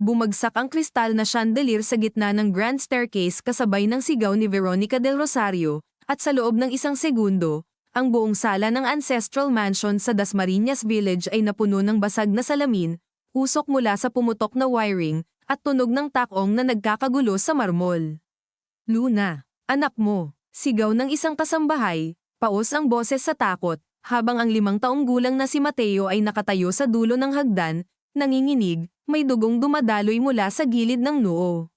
Bumagsak ang kristal na chandelier sa gitna ng grand staircase kasabay ng sigaw ni Veronica del Rosario, at sa loob ng isang segundo, ang buong sala ng ancestral mansion sa Dasmariñas Village ay napuno ng basag na salamin, usok mula sa pumutok na wiring, at tunog ng takong na nagkakagulo sa marmol. "Luna, anak mo," sigaw ng isang kasambahay, paos ang boses sa takot, habang ang 5 taong gulang na si Mateo ay nakatayo sa dulo ng hagdan, nanginginig, may dugong dumadaloy mula sa gilid ng noo.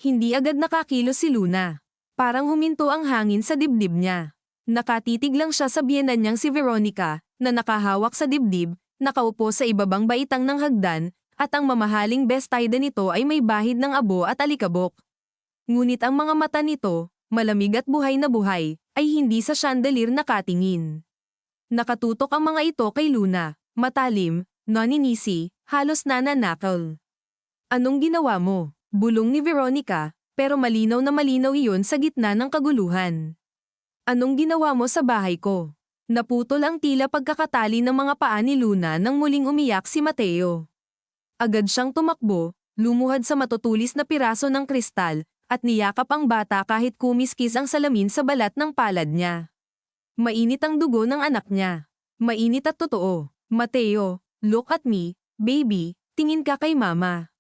Hindi agad nakakilos si Luna. Parang huminto ang hangin sa dibdib niya. Nakatitig lang siya sa biyenan niyang si Veronica, na nakahawak sa dibdib, nakaupo sa ibabang baitang ng hagdan, at ang mamahaling bestida nito ay may bahid ng abo at alikabok. Ngunit ang mga mata nito, malamig at buhay na buhay, ay hindi sa chandelier nakatingin. Nakatutok ang mga ito kay Luna, matalim, naninisi, halos nananakal. "Anong ginawa mo?" bulong ni Veronica, pero malinaw na malinaw iyon sa gitna ng kaguluhan. "Anong ginawa mo sa bahay ko?" Naputol ang tila pagkakatali ng mga paa ni Luna nang muling umiyak si Mateo. Agad siyang tumakbo, lumuhad sa matutulis na piraso ng kristal, at niyakap ang bata kahit kumiskis ang salamin sa balat ng palad niya. Mainit ang dugo ng anak niya. Mainit at totoo. "Mateo, look at me, baby, tingin ka kay mama.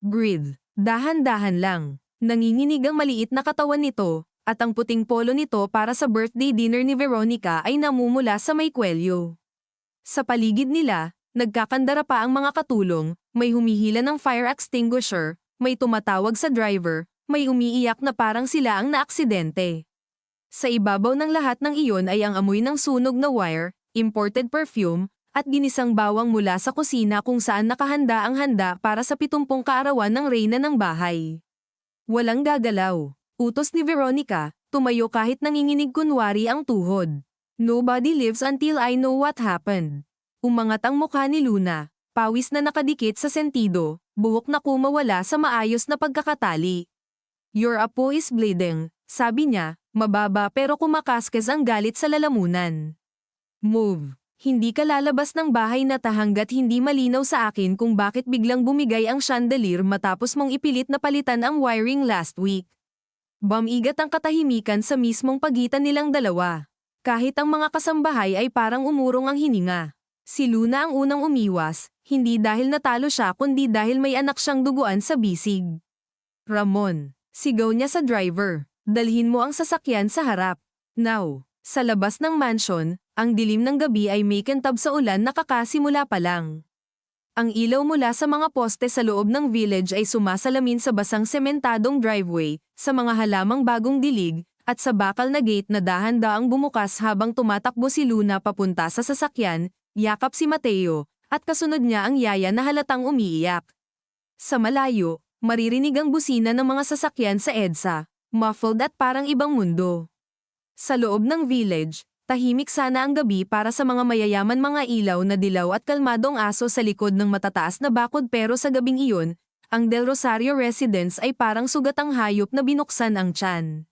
Breathe." Dahan-dahan lang. Nanginginig ang maliit na katawan nito, at ang puting polo nito para sa birthday dinner ni Veronica ay namumula sa may kwelyo. Sa paligid nila, nagkakandara pa ang mga katulong, may humihila ng fire extinguisher, may tumatawag sa driver, may umiiyak na parang sila ang naaksidente. Sa ibabaw ng lahat ng iyon ay ang amoy ng sunog na wire, imported perfume, at ginisang bawang mula sa kusina kung saan nakahanda ang handa para sa 70 kaarawan ng reyna ng bahay. Walang gagalaw. Utos ni Veronica, tumayo kahit nanginginig kunwari ang tuhod. "Nobody lives until I know what happened." Umangat ang mukha ni Luna, pawis na nakadikit sa sentido, buhok na kumawala sa maayos na pagkakatali. "Your apo is bleeding," sabi niya, mababa pero kumakaskes ang galit sa lalamunan. "Move. Hindi ka lalabas ng bahay na hanggat hindi malinaw sa akin kung bakit biglang bumigay ang chandelier matapos mong ipilit na palitan ang wiring last week." Bumigat ang katahimikan sa mismong pagitan nilang dalawa. Kahit ang mga kasambahay ay parang umurong ang hininga. Si Luna ang unang umiwas, hindi dahil natalo siya kundi dahil may anak siyang duguan sa bisig. "Ramon," sigaw niya sa driver, "dalhin mo ang sasakyan sa harap. Now." Sa labas ng mansion, ang dilim ng gabi ay may kintab sa ulan na kakasimula pa lang. Ang ilaw mula sa mga poste sa loob ng village ay sumasalamin sa basang sementadong driveway, sa mga halamang bagong dilig, at sa bakal na gate na dahan-daang bumukas habang tumatakbo si Luna papunta sa sasakyan, yakap si Mateo, at kasunod niya ang yaya na halatang umiiyak. Sa malayo, maririnig ang busina ng mga sasakyan sa EDSA, muffled at parang ibang mundo. Sa loob ng village, tahimik sana ang gabi para sa mga mayayaman, mga ilaw na dilaw at kalmadong aso sa likod ng matataas na bakod, pero sa gabing iyon, ang Del Rosario residence ay parang sugatang hayop na binuksan ang tiyan.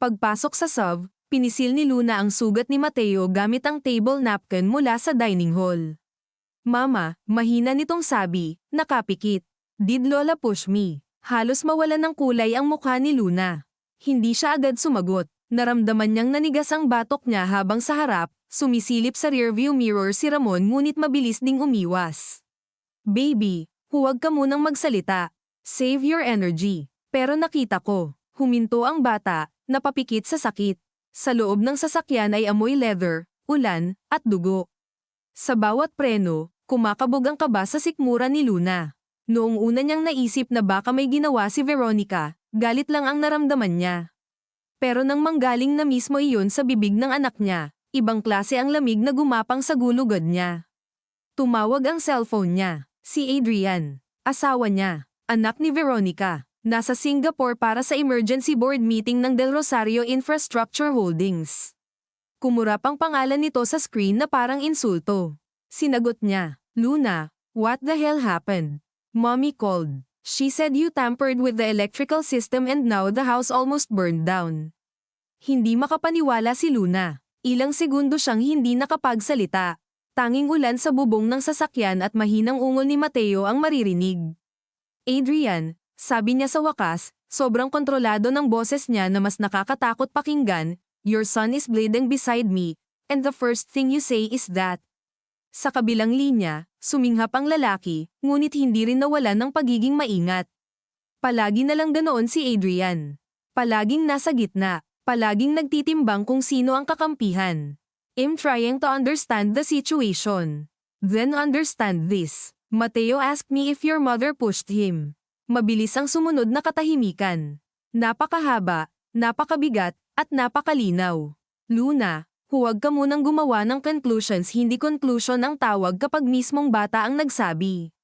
Pagpasok sa sub, pinisil ni Luna ang sugat ni Mateo gamit ang table napkin mula sa dining hall. "Mama," mahina nitong sabi, nakapikit. "Did Lola push me?" Halos mawalan ng kulay ang mukha ni Luna. Hindi siya agad sumagot. Naramdaman niyang nanigas ang batok niya habang sa harap, sumisilip sa rearview mirror si Ramon, ngunit mabilis ding umiwas. "Baby, huwag ka munang magsalita. Save your energy." Pero nakita ko. Huminto ang bata, napapikit sa sakit. Sa loob ng sasakyan ay amoy leather, ulan, at dugo. Sa bawat preno, kumakabog ang kaba sa sikmura ni Luna. Noong una niyang naisip na baka may ginawa si Veronica, galit lang ang naramdaman niya. Pero nang manggaling na mismo iyon sa bibig ng anak niya, ibang klase ang lamig na gumapang sa gulugod niya. Tumawag ang cellphone niya. Si Adrian, asawa niya, anak ni Veronica, nasa Singapore para sa emergency board meeting ng Del Rosario Infrastructure Holdings. Kumurap ang pangalan nito sa screen na parang insulto. Sinagot niya, "Luna, what the hell happened? Mommy called. She said you tampered with the electrical system and now the house almost burned down." Hindi makapaniwala si Luna. Ilang segundo siyang hindi nakapagsalita. Tanging ulan sa bubong ng sasakyan at mahinang ungol ni Mateo ang maririnig. Adrian, sabi niya sa wakas, sobrang kontrolado ng boses niya na mas nakakatakot pakinggan, your son is bleeding beside me, and the first thing you say is that. Sa kabilang linya, suminghap ang lalaki, ngunit hindi rin nawalan ng pagiging maingat. Palagi na lang ganoon si Adrian. Palaging nasa gitna, palaging nagtitimbang kung sino ang kakampihan. I'm trying to understand the situation. Then understand this. Mateo asked me if your mother pushed him. Mabilis ang sumunod na katahimikan. Napakahaba, napakabigat, at napakalinaw. Luna, huwag ka munang gumawa ng conclusions, hindi conclusion ang tawag kapag mismong bata ang nagsabi.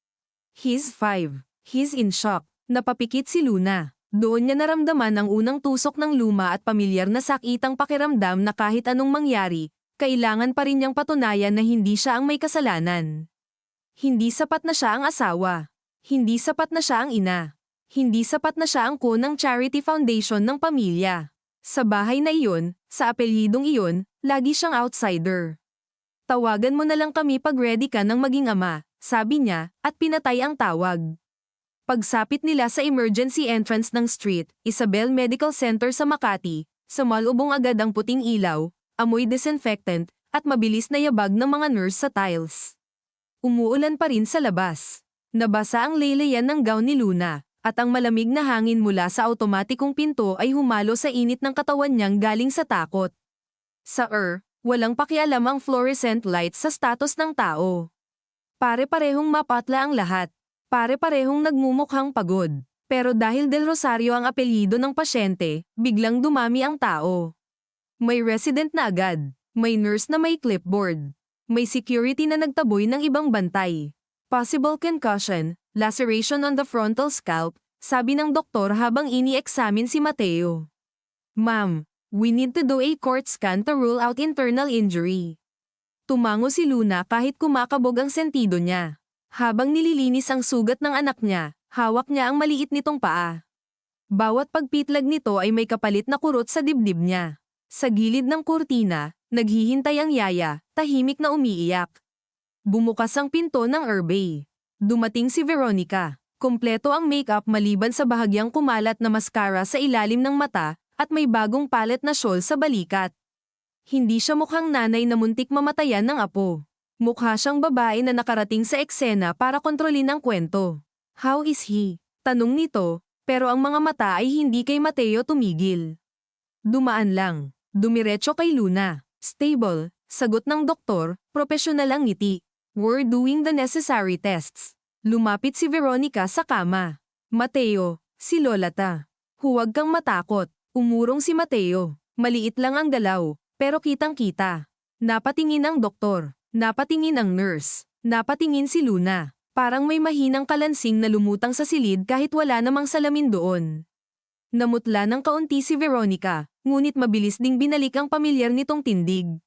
He's 5. He's in shock. Napapikit si Luna. Doon niya naramdaman ang unang tusok ng luma at pamilyar na sakitang pakiramdam na kahit anong mangyari, kailangan pa rin niyang patunayan na hindi siya ang may kasalanan. Hindi sapat na siya ang asawa. Hindi sapat na siya ang ina. Hindi sapat na siya ang ng charity foundation ng pamilya. Sa bahay na iyon, sa apelyidong iyon, lagi siyang outsider. Tawagan mo na lang kami pag ready ka ng maging ama, sabi niya, at pinatay ang tawag. Pagsapit nila sa emergency entrance ng Street, Isabel Medical Center sa Makati, sumalubong agad ang puting ilaw, amoy disinfectant, at mabilis na yabag ng mga nurse sa tiles. Umuulan pa rin sa labas. Nabasa ang laylayan ng gown ni Luna, at ang malamig na hangin mula sa automatikong pinto ay humalo sa init ng katawan niyang galing sa takot. Sa walang pakialam ang fluorescent lights sa status ng tao. Pare-parehong mapatla ang lahat. Pare-parehong nagmumukhang pagod. Pero dahil Del Rosario ang apelyido ng pasyente, biglang dumami ang tao. May resident na agad. May nurse na may clipboard. May security na nagtaboy ng ibang bantay. Possible concussion, laceration on the frontal scalp, sabi ng doktor habang ini-examine si Mateo. Ma'am, we need to do a court scan to rule out internal injury. Tumango si Luna kahit kumakabog ang sentido niya. Habang nililinis ang sugat ng anak niya, hawak niya ang maliit nitong paa. Bawat pagpitlag nito ay may kapalit na kurot sa dibdib niya. Sa gilid ng kurtina, naghihintay ang yaya, tahimik na umiiyak. Bumukas ang pinto ng Bay. Dumating si Veronica. Kompleto ang makeup maliban sa bahagyang kumalat na mascara sa ilalim ng mata, at may bagong palet na shawl sa balikat. Hindi siya mukhang nanay na muntik mamatayan ng apo. Mukha siyang babae na nakarating sa eksena para kontrolin ang kwento. How is he? Tanong nito, pero ang mga mata ay hindi kay Mateo tumigil. Dumaan lang. Dumiretso kay Luna. Stable, sagot ng doktor, profesional ang ngiti. We're doing the necessary tests. Lumapit si Veronica sa kama. Mateo, si Lola ta. Huwag kang matakot. Umurong si Mateo. Maliit lang ang galaw, pero kitang-kita. Napatingin ang doktor. Napatingin ang nurse. Napatingin si Luna. Parang may mahinang kalansing na lumutang sa silid kahit wala namang salamin doon. Namutla ng kaunti si Veronica, ngunit mabilis ding binalik ang pamilyar nitong tindig.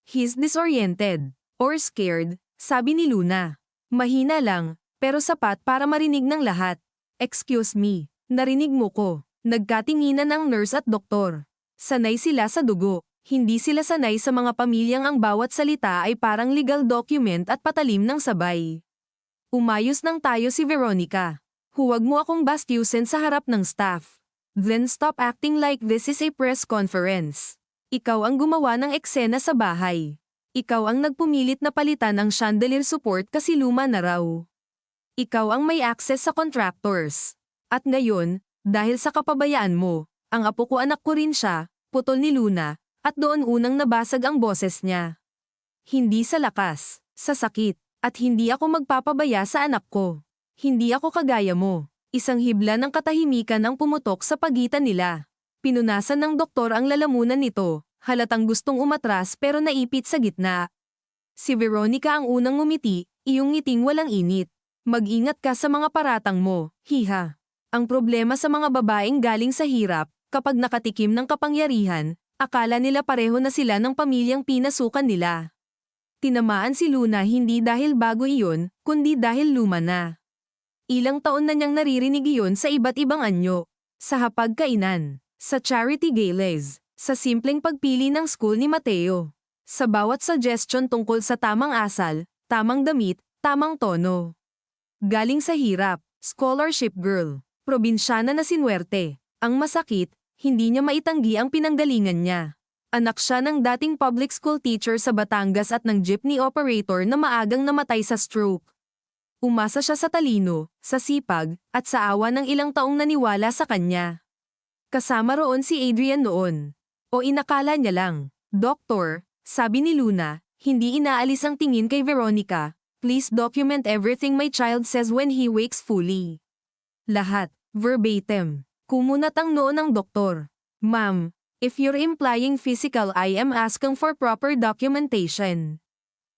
He's disoriented. Or scared, sabi ni Luna. Mahina lang, pero sapat para marinig ng lahat. Excuse me, narinig mo ko. Nagkatinginan ang nurse at doktor. Sanay sila sa dugo. Hindi sila sanay sa mga pamilyang ang bawat salita ay parang legal document at patalim ng sabay. Umayos nang tayo si Veronica. Huwag mo akong bastyusin sa harap ng staff. Then stop acting like this is a press conference. Ikaw ang gumawa ng eksena sa bahay. Ikaw ang nagpumilit na palitan ang chandelier support kasi luma na raw. Ikaw ang may access sa contractors. At ngayon, dahil sa kapabayaan mo, ang apo ko anak ko rin siya, putol ni Luna, at doon unang nabasag ang boses niya. Hindi sa lakas, sa sakit, at hindi ako magpapabaya sa anak ko. Hindi ako kagaya mo. Isang hibla ng katahimikan ang pumutok sa pagitan nila. Pinunasan ng doktor ang lalamunan nito, halatang gustong umatras pero naipit sa gitna. Si Veronica ang unang ngumiti, iyong ngiting walang init. Mag-ingat ka sa mga paratang mo, hiha. Ang problema sa mga babaeng galing sa hirap, kapag nakatikim ng kapangyarihan, akala nila pareho na sila ng pamilyang pinasukan nila. Tinamaan si Luna hindi dahil bago iyon, kundi dahil luma na. Ilang taon na niyang naririnig iyon sa iba't ibang anyo. Sa hapagkainan, sa charity galas, sa simpleng pagpili ng school ni Mateo. Sa bawat suggestion tungkol sa tamang asal, tamang damit, tamang tono. Galing sa hirap, Scholarship girl. Probinsyana na sinuwerte. Ang masakit, hindi niya maitanggi ang pinanggalingan niya. Anak siya ng dating public school teacher sa Batangas at ng jeepney operator na maagang namatay sa stroke. Umasa siya sa talino, sa sipag, at sa awa ng ilang taong naniwala sa kanya. Kasama roon si Adrian noon. O inakala niya lang. Doktor, sabi ni Luna, hindi inaalis ang tingin kay Veronica. Please document everything my child says when he wakes fully. Lahat, verbatim. Kumunat ang noo ng doktor. Ma'am, if you're implying physical, I am asking for proper documentation.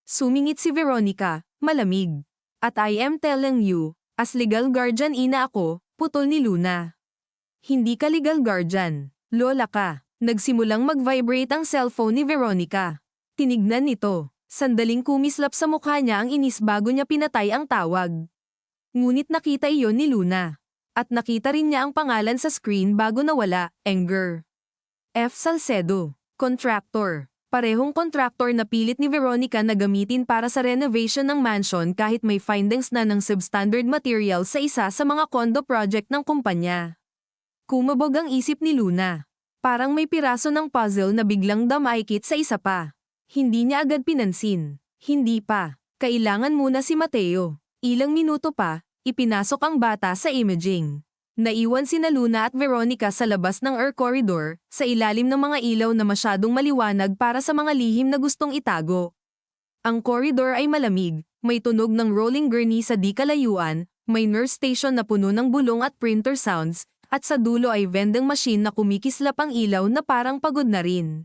Sumingit si Veronica, malamig. At I am telling you, as legal guardian ina ako, putol ni Luna. Hindi ka legal guardian, lola ka. Nagsimulang mag-vibrate ang cellphone ni Veronica. Tinignan nito. Sandaling kumislap sa mukha niya ang inis bago niya pinatay ang tawag. Ngunit nakita iyon ni Luna. At nakita rin niya ang pangalan sa screen bago nawala, anger. F. Salcedo, contractor. Parehong contractor na pilit ni Veronica na gamitin para sa renovation ng mansion kahit may findings na ng substandard material sa isa sa mga condo project ng kumpanya. Kumabog ang isip ni Luna. Parang may piraso ng puzzle na biglang damaykit sa isa pa. Hindi niya agad pinansin. Hindi pa. Kailangan muna si Mateo. Ilang minuto pa, ipinasok ang bata sa imaging. Naiwan sina Luna at Veronica sa labas ng air corridor, sa ilalim ng mga ilaw na masyadong maliwanag para sa mga lihim na gustong itago. Ang corridor ay malamig, may tunog ng rolling gurney sa di kalayuan, may nurse station na puno ng bulong at printer sounds, at sa dulo ay vending machine na kumikislap ang ilaw na parang pagod na rin.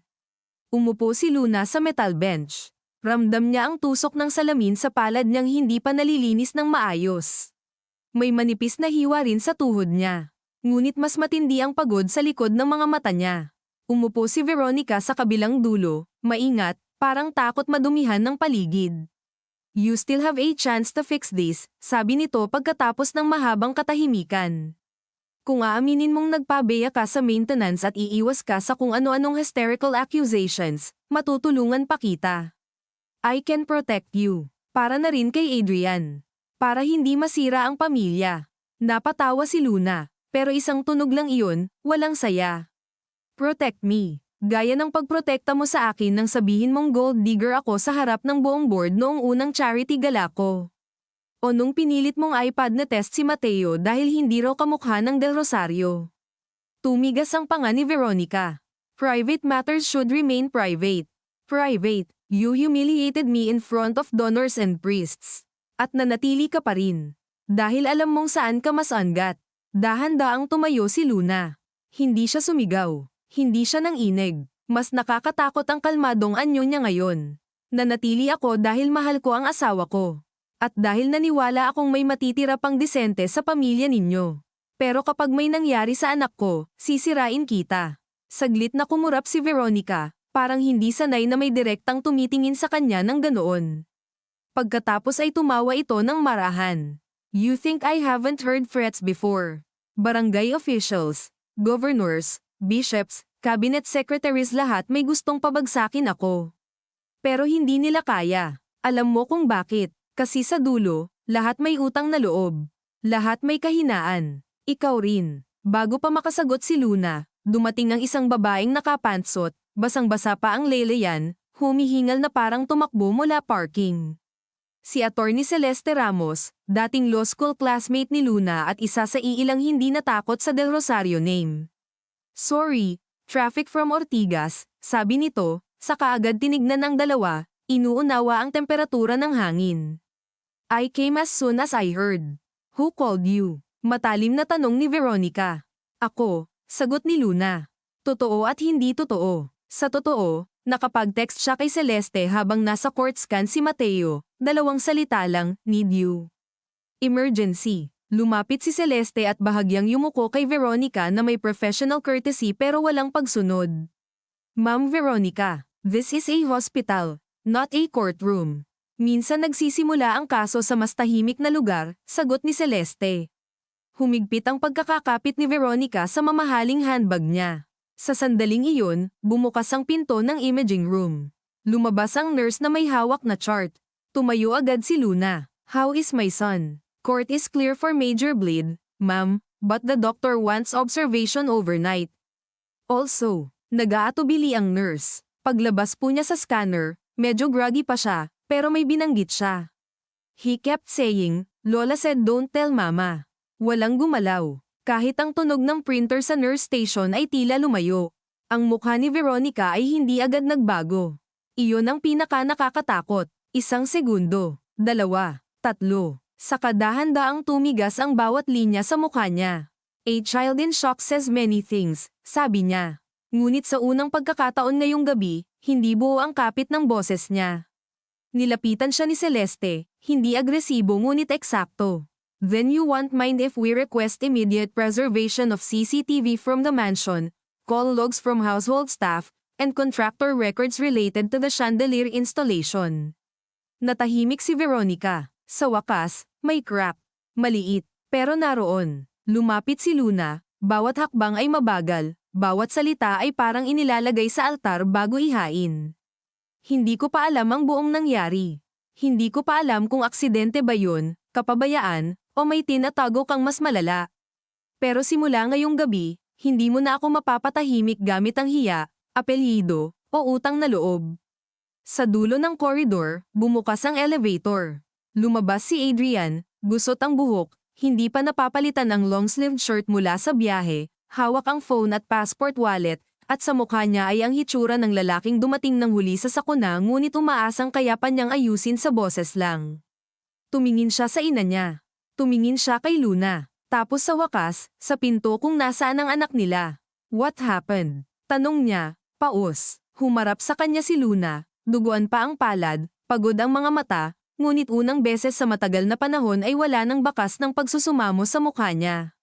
Umupo si Luna sa metal bench. Ramdam niya ang tusok ng salamin sa palad niyang hindi pa nalilinis ng maayos. May manipis na hiwa rin sa tuhod niya. Ngunit mas matindi ang pagod sa likod ng mga mata niya. Umupo si Veronica sa kabilang dulo, maingat, parang takot madumihan ng paligid. You still have a chance to fix this, sabi nito pagkatapos ng mahabang katahimikan. Kung aaminin mong nagpabeya ka sa maintenance at iiwas ka sa kung ano-anong hysterical accusations, matutulungan pa kita. I can protect you. Para na rin kay Adrian. Para hindi masira ang pamilya. Napatawa si Luna, pero isang tunog lang iyon, walang saya. Protect me. Gaya ng pagprotekta mo sa akin nang sabihin mong gold digger ako sa harap ng buong board noong unang charity gala ko. O nung pinilit mong iPad na test si Mateo dahil hindi raw kamukha ng Del Rosario. Tumigas ang panga ni Veronica. Private matters should remain private. Private, you humiliated me in front of donors and priests. At nanatili ka pa rin. Dahil alam mong saan ka mas angat. Dahan-daang tumayo si Luna. Hindi siya sumigaw. Hindi siya nanginig. Mas nakakatakot ang kalmadong anyo niya ngayon. Nanatili ako dahil mahal ko ang asawa ko. At dahil naniwala akong may matitira pang disente sa pamilya ninyo. Pero kapag may nangyari sa anak ko, sisirain kita. Saglit na kumurap si Veronica, parang hindi sanay na may direktang tumitingin sa kanya ng ganoon. Pagkatapos ay tumawa ito ng marahan. You think I haven't heard threats before? Barangay officials, governors, bishops, cabinet secretaries lahat may gustong pabagsakin ako. Pero hindi nila kaya. Alam mo kung bakit. Kasi sa dulo, lahat may utang na loob. Lahat may kahinaan. Ikaw rin. Bago pa makasagot si Luna, dumating ang isang babaeng nakapantsot, basang-basa pa ang leleyan, humihingal na parang tumakbo mula parking. Si Attorney Celeste Ramos, dating law school classmate ni Luna at isa sa iilang hindi natakot sa Del Rosario name. Sorry, traffic from Ortigas, sabi nito, saka agad tinignan ang dalawa, inuunawa ang temperatura ng hangin. I came as soon as I heard. Who called you? Matalim na tanong ni Veronica. Ako, sagot ni Luna. Totoo at hindi totoo. Sa totoo, nakapag-text siya kay Celeste habang nasa court scan si Mateo, 2 salita lang, need you. Emergency. Lumapit si Celeste at bahagyang yumuko kay Veronica na may professional courtesy pero walang pagsunod. Ma'am Veronica, this is a hospital, not a courtroom. Minsan nagsisimula ang kaso sa mas tahimik na lugar, sagot ni Celeste. Humigpit ang pagkakakapit ni Veronica sa mamahaling handbag niya. Sa sandaling iyon, bumukas ang pinto ng imaging room. Lumabas ang nurse na may hawak na chart. Tumayo agad si Luna. How is my son? Court is clear for major bleed, ma'am, but the doctor wants observation overnight. Also, nag-aatubili ang nurse. Paglabas po niya sa scanner, medyo groggy pa siya, pero may binanggit siya. He kept saying, Lola said don't tell mama. Walang gumalaw. Kahit ang tunog ng printer sa nurse station ay tila lumayo. Ang mukha ni Veronica ay hindi agad nagbago. Iyon ang pinaka nakakatakot. 1 segundo, 2, 3. Sa kadahan-daang tumigas ang bawat linya sa mukha niya. A child in shock says many things, sabi niya. Ngunit sa unang pagkakataon ngayong gabi, hindi buo ang kapit ng boses niya. Nilapitan siya ni Celeste, hindi agresibo ngunit eksakto. Then you won't mind if we request immediate preservation of CCTV from the mansion, call logs from household staff, and contractor records related to the chandelier installation. Natahimik si Veronica. Sa wakas, may crack. Maliit, pero naroon. Lumapit si Luna, bawat hakbang ay mabagal, bawat salita ay parang inilalagay sa altar bago ihain. Hindi ko pa alam ang buong nangyari. Hindi ko pa alam kung aksidente ba yun, kapabayaan, o may tinatago kang mas malala. Pero simula ngayong gabi, hindi mo na ako mapapatahimik gamit ang hiya, apelyido, o utang na loob. Sa dulo ng koridor, bumukas ang elevator. Lumabas si Adrian, gusot ang buhok, hindi pa napapalitan ang long-sleeved shirt mula sa biyahe, hawak ang phone at passport wallet, at sa mukha niya ay ang hitsura ng lalaking dumating ng huli sa sakuna ngunit umaasang kaya pa niyang ayusin sa boses lang. Tumingin siya sa ina niya. Tumingin siya kay Luna. Tapos sa wakas, sa pinto kung nasaan ang anak nila. What happened? Tanong niya, paus. Humarap sa kanya si Luna, duguan pa ang palad, pagod ang mga mata, ngunit unang beses sa matagal na panahon ay wala ng bakas ng pagsusumamo sa mukha niya.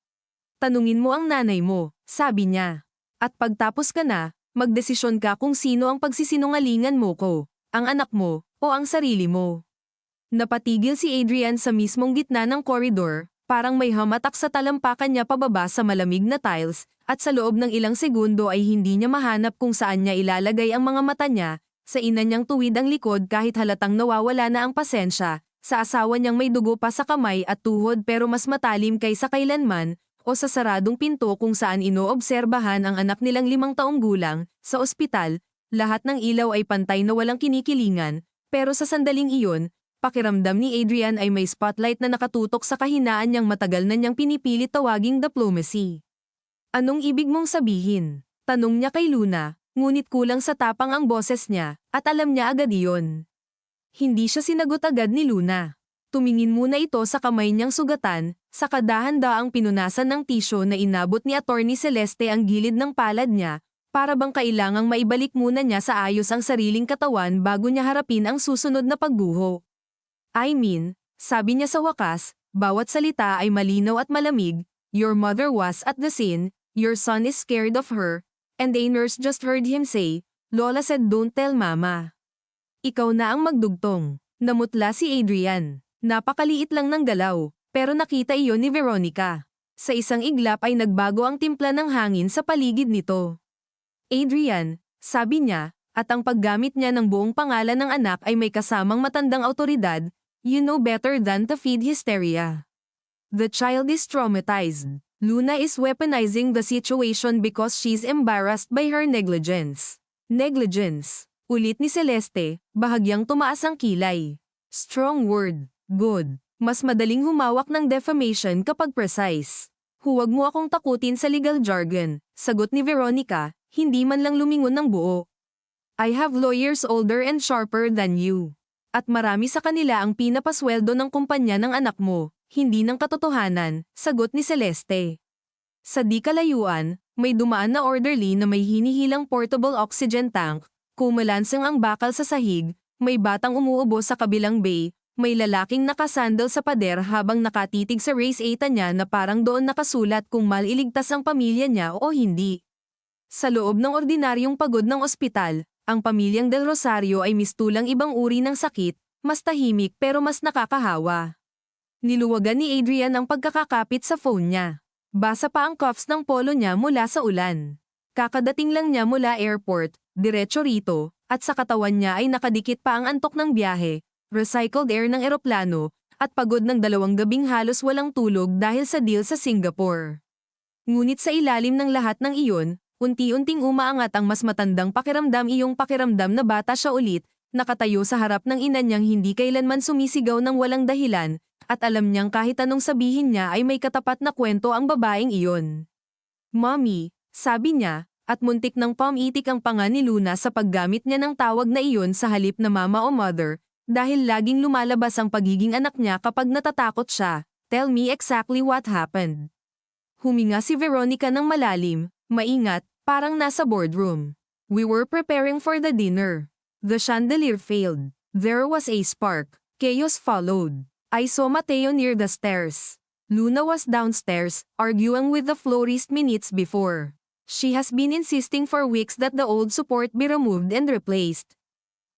Tanungin mo ang nanay mo, sabi niya. At pagtapos ka na, magdesisyon ka kung sino ang pagsisinungalingan mo ko, ang anak mo, o ang sarili mo. Napatigil si Adrian sa mismong gitna ng koridor, parang may hamatak sa talampakan niya pababa sa malamig na tiles, at sa loob ng ilang segundo ay hindi niya mahanap kung saan niya ilalagay ang mga mata niya. Sa ina niyang tuwid ang likod kahit halatang nawawala na ang pasensya, sa asawa niyang may dugo pa sa kamay at tuhod pero mas matalim kaysa kailanman, o sa saradong pinto kung saan inoobserbahan ang anak nilang 5 taong gulang, sa ospital, lahat ng ilaw ay pantay na walang kinikilingan, pero sa sandaling iyon, pakiramdam ni Adrian ay may spotlight na nakatutok sa kahinaan niyang matagal na niyang pinipilit tawaging diplomacy. Anong ibig mong sabihin? Tanong niya kay Luna. Ngunit kulang sa tapang ang boses niya, at alam niya agad iyon. Hindi siya sinagot agad ni Luna. Tumingin muna ito sa kamay niyang sugatan, sa kadahan-daang pinunasan ng tisyo na inabot ni Attorney Celeste ang gilid ng palad niya, para bang kailangang maibalik muna niya sa ayos ang sariling katawan bago niya harapin ang susunod na pagguho. I mean, sabi niya sa wakas, bawat salita ay malinaw at malamig, your mother was at the scene, your son is scared of her, and a nurse just heard him say, Lola said don't tell mama. Ikaw na ang magdugtong. Namutla si Adrian. Napakaliit lang ng galaw, pero nakita iyon ni Veronica. Sa isang iglap ay nagbago ang timpla ng hangin sa paligid nito. Adrian, sabi niya, at ang paggamit niya ng buong pangalan ng anak ay may kasamang matandang autoridad, you know better than to feed hysteria. The child is traumatized. Luna is weaponizing the situation because she's embarrassed by her negligence. Negligence. Ulit ni Celeste, bahagyang tumaas ang kilay. Strong word. Good. Mas madaling humawak ng defamation kapag precise. Huwag mo akong takutin sa legal jargon, sagot ni Veronica, hindi man lang lumingon ng buo. I have lawyers older and sharper than you. At marami sa kanila ang pinapasweldo ng kumpanya ng anak mo. Hindi ng katotohanan, sagot ni Celeste. Sa di kalayuan, may dumaan na orderly na may hinihilang portable oxygen tank, kumalansang ang bakal sa sahig, may batang umuubo sa kabilang bay, may lalaking nakasandal sa pader habang nakatitig sa race 8 niya na parang doon nakasulat kung maliligtas ang pamilya niya o hindi. Sa loob ng ordinaryong pagod ng ospital, ang pamilyang Del Rosario ay mistulang ibang uri ng sakit, mas tahimik pero mas nakakahawa. Niluwagan ni Adrian ang pagkakakapit sa phone niya. Basa pa ang cuffs ng polo niya mula sa ulan. Kakadating lang niya mula airport, diretso rito, at sa katawan niya ay nakadikit pa ang antok ng biyahe, recycled air ng eroplano, at pagod ng 2 gabing halos walang tulog dahil sa deal sa Singapore. Ngunit sa ilalim ng lahat ng iyon, unti-unting umaangat ang mas matandang pakiramdam, iyong pakiramdam na bata siya ulit, nakatayo sa harap ng ina niyang hindi kailanman sumisigaw ng walang dahilan, at alam niyang kahit anong sabihin niya ay may katapat na kwento ang babaeng iyon. "Mommy," sabi niya, at muntik ng pamitik ang panga ni Luna sa paggamit niya ng tawag na iyon sa halip na mama o mother, dahil laging lumalabas ang pagiging anak niya kapag natatakot siya. "Tell me exactly what happened." Huminga si Veronica ng malalim, maingat, parang nasa boardroom. "We were preparing for the dinner. The chandelier failed. There was a spark. Chaos followed. I saw Mateo near the stairs. Luna was downstairs, arguing with the florist minutes before. She has been insisting for weeks that the old support be removed and replaced.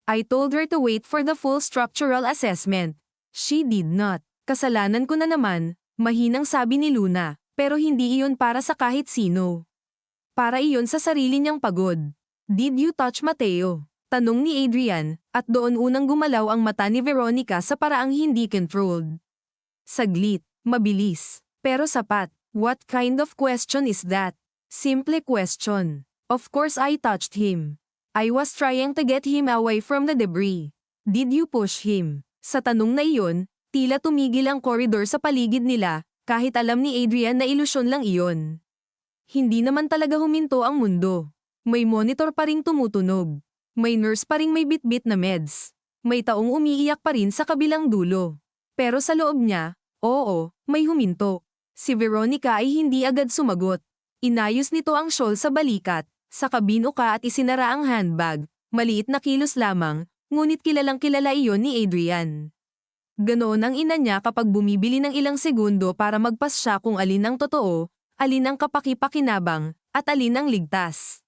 I told her to wait for the full structural assessment. She did not. Kasalanan ko na naman," mahinang sabi ni Luna, pero hindi iyon para sa kahit sino. Para iyon sa sarili niyang pagod. "Did you touch Mateo?" tanong ni Adrian, at doon unang gumalaw ang mata ni Veronica sa paraang hindi controlled. Saglit, mabilis, pero sapat. "What kind of question is that?" "Simple question. Of course I touched him. I was trying to get him away from the debris." "Did you push him?" Sa tanong na iyon, tila tumigil ang koridor sa paligid nila, kahit alam ni Adrian na ilusyon lang iyon. Hindi naman talaga huminto ang mundo. May monitor pa ring tumutunog. May nurse pa ring may bitbit na meds. May taong umiiyak pa rin sa kabilang dulo. Pero sa loob niya, oo, may huminto. Si Veronica ay hindi agad sumagot. Inayos nito ang shawl sa balikat, sa kabinuka at isinara ang handbag. Maliit na kilos lamang, ngunit kilalang kilala iyon ni Adrian. Ganoon ang ina niya kapag bumibili ng ilang segundo para magpasya kung alin ang totoo, alin ang kapaki-pakinabang, at alin ang ligtas.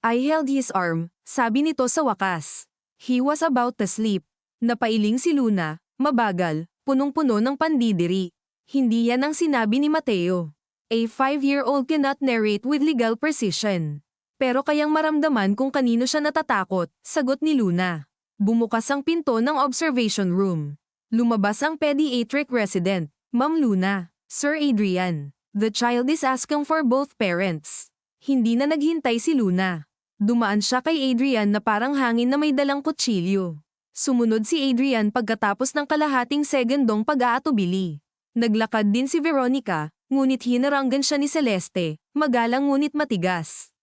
I held his arm, sabi nito sa wakas. He was about to sleep. Napailing si Luna, mabagal, punong-puno ng pandidiri. Hindi yan ang sinabi ni Mateo. A 5-year-old cannot narrate with legal precision. Pero kayang maramdaman kung kanino siya natatakot, sagot ni Luna. Bumukas ang pinto ng observation room. Lumabas ang pediatric resident, Ma'am Luna. Sir Adrian. The child is asking for both parents. Hindi na naghintay si Luna. Dumaan siya kay Adrian na parang hangin na may dalang kutsilyo. Sumunod si Adrian pagkatapos ng kalahating segundong pag-aatubili. Naglakad din si Veronica, ngunit hinaranggan siya ni Celeste, magalang ngunit matigas.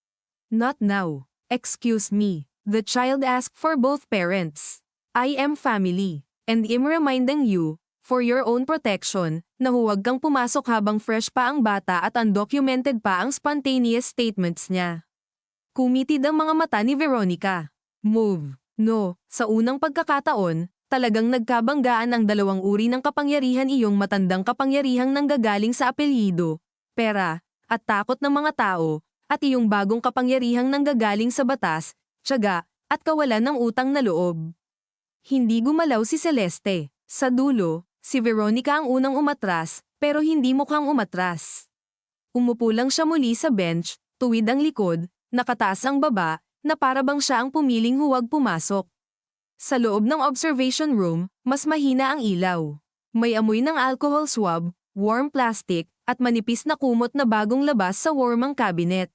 Not now. Excuse me. The child asked for both parents. I am family, and am reminding you, for your own protection, na huwag kang pumasok habang fresh pa ang bata at undocumented pa ang spontaneous statements niya. Kumitid ang mga mata ni Veronica. Move. No, sa unang pagkakataon, talagang nagkabanggaan ang dalawang uri ng kapangyarihan, iyong matandang kapangyarihang nanggagaling sa apelyido, pera, at takot ng mga tao, at iyong bagong kapangyarihang nanggagaling sa batas, tiyaga, at kawalan ng utang na loob. Hindi gumalaw si Celeste. Sa dulo, si Veronica ang unang umatras, pero hindi mukhang umatras. Umupo lang siya muli sa bench, tuwid ang likod, nakataas ang baba, na parabang siya ang pumiling huwag pumasok. Sa loob ng observation room, mas mahina ang ilaw. May amoy ng alcohol swab, warm plastic, at manipis na kumot na bagong labas sa warmang cabinet.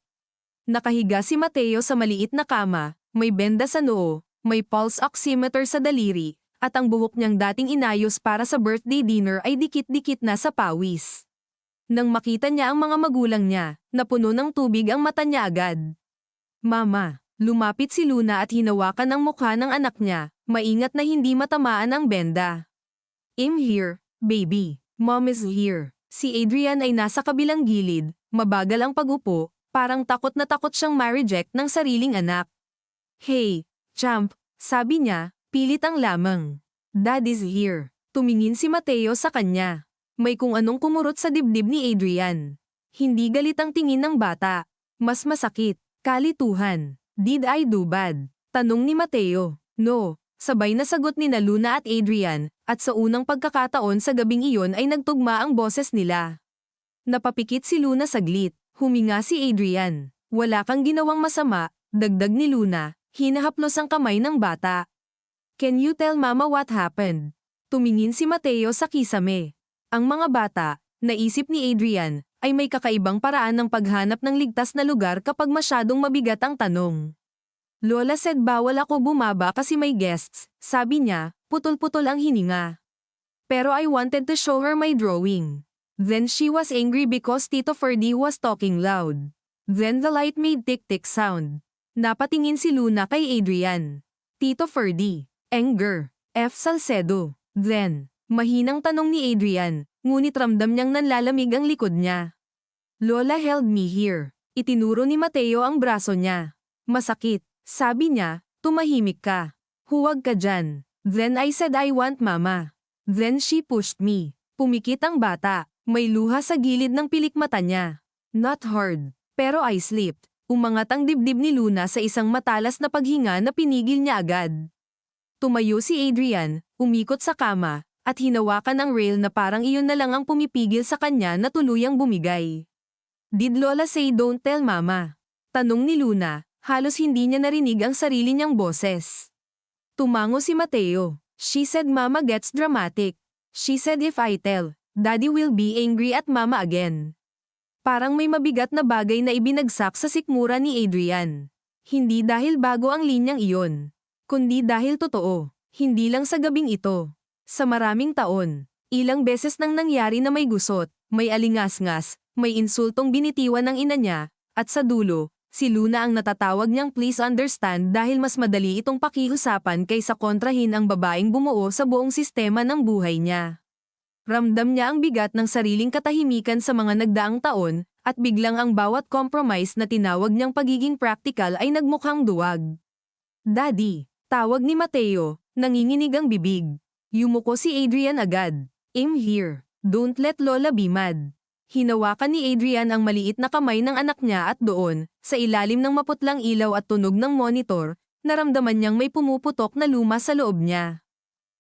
Nakahiga si Mateo sa maliit na kama, may benda sa noo, may pulse oximeter sa daliri, at ang buhok niyang dating inayos para sa birthday dinner ay dikit-dikit na sa pawis. Nang makita niya ang mga magulang niya, napuno ng tubig ang mata niya agad. Mama, lumapit si Luna at hinawakan ang mukha ng anak niya, maingat na hindi matamaan ang benda. I'm here, baby. Mom is here. Si Adrian ay nasa kabilang gilid, mabagal ang pagupo, parang takot na takot siyang ma-reject ng sariling anak. Hey, champ, sabi niya, pilit ang lamang. Dad is here. Tumingin si Mateo sa kanya. May kung anong kumurot sa dibdib ni Adrian. Hindi galit ang tingin ng bata. Mas masakit, kalituhan. Did I do bad? Tanong ni Mateo. No, sabay na sagot ni Luna at Adrian, at sa unang pagkakataon sa gabing iyon ay nagtugma ang boses nila. Napapikit si Luna saglit. Huminga si Adrian. Wala kang ginawang masama, dagdag ni Luna, hinahaplos ang kamay ng bata. Can you tell Mama what happened? Tumingin si Mateo sa kisame. Ang mga bata, naisip ni Adrian, ay may kakaibang paraan ng paghanap ng ligtas na lugar kapag masyadong mabigat ang tanong. Lola said bawal ako bumaba kasi may guests, sabi niya, putol-putol ang hininga. Pero I wanted to show her my drawing. Then she was angry because Tito Ferdy was talking loud. Then the light made tick-tick sound. Napatingin si Luna kay Adrian. Tito Ferdy. Anger. F. Salcedo. Then, mahinang tanong ni Adrian, ngunit ramdam niyang nanlalamig ang likod niya. Lola held me here. Itinuro ni Mateo ang braso niya. Masakit, sabi niya, tumahimik ka. Huwag ka dyan. Then I said I want mama. Then she pushed me. Pumikit ang bata, may luha sa gilid ng pilikmata niya. Not hard, pero I slipped. Umangat ang dibdib ni Luna sa isang matalas na paghinga na pinigil niya agad. Tumayo si Adrian, umikot sa kama, at hinawakan ang rail na parang iyon na lang ang pumipigil sa kanya na tuluyang bumigay. Did Lola say don't tell mama? Tanong ni Luna, halos hindi niya narinig ang sarili niyang boses. Tumango si Mateo. She said mama gets dramatic. She said if I tell, daddy will be angry at mama again. Parang may mabigat na bagay na ibinagsak sa sikmura ni Adrian. Hindi dahil bago ang linyang iyon, kundi dahil totoo, hindi lang sa gabing ito. Sa maraming taon, ilang beses nang nangyari na may gusot, may alingas-ngas, may insultong binitiwan ng ina niya, at sa dulo, si Luna ang natatawag niyang please understand dahil mas madali itong pakiusapan kaysa kontrahin ang babaeng bumuo sa buong sistema ng buhay niya. Ramdam niya ang bigat ng sariling katahimikan sa mga nagdaang taon, at biglang ang bawat compromise na tinawag niyang pagiging practical ay nagmukhang duwag. Daddy, tawag ni Mateo, nanginginig ang bibig. Yumuko si Adrian agad. I'm here. Don't let Lola be mad. Hinawakan ni Adrian ang maliit na kamay ng anak niya at doon, sa ilalim ng maputlang ilaw at tunog ng monitor, naramdaman niyang may pumuputok na luma sa loob niya.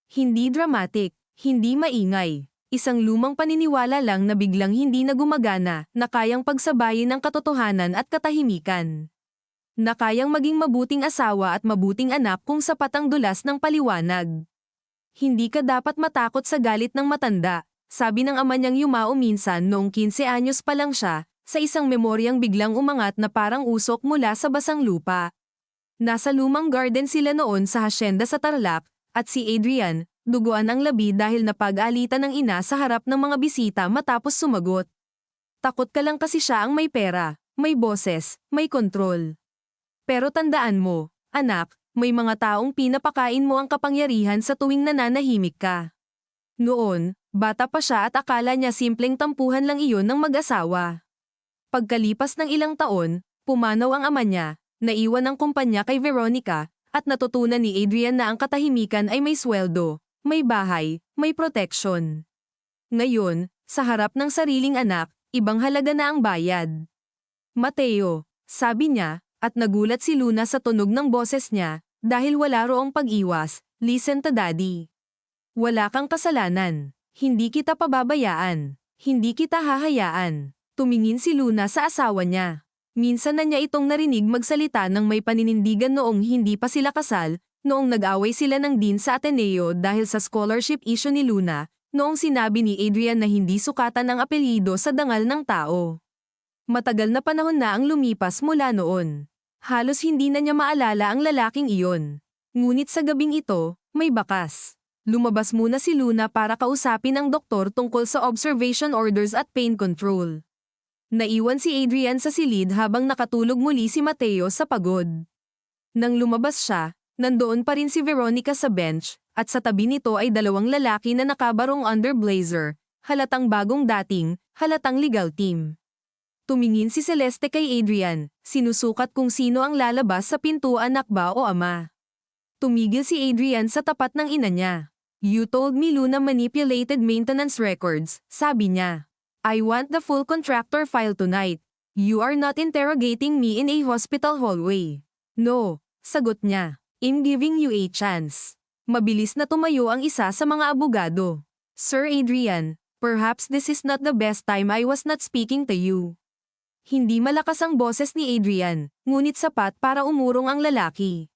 Hindi dramatic, hindi maingay. Isang lumang paniniwala lang na biglang hindi na gumagana, na kayang pagsabayin ang katotohanan at katahimikan. Na kayang maging mabuting asawa at mabuting anak kung sapat ang dulas ng paliwanag. Hindi ka dapat matakot sa galit ng matanda, sabi ng ama niyang yumao minsan noong 15 anyos pa lang siya, sa isang memoryang biglang umangat na parang usok mula sa basang lupa. Nasa lumang garden sila noon sa hasyenda sa Tarlac, at si Adrian, duguan ang labi dahil napag-alitan ng ina sa harap ng mga bisita matapos sumagot. Takot ka lang kasi siya ang may pera, may boses, may kontrol. Pero tandaan mo, anak, may mga taong pinapakain mo ang kapangyarihan sa tuwing nananahimik ka. Noon, bata pa siya at akala niya simpleng tampuhan lang iyon ng mag-asawa. Pagkalipas ng ilang taon, pumanaw ang ama niya, naiwan ang kumpanya kay Veronica, at natutunan ni Adrian na ang katahimikan ay may sweldo, may bahay, may protection. Ngayon, sa harap ng sariling anak, ibang halaga na ang bayad. Mateo, sabi niya, at nagulat si Luna sa tunog ng boses niya, dahil wala roong pag-iwas, listen to daddy. Wala kang kasalanan. Hindi kita pababayaan. Hindi kita hahayaan. Tumingin si Luna sa asawa niya. Minsan na niya itong narinig magsalita ng may paninindigan noong hindi pa sila kasal, noong nag-away sila ng dean sa Ateneo dahil sa scholarship issue ni Luna, noong sinabi ni Adrian na hindi sukatan ang apelyido sa dangal ng tao. Matagal na panahon na ang lumipas mula noon. Halos hindi na niya maalala ang lalaking iyon. Ngunit sa gabing ito, may bakas. Lumabas muna si Luna para kausapin ang doktor tungkol sa observation orders at pain control. Naiwan si Adrian sa silid habang nakatulog muli si Mateo sa pagod. Nang lumabas siya, nandoon pa rin si Veronica sa bench, at sa tabi nito ay dalawang lalaki na nakabarong under blazer, halatang bagong dating, halatang legal team. Tumingin si Celeste kay Adrian, sinusukat kung sino ang lalabas sa pintuan, anak ba o ama. Tumigil si Adrian sa tapat ng ina niya. You told me Luna manipulated maintenance records, sabi niya. I want the full contractor file tonight. You are not interrogating me in a hospital hallway. No, sagot niya. I'm giving you a chance. Mabilis na tumayo ang isa sa mga abogado. Sir Adrian, perhaps this is not the best time I was not speaking to you. Hindi malakas ang boses ni Adrian, ngunit sapat para umurong ang lalaki.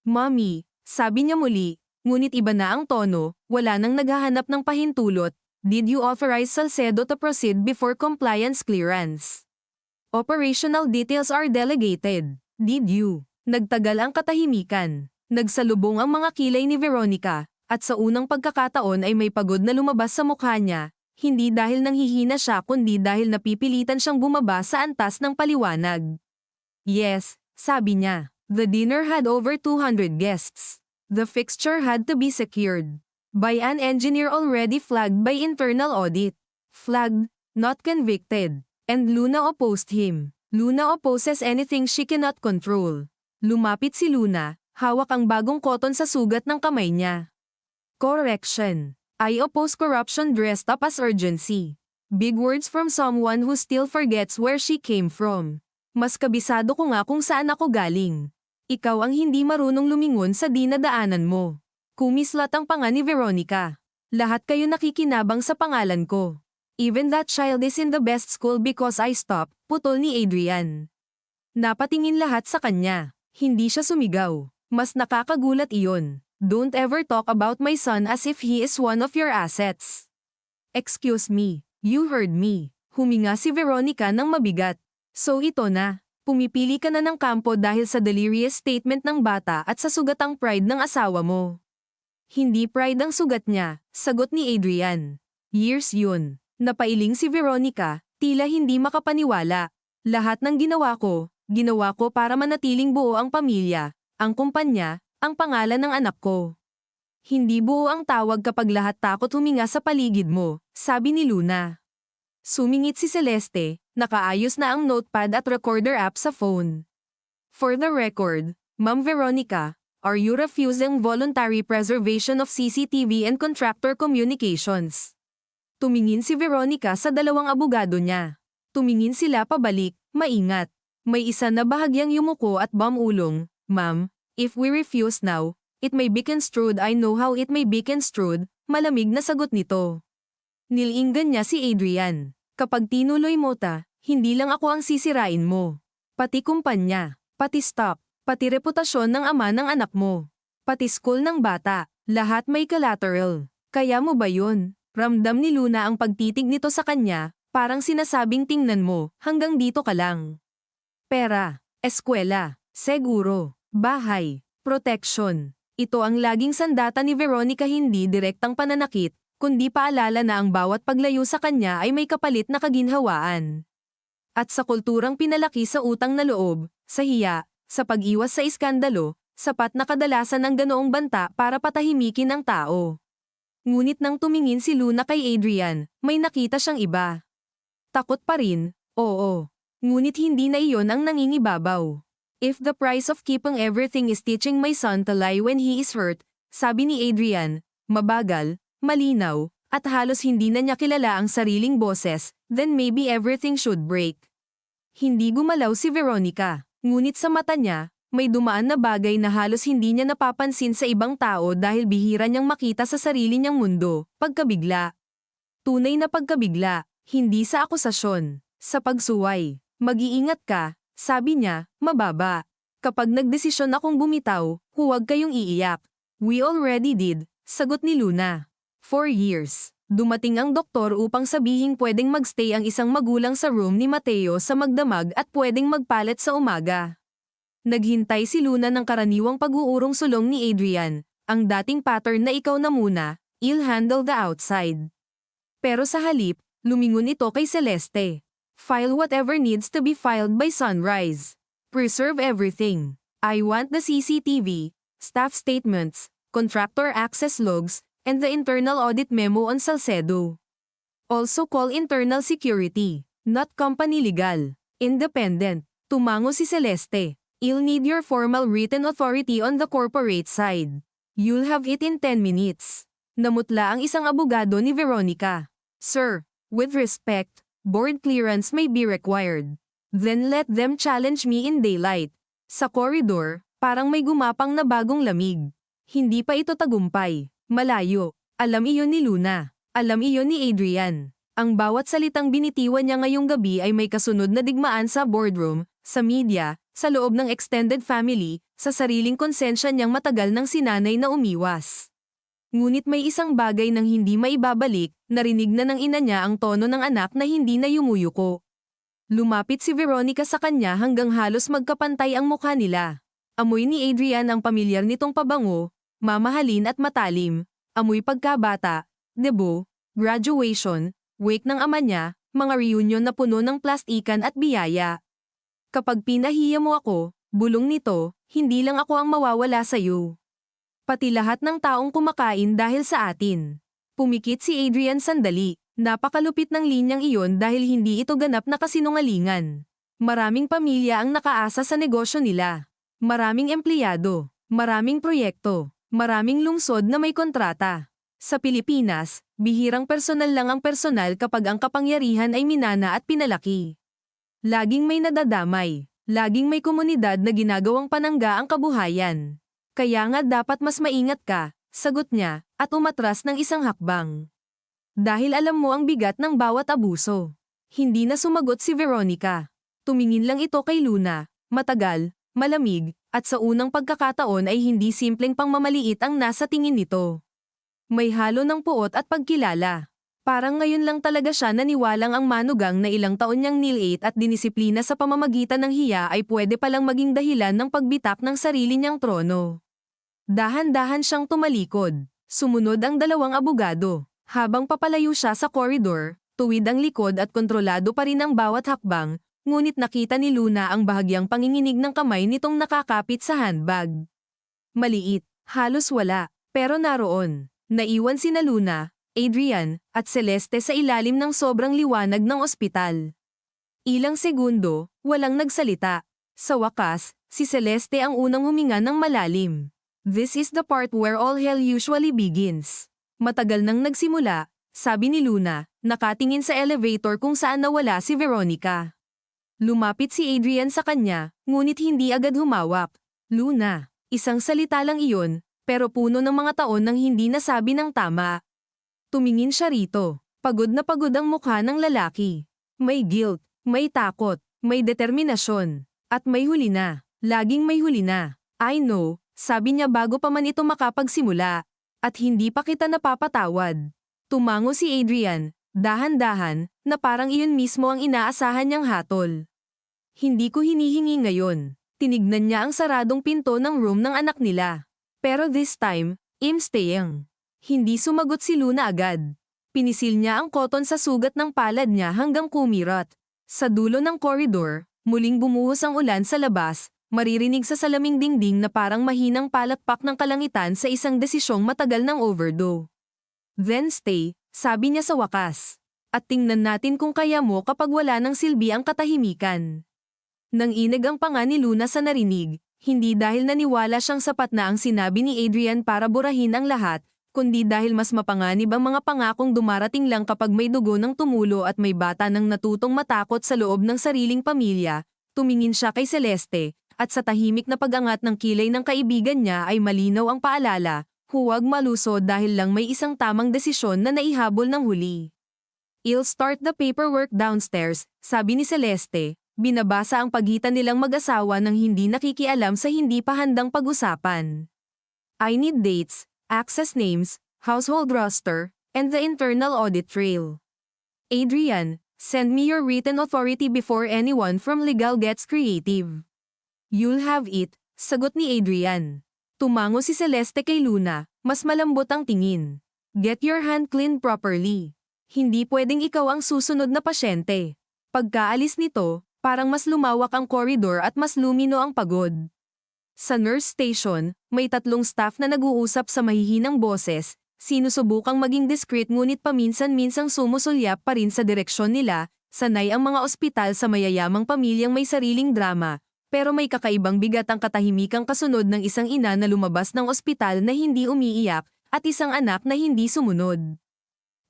Mommy, sabi niya muli, Ngunit iba na ang tono, wala nang naghahanap ng pahintulot. Did you authorize Salcedo to proceed before compliance clearance? Operational details are delegated. Did you? Nagtagal ang katahimikan. Nagsalubong ang mga kilay ni Veronica, at sa unang pagkakataon ay may pagod na lumabas sa mukha niya, hindi dahil nanghihina siya kundi dahil napipilitan siyang bumaba sa antas ng paliwanag. Yes, sabi niya. The dinner had over 200 guests. The fixture had to be secured by an engineer already flagged by internal audit. Flagged, not convicted. And Luna opposed him. Luna opposes anything she cannot control. Lumapit si Luna, hawak ang bagong koton sa sugat ng kamay niya. Correction. I oppose corruption dressed up as urgency. Big words from someone who still forgets where she came from. Mas kabisado ko nga kung saan ako galing. Ikaw ang hindi marunong lumingon sa dinadaanan mo. Kumislat ang panga ni Veronica. Lahat kayo nakikinabang sa pangalan ko. Even that child is in the best school because I stopped, putol ni Adrian. Napatingin lahat sa kanya. Hindi siya sumigaw. Mas nakakagulat iyon. Don't ever talk about my son as if he is one of your assets. Excuse me, you heard me. Huminga si Veronica ng mabigat. So ito na. Pumipili ka na ng kampo dahil sa delirious statement ng bata at sa sugatang pride ng asawa mo. Hindi pride ang sugat niya, sagot ni Adrian. Years yun. Napailing si Veronica, tila hindi makapaniwala. Lahat ng ginawa ko para manatiling buo ang pamilya, ang kumpanya, ang pangalan ng anak ko. Hindi buo ang tawag kapag lahat takot huminga sa paligid mo, sabi ni Luna. Sumingit si Celeste, nakaayos na ang notepad at recorder app sa phone. For the record, Ma'am Veronica, are you refusing voluntary preservation of CCTV and contractor communications? Tumingin si Veronica sa dalawang abogado niya. Tumingin sila pabalik, maingat. May isa na bahagyang yumuko at bumulong, Ma'am, if we refuse now, it may be construed. I know how it may be construed, malamig na sagot nito. Nilinggan niya si Adrian. Kapag tinuloy mo hindi lang ako ang sisirain mo. Pati kumpanya, pati stock, pati reputasyon ng ama ng anak mo. Pati school ng bata, lahat may collateral. Kaya mo ba yun? Ramdam ni Luna ang pagtitig nito sa kanya, parang sinasabing tingnan mo, hanggang dito ka lang. Pera, eskwela, seguro, bahay, protection. Ito ang laging sandata ni Veronica, hindi direktang pananakit, kundi paalala na ang bawat paglayo sa kanya ay may kapalit na kaginhawaan. At sa kulturang pinalaki sa utang na loob, sa hiya, sa pag-iwas sa iskandalo, sapat na kadalasan ang ganoong banta para patahimikin ang tao. Ngunit nang tumingin si Luna kay Adrian, may nakita siyang iba. Takot pa rin, oo. Ngunit hindi na iyon ang nangingibabaw. If the price of keeping everything is teaching my son to lie when he is hurt, sabi ni Adrian, mabagal, malinaw, at halos hindi na niya kilala ang sariling boses, then maybe everything should break. Hindi gumalaw si Veronica, ngunit sa mata niya, may dumaan na bagay na halos hindi niya napapansin sa ibang tao dahil bihira niyang makita sa sarili niyang mundo, pagkabigla. Tunay na pagkabigla, hindi sa akusasyon, sa pagsuway. Mag-iingat ka, sabi niya, mababa. Kapag nagdesisyon akong bumitaw, huwag kayong iiyak. We already did, sagot ni Luna. 4 years. Dumating ang doktor upang sabihing pwedeng magstay ang isang magulang sa room ni Mateo sa magdamag at pwedeng magpalit sa umaga. Naghintay si Luna ng karaniwang pag-uurong sulong ni Adrian, ang dating pattern na ikaw na muna, I'll handle the outside. Pero sa halip, lumingon ito kay Celeste. File whatever needs to be filed by sunrise. Preserve everything. I want the CCTV, staff statements, contractor access logs, and the internal audit memo on Salcedo. Also call internal security, not company legal. Independent. Tumango si Celeste. I'll need your formal written authority on the corporate side. You'll have it in 10 minutes. Namutla ang isang abogado ni Veronica. Sir, with respect, board clearance may be required. Then let them challenge me in daylight. Sa corridor, parang may gumapang na bagong lamig. Hindi pa ito tagumpay. Malayo. Alam iyon ni Luna. Alam iyon ni Adrian. Ang bawat salitang binitiwan niya ngayong gabi ay may kasunod na digmaan sa boardroom, sa media, sa loob ng extended family, sa sariling konsensya niyang matagal ng sinanay na umiwas. Ngunit may isang bagay nang hindi maibabalik, narinig na ng ina niya ang tono ng anak na hindi na yumuyuko. Lumapit si Veronica sa kanya hanggang halos magkapantay ang mukha nila. Amoy ni Adrian ang pamilyar nitong pabango, mamahalin at matalim. Amoy pagkabata, debut, graduation, wake ng ama niya, mga reunion na puno ng plastikan at biyaya. Kapag pinahiya mo ako, bulong nito, hindi lang ako ang mawawala sa'yo. Pati lahat ng taong kumakain dahil sa atin. Pumikit si Adrian sandali. Napakalupit ng linyang iyon dahil hindi ito ganap na kasinungalingan. Maraming pamilya ang nakaasa sa negosyo nila. Maraming empleyado, maraming proyekto, maraming lungsod na may kontrata. Sa Pilipinas, bihirang personal lang ang personal kapag ang kapangyarihan ay minana at pinalaki. Laging may nadadamay, laging may komunidad na ginagawang panangga ang kabuhayan. Kaya nga dapat mas maingat ka, sagot niya, at umatras ng isang hakbang. Dahil alam mo ang bigat ng bawat abuso. Hindi na sumagot si Veronica. Tumingin lang ito kay Luna, matagal, malamig, at sa unang pagkakataon ay hindi simpleng pangmamaliit ang nasa tingin nito. May halo ng puot at pagkilala. Parang ngayon lang talaga siya naniwalang ang manugang na ilang taon niyang nilate at dinisiplina sa pamamagitan ng hiya ay pwede palang maging dahilan ng pagbitak ng sarili niyang trono. Dahan-dahan siyang tumalikod. Sumunod ang dalawang abogado. Habang papalayo siya sa koridor, tuwid ang likod at kontrolado pa rin ang bawat hakbang, ngunit nakita ni Luna ang bahagyang panginginig ng kamay nitong nakakapit sa handbag. Maliit, halos wala, pero naroon. Naiwan sina Luna, Adrian, at Celeste sa ilalim ng sobrang liwanag ng ospital. Ilang segundo, walang nagsalita. Sa wakas, si Celeste ang unang huminga ng malalim. This is the part where all hell usually begins. Matagal nang nagsimula, sabi ni Luna, nakatingin sa elevator kung saan nawala si Veronica. Lumapit si Adrian sa kanya, ngunit hindi agad humawak. Luna, isang salita lang iyon, pero puno ng mga taon nang hindi nasabi ng tama. Tumingin siya rito, pagod na pagod ang mukha ng lalaki. May guilt, may takot, may determinasyon, at may huli na, laging may huli na. I know, sabi niya bago pa man ito makapagsimula. At hindi pa kita napapatawad. Tumango si Adrian, dahan-dahan, na parang iyon mismo ang inaasahan niyang hatol. Hindi ko hinihingi ngayon. Tinignan niya ang saradong pinto ng room ng anak nila. Pero this time, I'm staying. Hindi sumagot si Luna agad. Pinisil niya ang koton sa sugat ng palad niya hanggang kumirat. Sa dulo ng koridor, muling bumuhos ang ulan sa labas. Maririnig sa salaming dingding na parang mahinang palakpak ng kalangitan sa isang desisyong matagal ng overdue. Then stay, sabi niya sa wakas. At tingnan natin kung kaya mo kapag wala ng silbi ang katahimikan. Nanginig ang panga ni Luna sa narinig, hindi dahil naniwala siyang sapat na ang sinabi ni Adrian para burahin ang lahat, kundi dahil mas mapanganib ang mga pangakong dumarating lang kapag may dugo ng tumulo at may bata nang natutong matakot sa loob ng sariling pamilya. Tumingin siya kay Celeste. At sa tahimik na pag-angat ng kilay ng kaibigan niya ay malinaw ang paalala, huwag malusod dahil lang may isang tamang desisyon na naihabol ng huli. I'll start the paperwork downstairs, sabi ni Celeste, binabasa ang pagitan nilang mag-asawa nang hindi nakikialam sa hindi pa handang pag-usapan. I need dates, access names, household roster, and the internal audit trail. Adrian, send me your written authority before anyone from legal gets creative. You'll have it, sagot ni Adrian. Tumango si Celeste kay Luna, mas malambot ang tingin. Get your hand cleaned properly. Hindi pwedeng ikaw ang susunod na pasyente. Pagkaalis nito, parang mas lumawak ang koridor at mas lumino ang pagod. Sa nurse station, may 3 staff na nag-uusap sa mahihinang boses, sinusubukang maging discreet ngunit paminsan-minsang sumusulyap pa rin sa direksyon nila, sanay ang mga ospital sa mayayamang pamilyang may sariling drama. Pero may kakaibang bigat ang katahimikang kasunod ng isang ina na lumabas ng ospital na hindi umiiyak, at isang anak na hindi sumunod.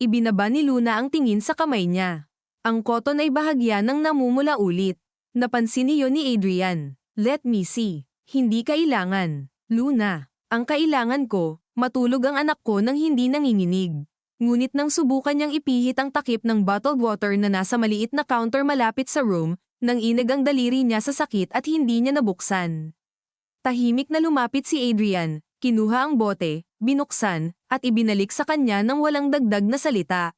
Ibinaba ni Luna ang tingin sa kamay niya. Ang koton ay bahagya ng namumula ulit. Napansin niyo ni Adrian. Let me see. Hindi kailangan. Luna, ang kailangan ko, matulog ang anak ko nang hindi nanginginig. Ngunit nang subukan niyang ipihit ang takip ng bottled water na nasa maliit na counter malapit sa room, nanginig ang daliri niya sa sakit at hindi niya nabuksan. Tahimik na lumapit si Adrian, Kinuha ang bote, binuksan, at ibinalik sa kanya nang walang dagdag na salita.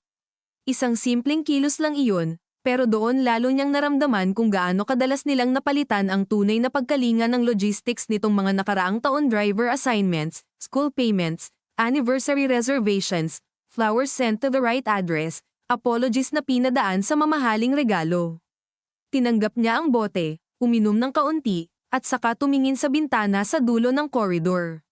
Isang simpleng kilos lang iyon, pero doon lalo niyang naramdaman kung gaano kadalas nilang napalitan ang tunay na pagkalinga ng logistics nitong mga nakaraang taon: driver assignments, school payments, anniversary reservations, flowers sent to the right address, apologies na pinadaan sa mamahaling regalo. Tinanggap niya ang bote, uminom ng kaunti, at saka tumingin sa bintana sa dulo ng koridor.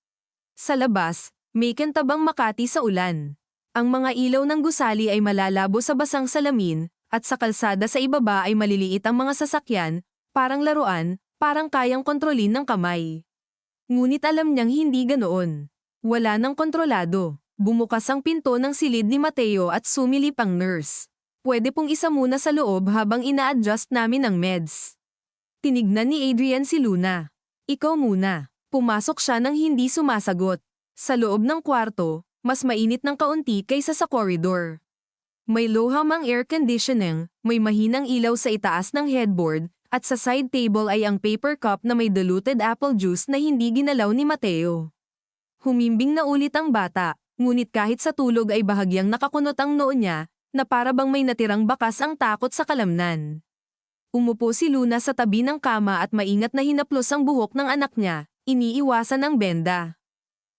Sa labas, may kantabang Makati sa ulan. Ang mga ilaw ng gusali ay malalabo sa basang salamin, at sa kalsada sa ibaba ay maliliit ang mga sasakyan, parang laruan, parang kayang kontrolin ng kamay. Ngunit alam niyang hindi ganoon. Wala nang kontrolado. Bumukas ang pinto ng silid ni Mateo at sumilip ang nurse. Pwede pong isa muna sa loob habang ina-adjust namin ang meds. Tinignan ni Adrian si Luna. Ikaw muna. Pumasok siya nang hindi sumasagot. Sa loob ng kwarto, mas mainit ng kaunti kaysa sa koridor. May lowham ang air conditioning, may mahinang ilaw sa itaas ng headboard, at sa side table ay ang paper cup na may diluted apple juice na hindi ginalaw ni Mateo. Humimbing na ulit ang bata, ngunit kahit sa tulog ay bahagyang nakakunot ang noo niya, na para bang may natirang bakas ang takot sa kalamnan. Umupo si Luna sa tabi ng kama at maingat na hinaplos ang buhok ng anak niya. Iniiwasan ang benda.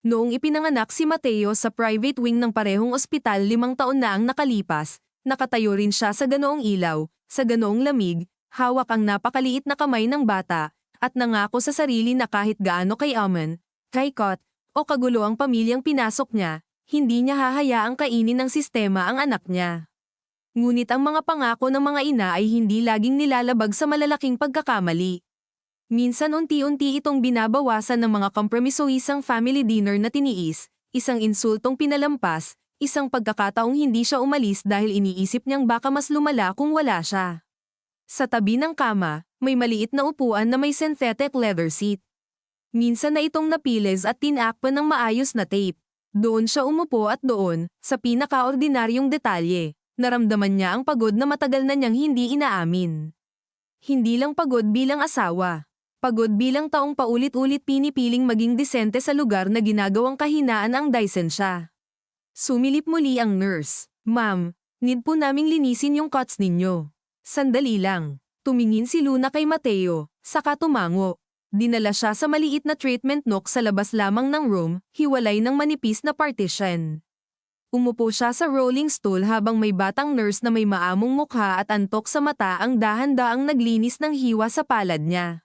Noong ipinanganak si Mateo sa private wing ng parehong ospital 5 taon na ang nakalipas, nakatayo rin siya sa ganoong ilaw, sa ganoong lamig, hawak ang napakaliit na kamay ng bata, at nangako sa sarili na kahit gaano kay Aman, kay Kot, o kagulo ang pamilyang pinasok niya, hindi niya hahayaang kainin ng sistema ang anak niya. Ngunit ang mga pangako ng mga ina ay hindi laging nilalabag sa malalaking pagkakamali. Minsan unti-unti itong binabawasan ng mga kompromisoisang family dinner na tiniis, isang insultong pinalampas, isang pagkakataong hindi siya umalis dahil iniisip niyang baka mas lumala kung wala siya. Sa tabi ng kama, may maliit na upuan na may synthetic leather seat. Minsan na itong napilis at tinakpan ng maayos na tape. Doon siya umupo at doon, sa pinakaordinaryong detalye, naramdaman niya ang pagod na matagal na niyang hindi inaamin. Hindi lang pagod bilang asawa. Pagod bilang taong paulit-ulit pinipiling maging disente sa lugar na ginagawang kahinaan ang lisensya. Sumilip muli ang nurse. Ma'am, need po naming linisin yung cuts ninyo. Sandali lang. Tumingin si Luna kay Mateo, saka tumango. Dinala siya sa maliit na treatment nook sa labas lamang ng room, hiwalay ng manipis na partition. Umupo siya sa rolling stool habang may batang nurse na may maamong mukha at antok sa mata ang dahan-daang naglinis ng hiwa sa palad niya.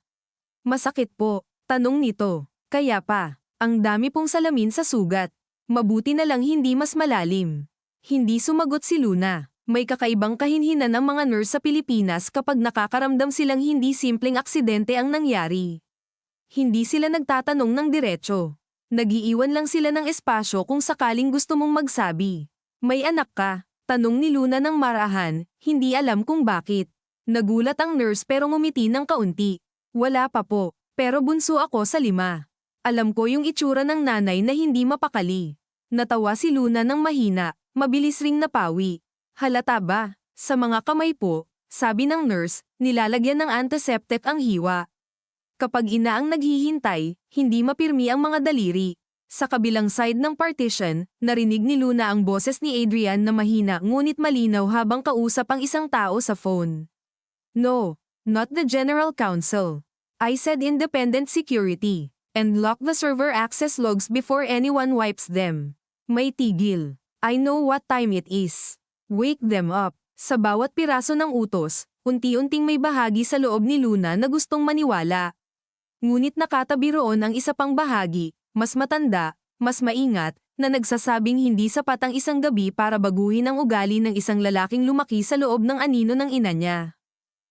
Masakit po, tanong nito. Kaya pa, ang dami pong salamin sa sugat. Mabuti na lang hindi mas malalim. Hindi sumagot si Luna. May kakaibang kahinhinan ng mga nurse sa Pilipinas kapag nakakaramdam silang hindi simpleng aksidente ang nangyari. Hindi sila nagtatanong ng diretso. Nag-iiwan lang sila ng espasyo kung sakaling gusto mong magsabi. May anak ka? Tanong ni Luna ng marahan, hindi alam kung bakit. Nagulat ang nurse pero ngumiti ng kaunti. Wala pa po, pero bunso ako sa 5. Alam ko yung itsura ng nanay na hindi mapakali. Natawa si Luna ng mahina, mabilis ring napawi. Halata ba? Sa mga kamay po, sabi ng nurse, nilalagyan ng antiseptic ang hiwa. Kapag ina ang naghihintay, hindi mapirmi ang mga daliri. Sa kabilang side ng partition, narinig ni Luna ang boses ni Adrian na mahina ngunit malinaw habang kausap ang isang tao sa phone. No. Not the General Counsel. I said independent security. And lock the server access logs before anyone wipes them. May tigil. I know what time it is. Wake them up. Sa bawat piraso ng utos, unti-unting may bahagi sa loob ni Luna na gustong maniwala. Ngunit nakatabi roon ang isa pang bahagi, mas matanda, mas maingat, na nagsasabing hindi sapat ang isang gabi para baguhin ang ugali ng isang lalaking lumaki sa loob ng anino ng ina niya.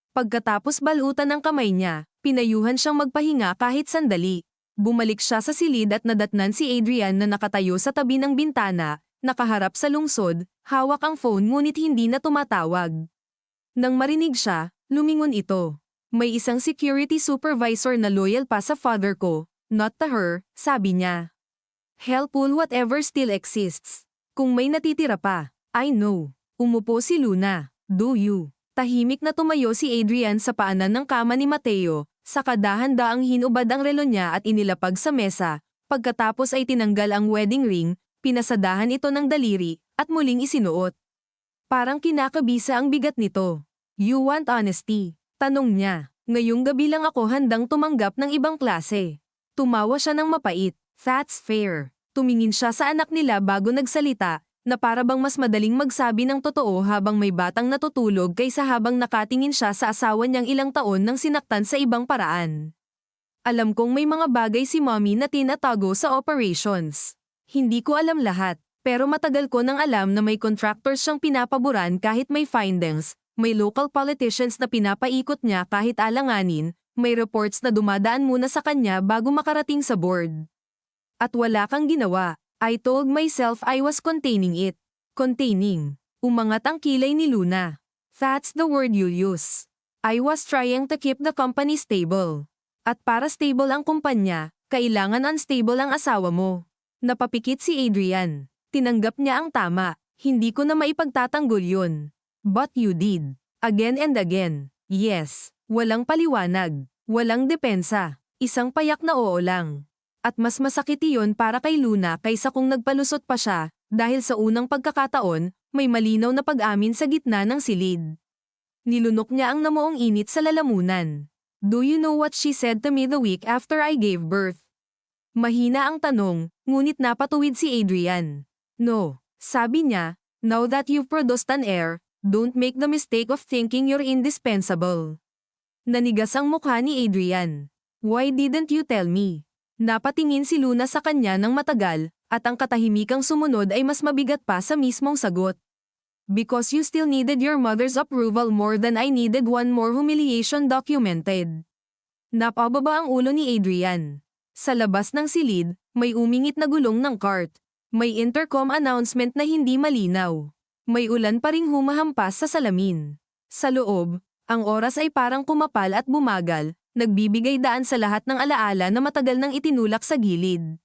Pagkatapos balutan ng kamay niya, pinayuhan siyang magpahinga kahit sandali. Bumalik siya sa silid at nadatnan si Adrian na nakatayo sa tabi ng bintana, nakaharap sa lungsod, hawak ang phone ngunit hindi na tumatawag. Nang marinig siya, lumingon ito. May isang security supervisor na loyal pa sa father ko, not to her, sabi niya. Helpful whatever still exists. Kung may natitira pa, I know. Umupo si Luna. Do you? Tahimik na tumayo si Adrian sa paanan ng kama ni Mateo, saka dahan-daang hinubad ang relo niya at inilapag sa mesa, Pagkatapos ay tinanggal ang wedding ring, pinasadahan ito ng daliri, at muling isinuot. Parang kinakabisa ang bigat nito. You want honesty? Tanong niya. Ngayong gabi lang ako handang tumanggap ng ibang klase. Tumawa siya ng mapait. That's fair. Tumingin siya sa anak nila bago nagsalita, na para bang mas madaling magsabi ng totoo habang may batang natutulog kaysa habang nakatingin siya sa asawa niyang ilang taon nang sinaktan sa ibang paraan. Alam kong may mga bagay si mommy na tinatago sa operations. Hindi ko alam lahat, pero matagal ko nang alam na may contractors siyang pinapaboran kahit may findings, may local politicians na pinapaikot niya kahit alanganin, may reports na dumadaan muna sa kanya bago makarating sa board. At wala kang ginawa. I told myself I was containing it. Containing. Umangat ang kilay ni Luna. That's the word you'll use. I was trying to keep the company stable. At para stable ang kumpanya, kailangan unstable ang asawa mo. Napapikit si Adrian. Tinanggap niya ang tama. Hindi ko na maipagtatanggol yun. But you did. Again and again. Yes. Walang paliwanag. Walang depensa. Isang payak na oo lang. At mas masakit iyon para kay Luna kaysa kung nagpalusot pa siya, dahil sa unang pagkakataon, may malinaw na pag-amin sa gitna ng silid. Nilunok niya ang namuong init sa lalamunan. Do you know what she said to me the week after I gave birth? Mahina ang tanong, ngunit napatuwid si Adrian. No, sabi niya, now that you've produced an heir, don't make the mistake of thinking you're indispensable. Nanigas ang mukha ni Adrian. Why didn't you tell me? Napatingin si Luna sa kanya ng matagal, at ang katahimikang sumunod ay mas mabigat pa sa mismong sagot. Because you still needed your mother's approval more than I needed one more humiliation documented. Napababa ang ulo ni Adrian. Sa labas ng silid, may umingit na gulong ng cart. May intercom announcement na hindi malinaw. May ulan pa ring humahampas sa salamin. Sa loob, ang oras ay parang kumapal at bumagal, nagbibigay daan sa lahat ng alaala na matagal nang itinulak sa gilid.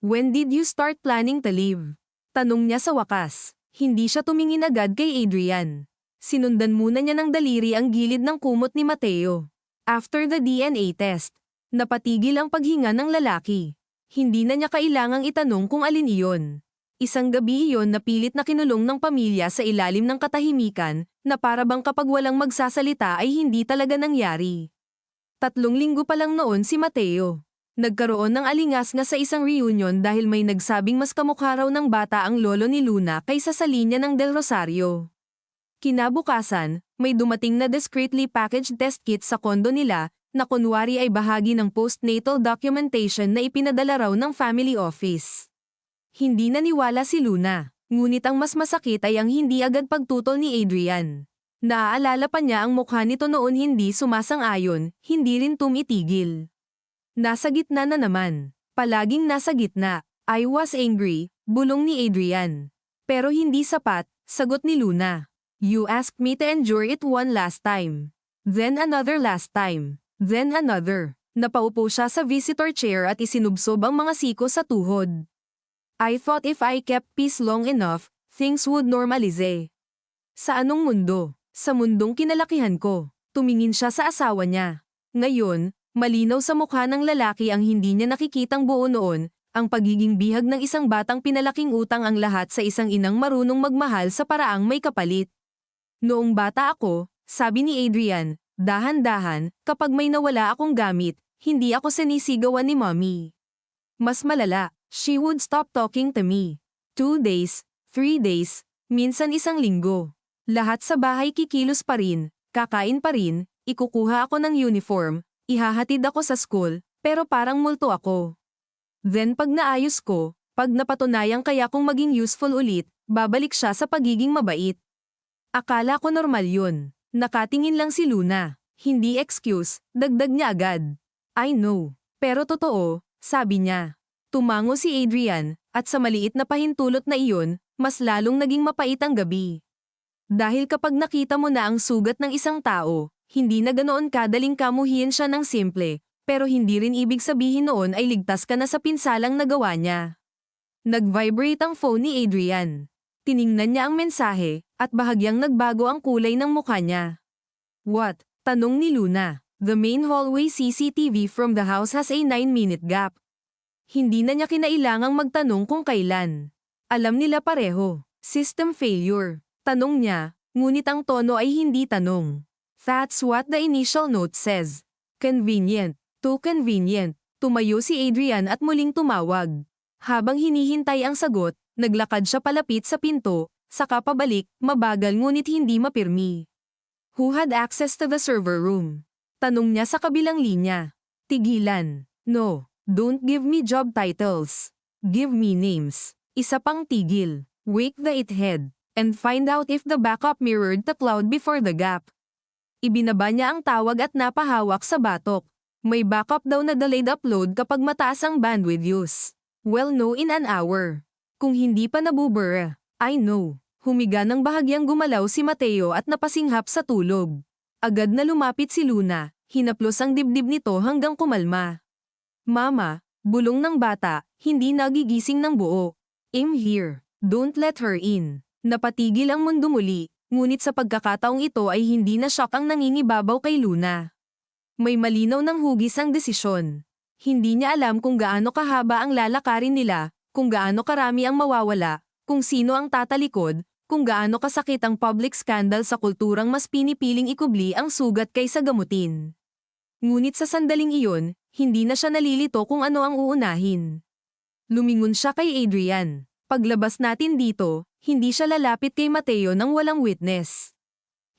When did you start planning to leave? Tanong niya sa wakas. Hindi siya tumingin agad kay Adrian. Sinundan muna niya ng daliri ang gilid ng kumot ni Mateo. After the DNA test, napatigil ang paghinga ng lalaki. Hindi na niya kailangang itanong kung alin iyon. Isang gabi iyon na pilit na kinulong ng pamilya sa ilalim ng katahimikan, na para bang kapag walang magsasalita ay hindi talaga nangyari. 3 linggo pa lang noon si Mateo. Nagkaroon ng alingas nga sa isang reunion dahil may nagsabing mas kamukha raw ng bata ang lolo ni Luna kaysa sa linya ng Del Rosario. Kinabukasan, may dumating na discreetly packaged test kit sa kondo nila, na kunwari ay bahagi ng postnatal documentation na ipinadala raw ng family office. Hindi naniwala si Luna, ngunit ang mas masakit ay ang hindi agad pagtutol ni Adrian. Naaalala pa niya ang mukha nito noon hindi sumasang-ayon, hindi rin tumitigil. Nasa gitna na naman. Palaging nasa gitna. I was angry, bulong ni Adrian. Pero hindi sapat, sagot ni Luna. You asked me to endure it one last time. Then another last time. Then another. Napaupo siya sa visitor chair at isinubsob ang mga siko sa tuhod. I thought if I kept peace long enough, things would normalize. Sa anong mundo? Sa mundong kinalakihan ko. Tumingin siya sa asawa niya. Ngayon, malinaw sa mukha ng lalaki ang hindi niya nakikitang buo noon, ang pagiging bihag ng isang batang pinalaking utang ang lahat sa isang inang marunong magmahal sa paraang may kapalit. Noong bata ako, sabi ni Adrian, dahan-dahan, kapag may nawala akong gamit, hindi ako sinisigawan ni mommy. Mas malala, she would stop talking to me. 2 days, 3 days, minsan 1 linggo. Lahat sa bahay kikilos pa rin, kakain pa rin, ikukuha ako ng uniform, ihahatid ako sa school, pero parang multo ako. Then pag naayos ko, pag napatunayang kaya kong maging useful ulit, babalik siya sa pagiging mabait. Akala ko normal yun. Nakatingin lang si Luna. Hindi excuse, dagdag niya agad. I know. Pero totoo, sabi niya. Tumango si Adrian, at sa maliit na pahintulot na iyon, mas lalong naging mapait ang gabi. Dahil kapag nakita mo na ang sugat ng isang tao, hindi na ganoon kadaling kamuhian siya ng simple, pero hindi rin ibig sabihin noon ay ligtas ka na sa pinsalang nagawa niya. Nag-vibrate ang phone ni Adrian. Tiningnan niya ang mensahe, at bahagyang nagbago ang kulay ng mukha niya. What? Tanong ni Luna. The main hallway CCTV from the house has a 9-minute gap. Hindi na niya kinailangang magtanong kung kailan. Alam nila pareho. System failure. Tanong niya, ngunit ang tono ay hindi tanong. That's what the initial note says. Convenient. Too convenient. Tumayo si Adrian at muling tumawag. Habang hinihintay ang sagot, naglakad siya palapit sa pinto, saka pabalik, mabagal ngunit hindi mapirmi. Who had access to the server room? Tanong niya sa kabilang linya. Tigilan. No, don't give me job titles. Give me names. Isa pang tigil. Wake the ithead. And find out if the backup mirrored the cloud before the gap. Ibinaba niya ang tawag at napahawak sa batok. May backup daw na delayed upload kapag mataas ang bandwidth use. Well, no, in an hour. Kung hindi pa nabubura, I know. Humiga ng bahagyang gumalaw si Mateo at napasinghap sa tulog. Agad na lumapit si Luna, hinaplos ang dibdib nito hanggang kumalma. Mama, bulong ng bata, hindi nagigising ng buo. I'm here. Don't let her in. Napatigil ang mundo muli, ngunit sa pagkakataong ito ay hindi na shock ang nangingibabaw kay Luna. May malinaw ng hugis ang desisyon. Hindi niya alam kung gaano kahaba ang lalakarin nila, kung gaano karami ang mawawala, kung sino ang tatalikod, kung gaano kasakit ang public scandal sa kulturang mas pinipiling ikubli ang sugat kaysa gamutin. Ngunit sa sandaling iyon, hindi na siya nalilito kung ano ang uunahin. Lumingon siya kay Adrian. Paglabas natin dito, hindi siya lalapit kay Mateo nang walang witness.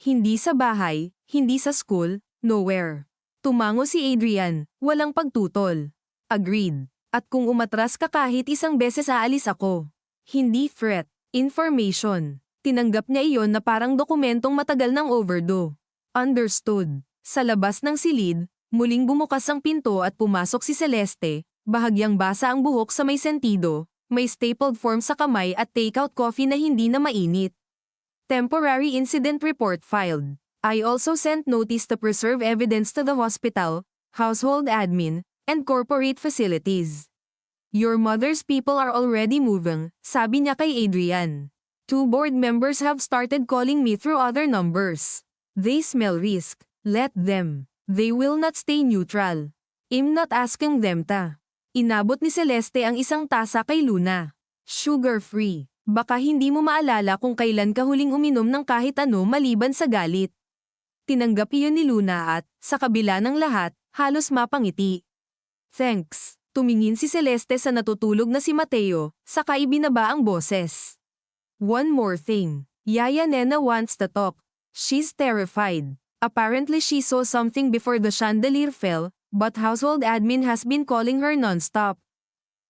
Hindi sa bahay, hindi sa school, nowhere. Tumango si Adrian, walang pagtutol. Agreed. At kung umatras ka kahit isang beses aalis ako. Hindi threat, information. Tinanggap niya iyon na parang dokumentong matagal ng overdue. Understood. Sa labas ng silid, muling bumukas ang pinto at pumasok si Celeste, bahagyang basa ang buhok sa may sentido, may stapled form sa kamay at takeout coffee na hindi na mainit. Temporary incident report filed. I also sent notice to preserve evidence to the hospital, household admin, and corporate facilities. Your mother's people are already moving, sabi niya kay Adrian. 2 board members have started calling me through other numbers. They smell risk. Let them. They will not stay neutral. I'm not asking them ta. Inabot ni Celeste ang isang tasa kay Luna. Sugar-free. Baka hindi mo maalala kung kailan ka huling uminom ng kahit ano maliban sa galit. Tinanggap iyon ni Luna at, sa kabila ng lahat, halos mapangiti. Thanks. Tumingin si Celeste sa natutulog na si Mateo, saka ibinaba ang boses. One more thing. Yaya Nena wants to talk. She's terrified. Apparently she saw something before the chandelier fell, but household admin has been calling her non-stop.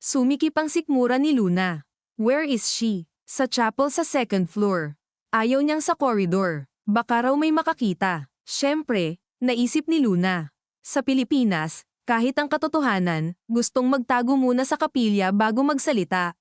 Sumikip ang sikmura ni Luna. Where is she? Sa chapel sa 2nd floor. Ayaw niyang sa corridor. Baka raw may makakita. Siyempre, naisip ni Luna. Sa Pilipinas, kahit ang katotohanan, gustong magtago muna sa kapilya bago magsalita.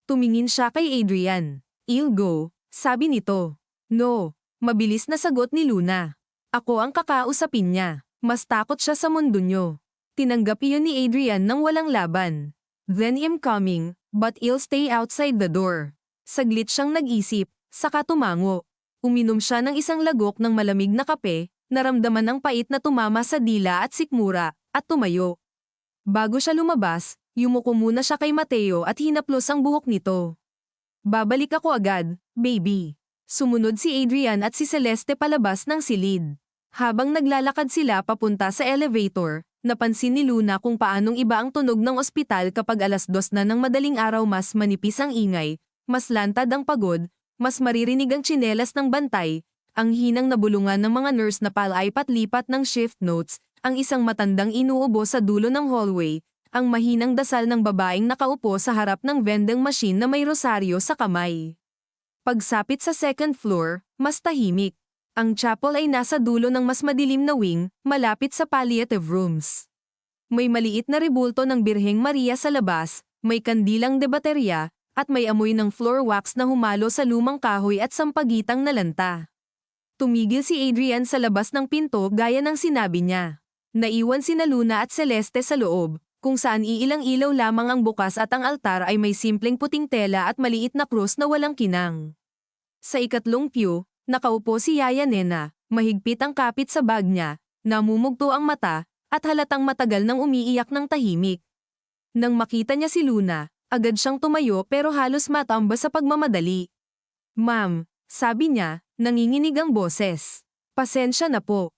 Tumingin siya kay Adrian. I'll go, sabi nito. No, mabilis na sagot ni Luna. Ako ang kakausapin niya. Mas takot siya sa mundo niyo. Tinanggap iyon ni Adrian nang walang laban. Then I'm coming, but I'll stay outside the door. Saglit siyang nag-isip, saka tumango. Uminom siya ng isang lagok ng malamig na kape, naramdaman ang pait na tumama sa dila at sikmura, at tumayo. Bago siya lumabas, yumuko muna siya kay Mateo at hinaplos ang buhok nito. Babalik ako agad, baby. Sumunod si Adrian at si Celeste palabas ng silid. Habang naglalakad sila papunta sa elevator, napansin ni Luna kung paanong iba ang tunog ng ospital kapag 2:00 na ng madaling araw. Mas manipis ang ingay, mas lantad ang pagod, mas maririnig ang tsinelas ng bantay, ang hinang nabulungan ng mga nurse na palaipat-lipat ng shift notes, ang isang matandang inuubo sa dulo ng hallway, ang mahinang dasal ng babaeng nakaupo sa harap ng vending machine na may rosaryo sa kamay. Pagsapit sa 2nd floor, mas tahimik. Ang chapel ay nasa dulo ng mas madilim na wing, malapit sa palliative rooms. May maliit na rebulto ng Birheng Maria sa labas, may kandilang de baterya, at may amoy ng floor wax na humalo sa lumang kahoy at sampagitang na lanta. Tumigil si Adrian sa labas ng pinto gaya ng sinabi niya. Naiwan sina Luna at Celeste sa loob, kung saan iilang ilaw lamang ang bukas at ang altar ay may simpleng puting tela at maliit na krus na walang kinang. Sa ikatlong pew, nakaupo si Yaya Nena, mahigpit ang kapit sa bag niya, namumugto ang mata, at halatang matagal nang umiiyak ng tahimik. Nang makita niya si Luna, agad siyang tumayo pero halos matamba sa pagmamadali. Ma'am, sabi niya, nanginginig ang boses. Pasensya na po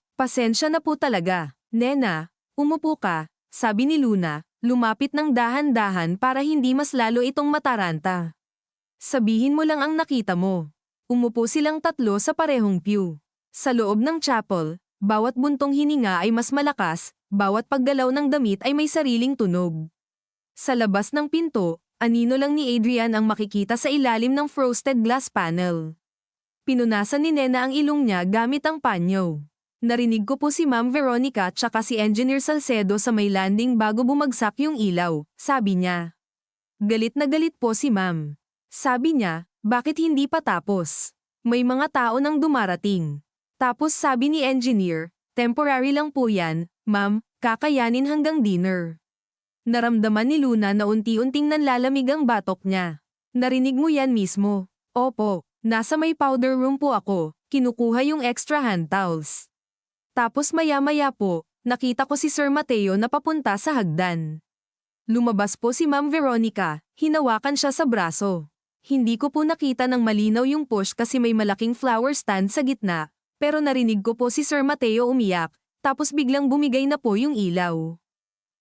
talaga. Nena, umupo ka, sabi ni Luna, lumapit ng dahan-dahan para hindi mas lalo itong mataranta. Sabihin mo lang ang nakita mo. Umupo silang tatlo sa parehong pew. Sa loob ng chapel, bawat buntong hininga ay mas malakas, bawat paggalaw ng damit ay may sariling tunog. Sa labas ng pinto, anino lang ni Adrian ang makikita sa ilalim ng frosted glass panel. Pinunasan ni Nena ang ilong niya gamit ang panyo. Narinig ko po si Ma'am Veronica tsaka si Engineer Salcedo sa may landing bago bumagsak yung ilaw, sabi niya. Galit na galit po si Ma'am. Sabi niya, bakit hindi pa tapos? May mga tao nang dumarating. Tapos sabi ni Engineer, temporary lang po yan, Ma'am, kakayanin hanggang dinner. Naramdaman ni Luna na unti-unting nanlalamig ang batok niya. Narinig mo yan mismo. Opo, nasa may powder room po ako, kinukuha yung extra hand towels. Tapos maya-maya po, nakita ko si Sir Mateo na papunta sa hagdan. Lumabas po si Ma'am Veronica, hinawakan siya sa braso. Hindi ko po nakita ng malinaw yung push kasi may malaking flower stand sa gitna, pero narinig ko po si Sir Mateo umiyak, tapos biglang bumigay na po yung ilaw.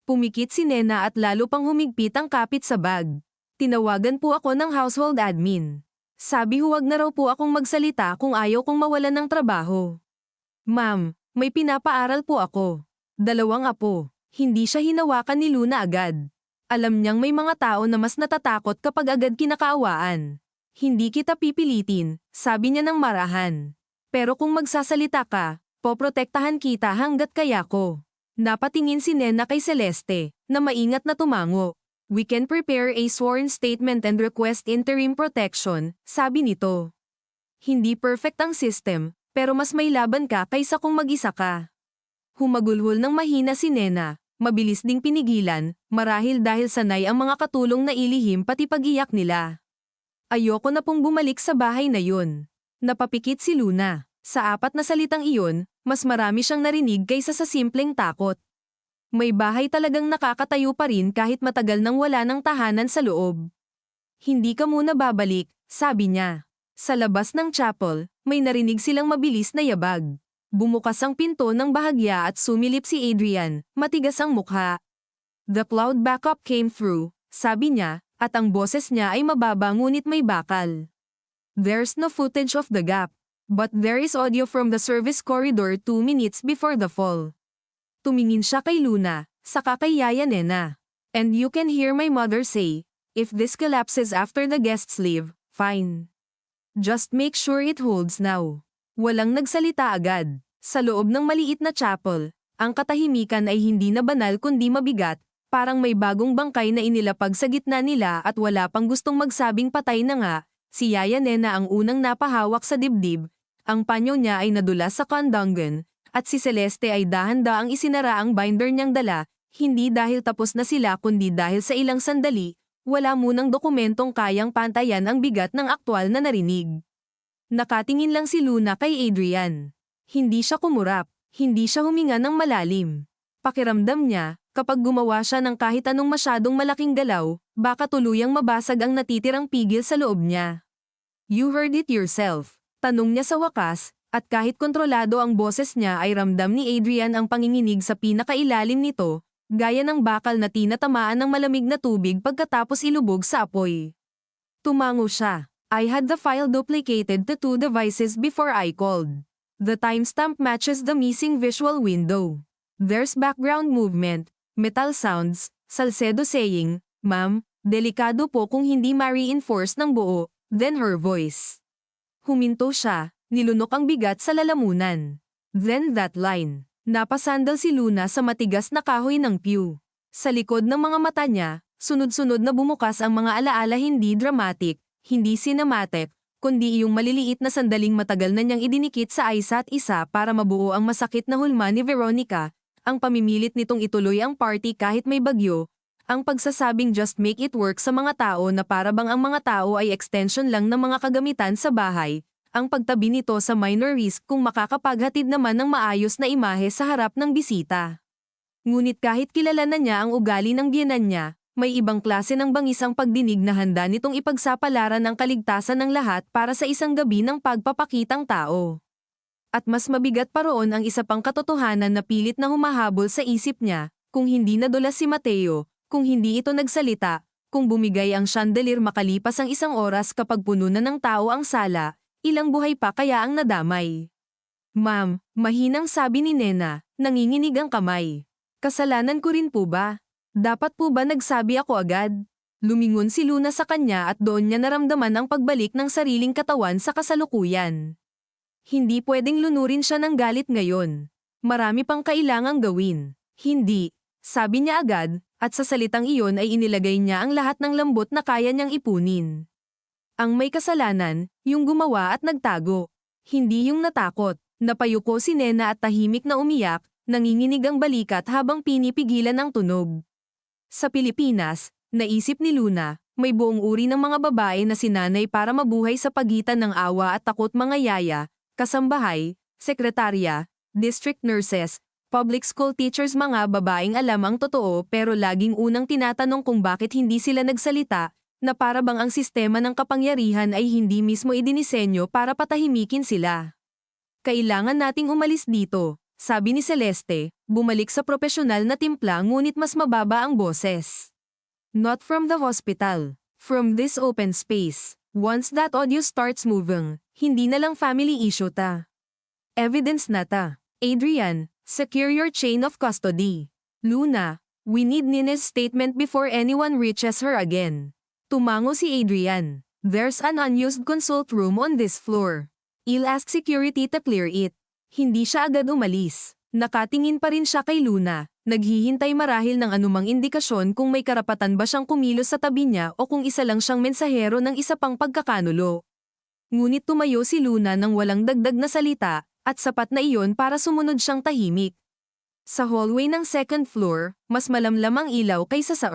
Pumikit si Nena at lalo pang humigpit ang kapit sa bag. Tinawagan po ako ng household admin. Sabi huwag na raw po akong magsalita kung ayaw kong mawalan ng trabaho. Ma'am, may pinapaaral po ako. 2 apo. Hindi siya hinawakan ni Luna agad. Alam niyang may mga tao na mas natatakot kapag agad kinakaawaan. Hindi kita pipilitin, sabi niya ng marahan. Pero kung magsasalita ka, poprotektahan kita hanggat kaya ko. Napatingin si Nena kay Celeste, na maingat na tumango. We can prepare a sworn statement and request interim protection, sabi nito. Hindi perfect ang system, pero mas may laban ka kaysa kung mag-isa ka. Humagulhol ng mahina si Nena, mabilis ding pinigilan, marahil dahil sanay ang mga katulong na ilihim pati pag-iyak nila. Ayoko na pong bumalik sa bahay na yun. Napapikit si Luna. Sa 4 na salitang iyon, mas marami siyang narinig kaysa sa simpleng takot. May bahay talagang nakakatayo pa rin kahit matagal nang wala ng tahanan sa loob. Hindi ka muna babalik, sabi niya. Sa labas ng chapel, may narinig silang mabilis na yabag. Bumukas ang pinto ng bahagya at sumilip si Adrian, matigas ang mukha. The cloud backup came through, sabi niya, at ang boses niya ay mababa ngunit may bakal. There's no footage of the gap. But there is audio from the service corridor 2 minutes before the fall. Tumingin siya kay Luna, saka kay Yaya Nena. And you can hear my mother say, if this collapses after the guests leave, fine. Just make sure it holds now. Walang nagsalita agad. Sa loob ng maliit na chapel, ang katahimikan ay hindi na banal kundi mabigat, parang may bagong bangkay na inilapag sa gitna nila at wala pang gustong magsabing patay na nga. Si Yaya Nena ang unang napahawak sa dibdib. Ang panyo niya ay nadulas sa kandanggan, at si Celeste ay dahan-daang isinara ang binder niyang dala, hindi dahil tapos na sila kundi dahil sa ilang sandali, wala munang dokumentong kayang pantayan ang bigat ng aktwal na narinig. Nakatingin lang si Luna kay Adrian. Hindi siya kumurap, hindi siya huminga ng malalim. Pakiramdam niya, kapag gumawa siya ng kahit anong masyadong malaking galaw, baka tuluyang mabasag ang natitirang pigil sa loob niya. You heard it yourself. Tanong niya sa wakas, at kahit kontrolado ang boses niya ay ramdam ni Adrian ang panginginig sa pinakailalim nito, gaya ng bakal na tinatamaan ng malamig na tubig pagkatapos ilubog sa apoy. Tumango siya. I had the file duplicated to 2 devices before I called. The timestamp matches the missing visual window. There's background movement, metal sounds, Salcedo saying, Ma'am, delikado po kung hindi ma-reinforce ng buo, then her voice. Huminto siya, nilunok ang bigat sa lalamunan. Then that line. Napasandal si Luna sa matigas na kahoy ng pew. Sa likod ng mga mata niya, sunod-sunod na bumukas ang mga alaala hindi dramatic, hindi cinematic, kundi iyong maliliit na sandaling matagal na niyang idinikit sa isa't isa para mabuo ang masakit na hulma ni Veronica, ang pamimilit nitong ituloy ang party kahit may bagyo, ang pagsasabing just make it work sa mga tao na para bang ang mga tao ay extension lang ng mga kagamitan sa bahay, ang pagtabi nito sa minor risk kung makakapaghatid naman ng maayos na imahe sa harap ng bisita. Ngunit kahit kilala na niya ang ugali ng biyenan niya, May ibang klase ng bangis ang pagdinig na handa nitong ipagsapalaran ang kaligtasan ng lahat para sa isang gabi ng pagpapakitang tao. At mas mabigat pa roon ang isa pang katotohanan na pilit na humahabol sa isip niya, kung hindi nadulas si Mateo, kung hindi ito nagsalita, kung bumigay ang chandelier makalipas ang 1 oras kapag puno na ng tao ang sala, ilang buhay pa kaya ang nadamay. Ma'am, mahinang sabi ni Nena, nanginginig ang kamay. Kasalanan ko rin po ba? Dapat po ba nagsabi ako agad? Lumingon si Luna sa kanya at doon niya naramdaman ang pagbalik ng sariling katawan sa kasalukuyan. Hindi pwedeng lunurin siya ng galit ngayon. Marami pang kailangang gawin. Hindi, sabi niya agad, at sa salitang iyon ay inilagay niya ang lahat ng lambot na kaya niyang ipunin. Ang may kasalanan, yung gumawa at nagtago. Hindi yung natakot. Napayuko si Nena at tahimik na umiyak, nanginginig ang balikat habang pinipigilan ang tunog. Sa Pilipinas, naisip ni Luna, may buong uri ng mga babae na sinanay para mabuhay sa pagitan ng awa at takot, mga yaya, kasambahay, sekretarya, district nurses, public school teachers, mga babaeng alam ang totoo pero laging unang tinatanong kung bakit hindi sila nagsalita, na para bang ang sistema ng kapangyarihan ay hindi mismo idinisenyo para patahimikin sila. Kailangan nating umalis dito, sabi ni Celeste, bumalik sa propesyonal na timpla ngunit mas mababa ang boses. Not from the hospital, from this open space. Once that audio starts moving, hindi na lang family issue ta. Evidence na ta. Adrian, secure your chain of custody. Luna, we need Nina's statement before anyone reaches her again. Tumango si Adrian. There's an unused consult room on this floor. I'll ask security to clear it. Hindi siya agad umalis. Nakatingin pa rin siya kay Luna, naghihintay marahil ng anumang indikasyon kung may karapatan ba siyang kumilos sa tabi niya o kung isa lang siyang mensahero ng isa pang pagkakanulo. Ngunit tumayo si Luna nang walang dagdag na salita, at sapat na iyon para sumunod siyang tahimik. Sa hallway ng second floor, mas malamlam ang ilaw kaysa sa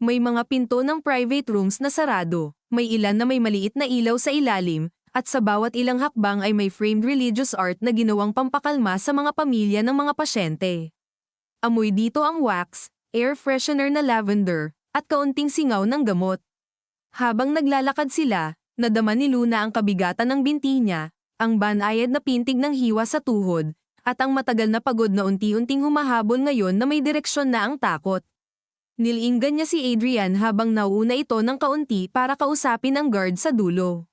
May mga pinto ng private rooms na sarado, may ilan na may maliit na ilaw sa ilalim, at sa bawat ilang hakbang ay may framed religious art na ginawang pampakalma sa mga pamilya ng mga pasyente. Amoy dito ang wax, air freshener na lavender, at kaunting singaw ng gamot. Habang naglalakad sila, nadama ni Luna ang kabigatan ng binti niya, ang banayad na pintig ng hiwa sa tuhod, at ang matagal na pagod na unti-unting humahabol ngayon na may direksyon na ang takot. Nilinggan niya si Adrian habang nauna ito ng kaunti para kausapin ang guard sa dulo.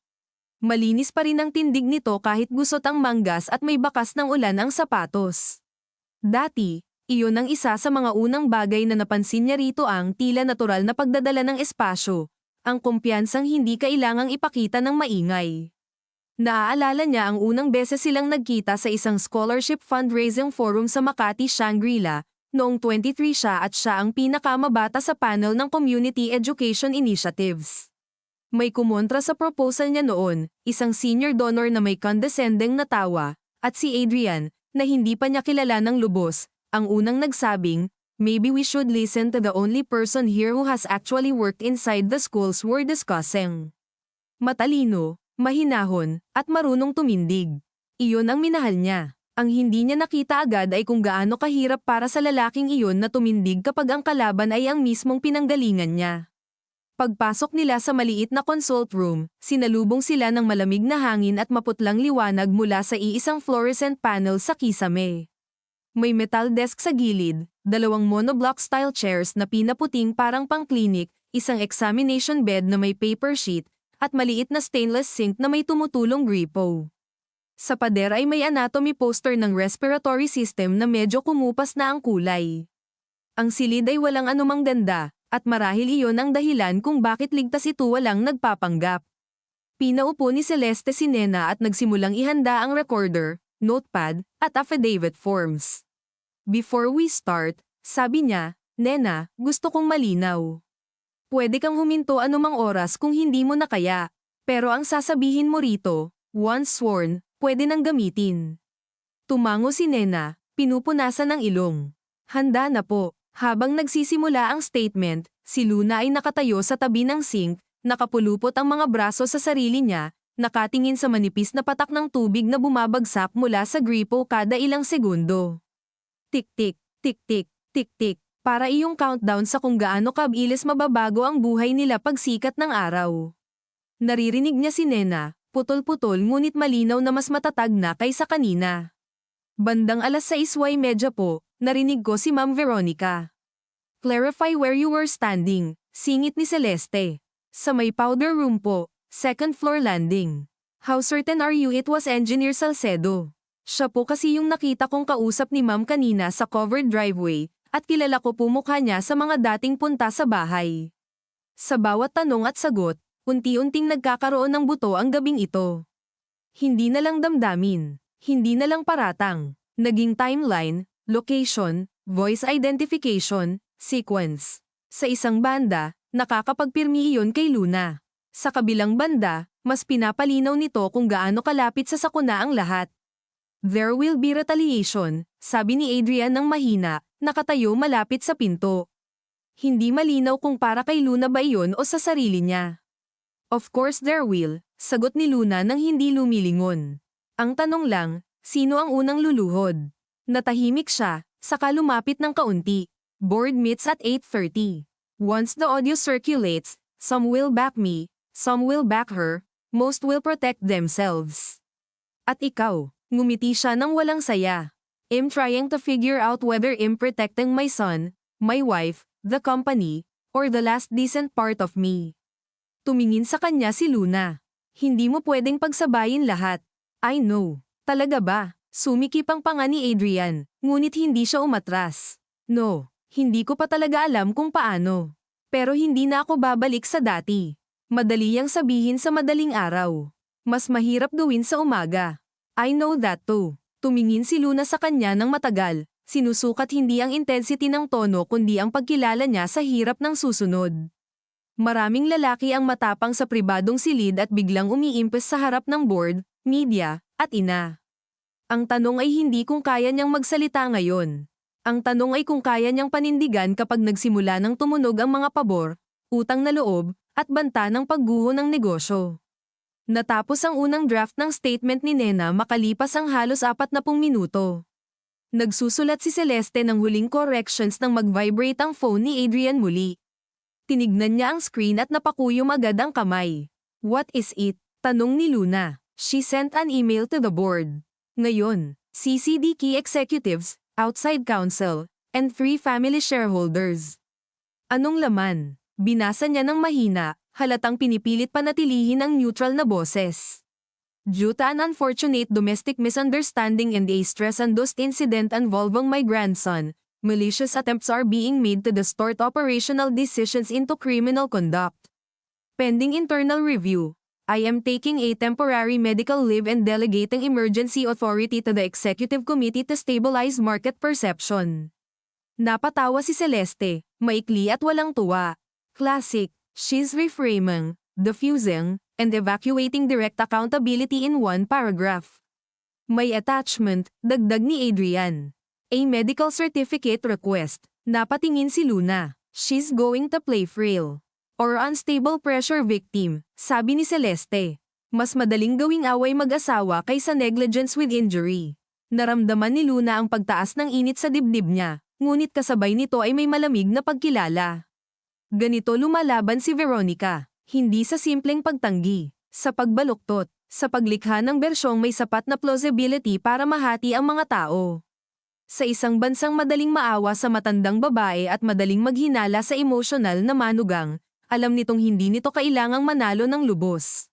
Malinis pa rin ang tindig nito kahit gusot ang manggas at may bakas ng ulan ang sapatos. Dati, iyon ang isa sa mga unang bagay na napansin niya rito, ang tila natural na pagdadala ng espasyo, ang kumpiyansang hindi kailangang ipakita ng maingay. Naaalala niya ang unang beses silang nagkita sa isang scholarship fundraising forum sa Makati, Shangri-La, noong 23 siya at siya ang pinakamabata sa panel ng Community Education Initiatives. May kumontra sa proposal niya noon, isang senior donor na may condescending na tawa, at si Adrian, na hindi pa niya kilala ng lubos, ang unang nagsabing, maybe we should listen to the only person here who has actually worked inside the schools we're discussing. Matalino, mahinahon, at marunong tumindig. Iyon ang minahal niya. Ang hindi niya nakita agad ay kung gaano kahirap para sa lalaking iyon na tumindig kapag ang kalaban ay ang mismong pinanggalingan niya. Pagpasok nila sa maliit na consult room, sinalubong sila ng malamig na hangin at maputlang liwanag mula sa iisang fluorescent panel sa kisame. May metal desk sa gilid, 2 monoblock-style chairs na pinaputing parang pang-clinic, isang examination bed na may paper sheet, at maliit na stainless sink na may tumutulong gripo. Sa pader ay may anatomy poster ng respiratory system na medyo kumupas na ang kulay. Ang silid ay walang anumang ganda, at marahil iyon ang dahilan kung bakit ligtas ito walang nagpapanggap. Pinaupo ni Celeste si Nena at nagsimulang ihanda ang recorder, notepad, at affidavit forms. Before we start, sabi niya, Nena, gusto kong malinaw. Pwede kang huminto anumang oras kung hindi mo na kaya, pero ang sasabihin mo rito, once sworn, pwede nang gamitin. Tumango si Nena, pinupunasan ng ilong. Handa na po. Habang nagsisimula ang statement, si Luna ay nakatayo sa tabi ng sink, nakapulupot ang mga braso sa sarili niya, nakatingin sa manipis na patak ng tubig na bumabagsak mula sa gripo kada ilang segundo. Tik-tik, tik-tik, tik-tik, Para iyong countdown sa kung gaano kabilis mababago ang buhay nila pagsikat ng araw. Naririnig niya si Nena, putol-putol ngunit malinaw na mas matatag na kaysa kanina. Bandang 6:30 po, narinig ko si Ma'am Veronica. Clarify where you were standing, singit ni Celeste. Sa may powder room po, second floor landing. How certain are you it was Engineer Salcedo? Siya po kasi yung nakita kong kausap ni Ma'am kanina sa covered driveway, at kilala ko po mukha niya sa mga dating punta sa bahay. Sa bawat tanong at sagot, unti-unting nagkakaroon ng buto ang gabing ito. Hindi na lang damdamin, hindi na lang paratang, naging timeline, location, voice identification, sequence. Sa isang banda, nakakapagpirmi iyon kay Luna. Sa kabilang banda, mas pinapalinaw nito kung gaano kalapit sa sakuna ang lahat. There will be retaliation, sabi ni Adrian ng mahina, nakatayo malapit sa pinto. Hindi malinaw kung para kay Luna ba iyon o sa sarili niya. Of course there will, sagot ni Luna nang hindi lumilingon. Ang tanong lang, sino ang unang luluhod? Natahimik siya, saka lumapit ng kaunti. Board meets at 8:30. Once the audio circulates, some will back me, some will back her, most will protect themselves. At ikaw? Ngumiti siya nang walang saya. I'm trying to figure out whether I'm protecting my son, my wife, the company, or the last decent part of me. Tumingin sa kanya si Luna. Hindi mo pwedeng pagsabayin lahat. I know. Talaga ba? Sumikip ang panga ni Adrian, ngunit hindi siya umatras. No, hindi ko pa talaga alam kung paano. Pero hindi na ako babalik sa dati. Madali yang sabihin sa madaling araw. Mas mahirap gawin sa umaga. I know that too. Tumingin si Luna sa kanya ng matagal, sinusukat hindi ang intensity ng tono kundi ang pagkilala niya sa hirap ng susunod. Maraming lalaki ang matapang sa pribadong silid at biglang umiimpes sa harap ng board, media, at ina. Ang tanong ay hindi kung kaya niyang magsalita ngayon. Ang tanong ay kung kaya niyang panindigan kapag nagsimula ng tumunog ang mga pabor, utang na loob, at banta ng pagguho ng negosyo. Natapos ang unang draft ng statement ni Nena makalipas ang halos 40 minuto. Nagsusulat si Celeste ng huling corrections nang mag-vibrate ang phone ni Adrian muli. Tinignan niya ang screen at napakuyom agad ang kamay. What is it? Tanong ni Luna. She sent an email to the board. Ngayon, CCD key executives, outside counsel, and 3 family shareholders. Anong laman? Binasa niya ng mahina. Halatang pinipilit panatilihin ang neutral na boses. Due to an unfortunate domestic misunderstanding and a stress-induced incident involving my grandson, malicious attempts are being made to distort operational decisions into criminal conduct. Pending internal review, I am taking a temporary medical leave and delegating emergency authority to the executive committee to stabilize market perception. Napatawa si Celeste, maikli at walang tuwa. Classic. She's reframing, diffusing, and evacuating direct accountability in one paragraph. May attachment, dagdag ni Adrian. A medical certificate request. Napatingin si Luna. She's going to play frail. Or unstable pressure victim, sabi ni Celeste. Mas madaling gawing away mag-asawa kaysa negligence with injury. Naramdaman ni Luna ang pagtaas ng init sa dibdib niya, ngunit kasabay nito ay may malamig na pagkilala. Ganito lumalaban si Veronica, hindi sa simpleng pagtanggi, sa pagbaluktot, sa paglikha ng bersyong may sapat na plausibility para mahati ang mga tao. Sa isang bansang madaling maawa sa matandang babae at madaling maghinala sa emosyonal na manugang, alam nitong hindi nito kailangang manalo ng lubos.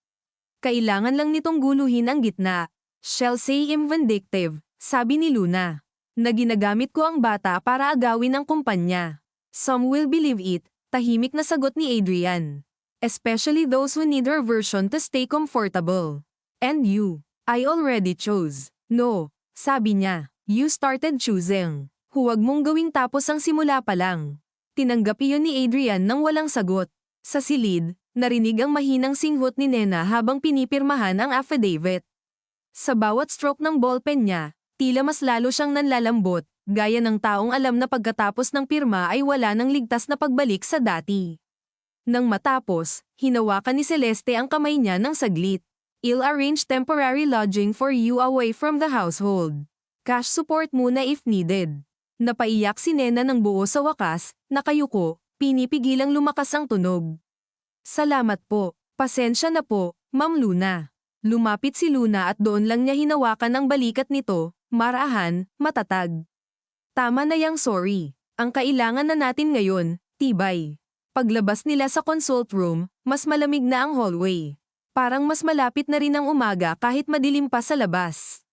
Kailangan lang nitong guluhin ang gitna. Shall say I'm vindictive, sabi ni Luna. Na ginagamit ko ang bata para agawin ang kumpanya. Some will believe it. Tahimik na sagot ni Adrian. Especially those who need her version to stay comfortable. And you? I already chose. No, sabi niya. You started choosing. Huwag mong gawing tapos ang simula pa lang. Tinanggap iyon ni Adrian nang walang sagot. Sa silid, narinig ang mahinang singhot ni Nena habang pinipirmahan ang affidavit. Sa bawat stroke ng ballpen niya, tila mas lalo siyang nanlalambot. Gaya ng taong alam na pagkatapos ng pirma ay wala nang ligtas na pagbalik sa dati. Nang matapos, hinawakan ni Celeste ang kamay niya ng saglit. I'll arrange temporary lodging for you away from the household. Cash support muna if needed. Napaiyak si Nena ng buo sa wakas, nakayuko, pinipigilang lumakas ang tunog. Salamat po, pasensya na po, Ma'am Luna. Lumapit si Luna at doon lang niya hinawakan ang balikat nito, marahan, matatag. Tama na yang sorry. Ang kailangan na natin ngayon, tibay. Paglabas nila sa consult room, mas malamig na ang hallway. Parang mas malapit na rin ang umaga kahit madilim pa sa labas.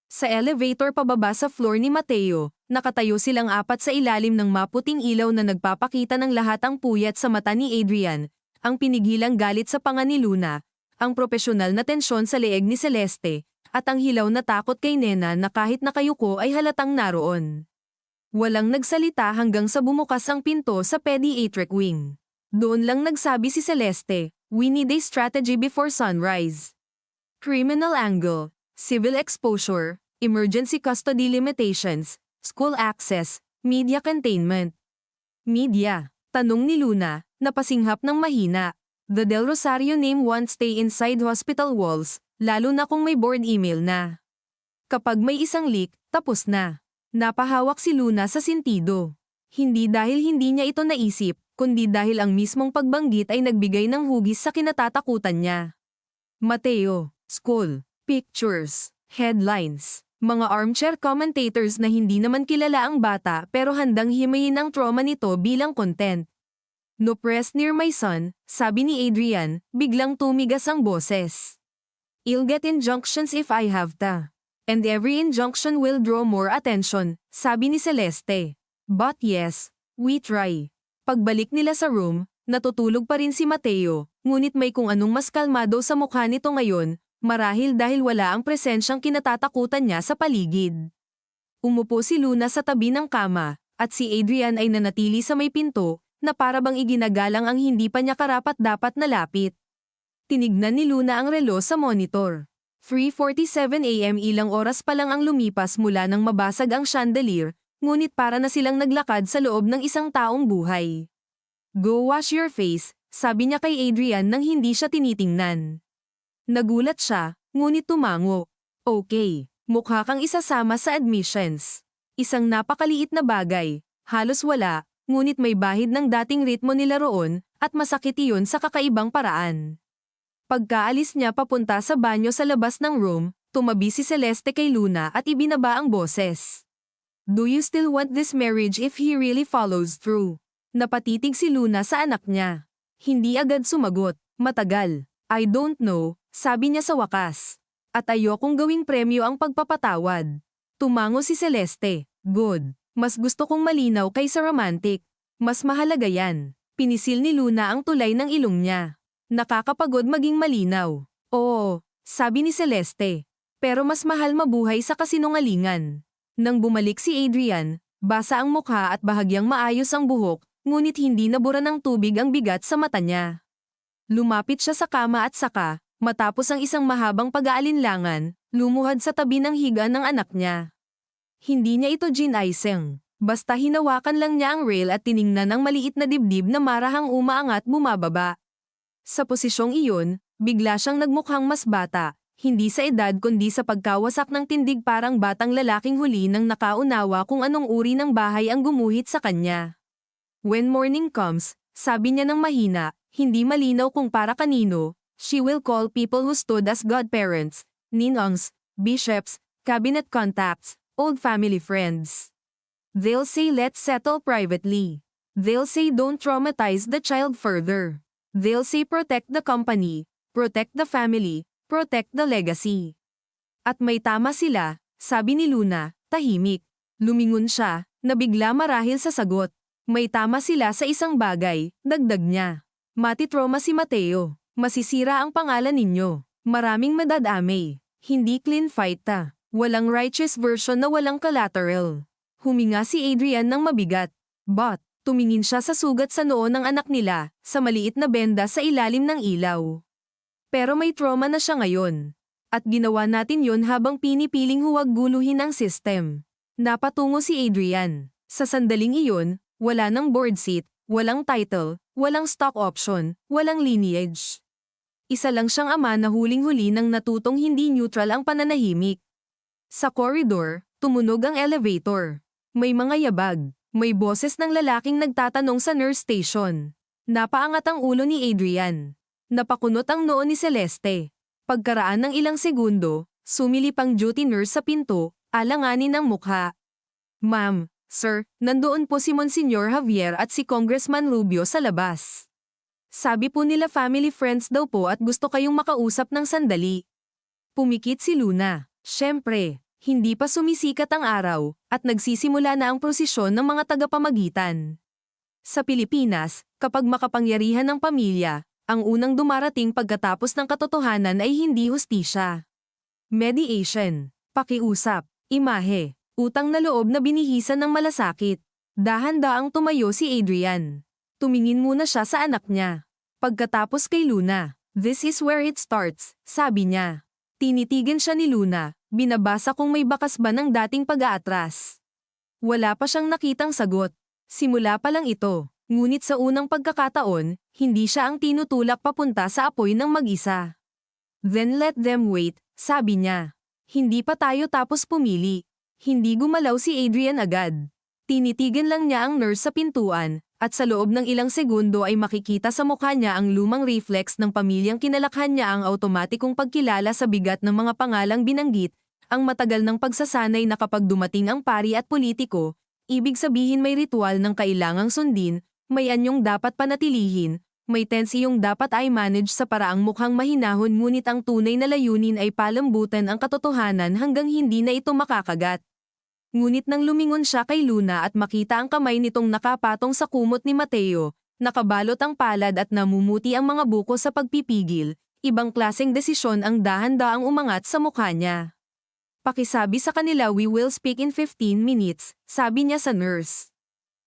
Sa elevator pababa sa floor ni Mateo, nakatayo silang apat sa ilalim ng maputing ilaw na nagpapakita ng lahat ang puyat sa mata ni Adrian, ang pinigilang galit sa panga ni Luna, ang propesyonal na tensyon sa leeg ni Celeste, at ang hilaw na takot kay Nena na kahit nakayuko ay halatang naroon. Walang nagsalita hanggang sa bumukas ang pinto sa pediatric wing. Doon lang nagsabi si Celeste, "We need a strategy before sunrise. Criminal angle, civil exposure, emergency custody limitations, school access, media containment." Media, tanong ni Luna, napasinghap ng mahina. The Del Rosario name won't stay inside hospital walls, lalo na kung may board email na. Kapag may isang leak, tapos na. Napahawak si Luna sa sentido. Hindi dahil hindi niya ito naisip, kundi dahil ang mismong pagbanggit ay nagbigay ng hugis sa kinatatakutan niya. Mateo, school, pictures, headlines, mga armchair commentators na hindi naman kilala ang bata pero handang himayin ang trauma nito bilang content. "No press near my son," sabi ni Adrian, biglang tumigas ang boses. "I'll get injunctions if I have to. And every injunction will draw more attention," sabi ni Celeste. "But yes, we try." Pagbalik nila sa room, natutulog pa rin si Mateo, ngunit may kung anong mas kalmado sa mukha nito ngayon, marahil dahil wala ang presensyang kinatatakutan niya sa paligid. Umupo si Luna sa tabi ng kama, at si Adrian ay nanatili sa may pinto, na para bang iginagalang ang hindi pa niya karapat-dapat na lapit. Tinignan ni Luna ang relo sa monitor. 3:47 AM, ilang oras pa lang ang lumipas mula nang mabasag ang chandelier, ngunit para na silang naglakad sa loob ng isang taong buhay. "Go wash your face," sabi niya kay Adrian nang hindi siya tinitingnan. Nagulat siya, ngunit tumango. "Okay, mukha kang isasama sa admissions." Isang napakaliit na bagay, halos wala, ngunit may bahid ng dating ritmo nila roon, at masakit iyon sa kakaibang paraan. Pagkaalis niya papunta sa banyo sa labas ng room, tumabi si Celeste kay Luna at ibinaba ang boses. "Do you still want this marriage if he really follows through?" Napatitig si Luna sa anak niya. Hindi agad sumagot, matagal. "I don't know," sabi niya sa wakas. "At ayokong gawing premyo ang pagpapatawad." Tumango si Celeste. "Good. Mas gusto kong malinaw kaysa romantic. Mas mahalaga yan." Pinisil ni Luna ang tulay ng ilong niya. "Nakakapagod maging malinaw." "Oo," sabi ni Celeste. "Pero mas mahal mabuhay sa kasinungalingan." Nang bumalik si Adrian, basa ang mukha at bahagyang maayos ang buhok, ngunit hindi nabura ng tubig ang bigat sa mata niya. Lumapit siya sa kama at saka, matapos ang isang mahabang pag-aalinlangan, lumuhad sa tabi ng higa ng anak niya. Hindi niya ito ginaiseng. Basta hinawakan lang niya ang rail at tiningnan ang maliit na dibdib na marahang umaangat bumababa. Sa posisyong iyon, bigla siyang nagmukhang mas bata, hindi sa edad kundi sa pagkawasak ng tindig, parang batang lalaking huli nang nakaunawa kung anong uri ng bahay ang gumuhit sa kanya. "When morning comes," sabi niya ng mahina, hindi malinaw kung para kanino, "she will call people who stood as godparents, ninongs, bishops, cabinet contacts, old family friends. They'll say let's settle privately. They'll say don't traumatize the child further. They'll say protect the company, protect the family, protect the legacy." At may tama sila, sabi ni Luna, tahimik. Lumingon siya, nabigla marahil sa sagot. May tama sila sa isang bagay, dagdag niya. Matitrauma si Mateo. Masisira ang pangalan ninyo. Maraming madadamay. Hindi clean fight ta. Walang righteous version na walang collateral. Huminga si Adrian ng mabigat. But, tumingin siya sa sugat sa noo ng anak nila, sa maliit na benda sa ilalim ng ilaw. Pero may trauma na siya ngayon. At ginawa natin yon habang pinipiling huwag guluhin ang system. Napatungo si Adrian. Sa sandaling iyon, wala ng board seat, walang title, walang stock option, walang lineage. Isa lang siyang ama na huling-huli nang natutong hindi neutral ang pananahimik. Sa corridor, tumunog ang elevator. May mga yabag. May boses ng lalaking nagtatanong sa nurse station. Napaangat ang ulo ni Adrian. Napakunot ang noo ni Celeste. Pagkaraan ng ilang segundo, sumilip ang duty nurse sa pinto, alanganin ang mukha. Ma'am, sir, nandoon po si Monsignor Javier at si Congressman Rubio sa labas. Sabi po nila family friends daw po at gusto kayong makausap ng sandali. Pumikit si Luna. Siyempre, hindi pa sumisikat ang araw, at nagsisimula na ang prosesyon ng mga tagapamagitan. Sa Pilipinas, kapag makapangyarihan ng pamilya, ang unang dumarating pagkatapos ng katotohanan ay hindi hustisya. Mediation, pakiusap, imahe, utang na loob na binihisan ng malasakit. Dahan-daang tumayo si Adrian. Tumingin muna siya sa anak niya. Pagkatapos kay Luna, "This is where it starts," sabi niya. Tinitigan siya ni Luna, binabasa kung may bakas ba ng dating pag-aatras. Wala pa siyang nakitang sagot. Simula pa lang ito, ngunit sa unang pagkakataon, hindi siya ang tinutulak papunta sa apoy ng mag-isa. "Then let them wait," sabi niya. Hindi pa tayo tapos pumili. Hindi gumalaw si Adrian agad. Tinitigan lang niya ang nurse sa pintuan, at sa loob ng ilang segundo ay makikita sa mukha niya ang lumang reflex ng pamilyang kinalakhan niya ang automatikong pagkilala sa bigat ng mga pangalang binanggit, ang matagal ng pagsasanay na kapag dumating ang pari at politiko, ibig sabihin may ritual ng kailangang sundin, may anyong dapat panatilihin, may tensiyong dapat ay manage sa paraang mukhang mahinahon ngunit ang tunay na layunin ay palambutan ang katotohanan hanggang hindi na ito makakagat. Ngunit nang lumingon siya kay Luna at makita ang kamay nitong nakapatong sa kumot ni Mateo, nakabalot ang palad at namumuti ang mga buko sa pagpipigil, ibang klaseng desisyon ang dahan-daang umangat sa mukha niya. "Pakisabi sa kanila we will speak in 15 minutes, sabi niya sa nurse.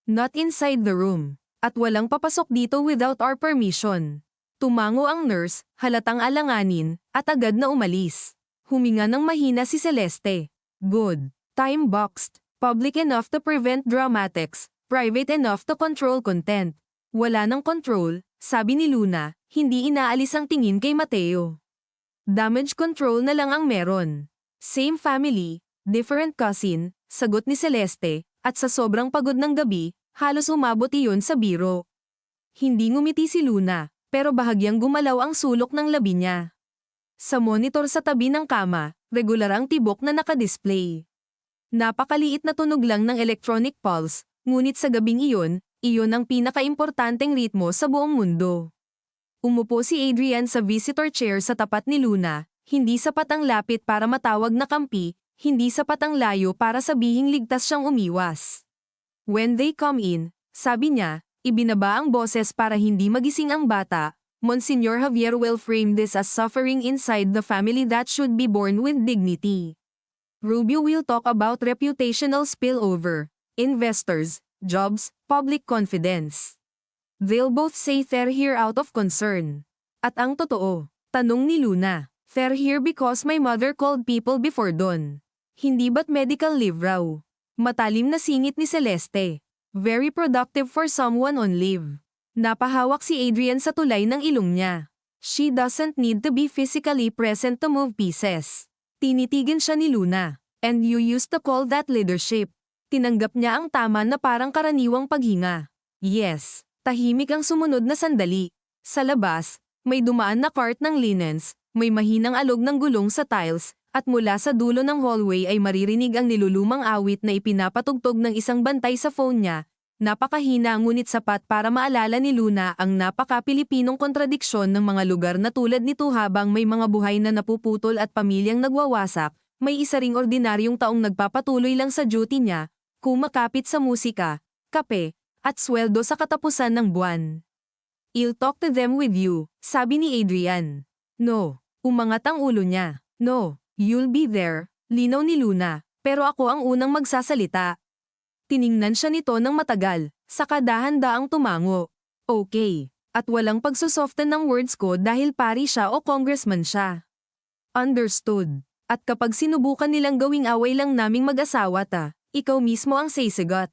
"Not inside the room. At walang papasok dito without our permission." Tumango ang nurse, halatang alanganin, at agad na umalis. Huminga ng mahina si Celeste. Good. Time-boxed, public enough to prevent dramatics, private enough to control content. Wala ng control, sabi ni Luna, hindi inaalis ang tingin kay Mateo. Damage control na lang ang meron. Same family, different cousin, sagot ni Celeste, at sa sobrang pagod ng gabi, halos umabot iyon sa biro. Hindi ngumiti si Luna, pero bahagyang gumalaw ang sulok ng labi niya. Sa monitor sa tabi ng kama, regular ang tibok na nakadisplay. Napakaliit na tunog lang ng electronic pulse, ngunit sa gabing iyon ang pinakaimportanteng ritmo sa buong mundo. Umupo si Adrian sa visitor chair sa tapat ni Luna, hindi sapat ang lapit para matawag na kampi, hindi sapat ang layo para sabihing ligtas siyang umiwas. "When they come in," sabi niya, ibinaba ang boses para hindi magising ang bata, "Monsignor Javier will frame this as suffering inside the family that should be borne with dignity. Rubio will talk about reputational spillover, investors, jobs, public confidence. They'll both say they're here out of concern." At ang totoo, tanong ni Luna, "They're here because my mother called people before dawn. Hindi ba't medical leave raw?" Matalim na singit ni Celeste. Very productive for someone on leave. Napahawak si Adrian sa tulay ng ilong niya. She doesn't need to be physically present to move pieces. Tinitigan siya ni Luna. "And you used to call that leadership." Tinanggap niya ang tama na parang karaniwang paghinga. Yes, tahimik ang sumunod na sandali. Sa labas, may dumaan na cart ng linens, may mahinang alog ng gulong sa tiles, at mula sa dulo ng hallway ay maririnig ang nilulumang awit na ipinapatugtog ng isang bantay sa phone niya. Napakahina ngunit sapat para maalala ni Luna ang napaka-Pilipinong kontradiksyon ng mga lugar na tulad nito habang may mga buhay na napuputol at pamilyang nagwawasak, may isa ring ordinaryong taong nagpapatuloy lang sa duty niya, kumakapit sa musika, kape, at sweldo sa katapusan ng buwan. "I'll talk to them with you," sabi ni Adrian. "No." Umangat ang ulo niya. "No, you'll be there," linaw ni Luna, "pero ako ang unang magsasalita." Tiningnan siya nito ng matagal, saka dahan-daang tumango. "Okay." At walang pagsusoften ng words ko dahil pari siya o congressman siya. "Understood. At kapag sinubukan nilang gawing away lang naming mag-asawa ikaw mismo ang sasagot."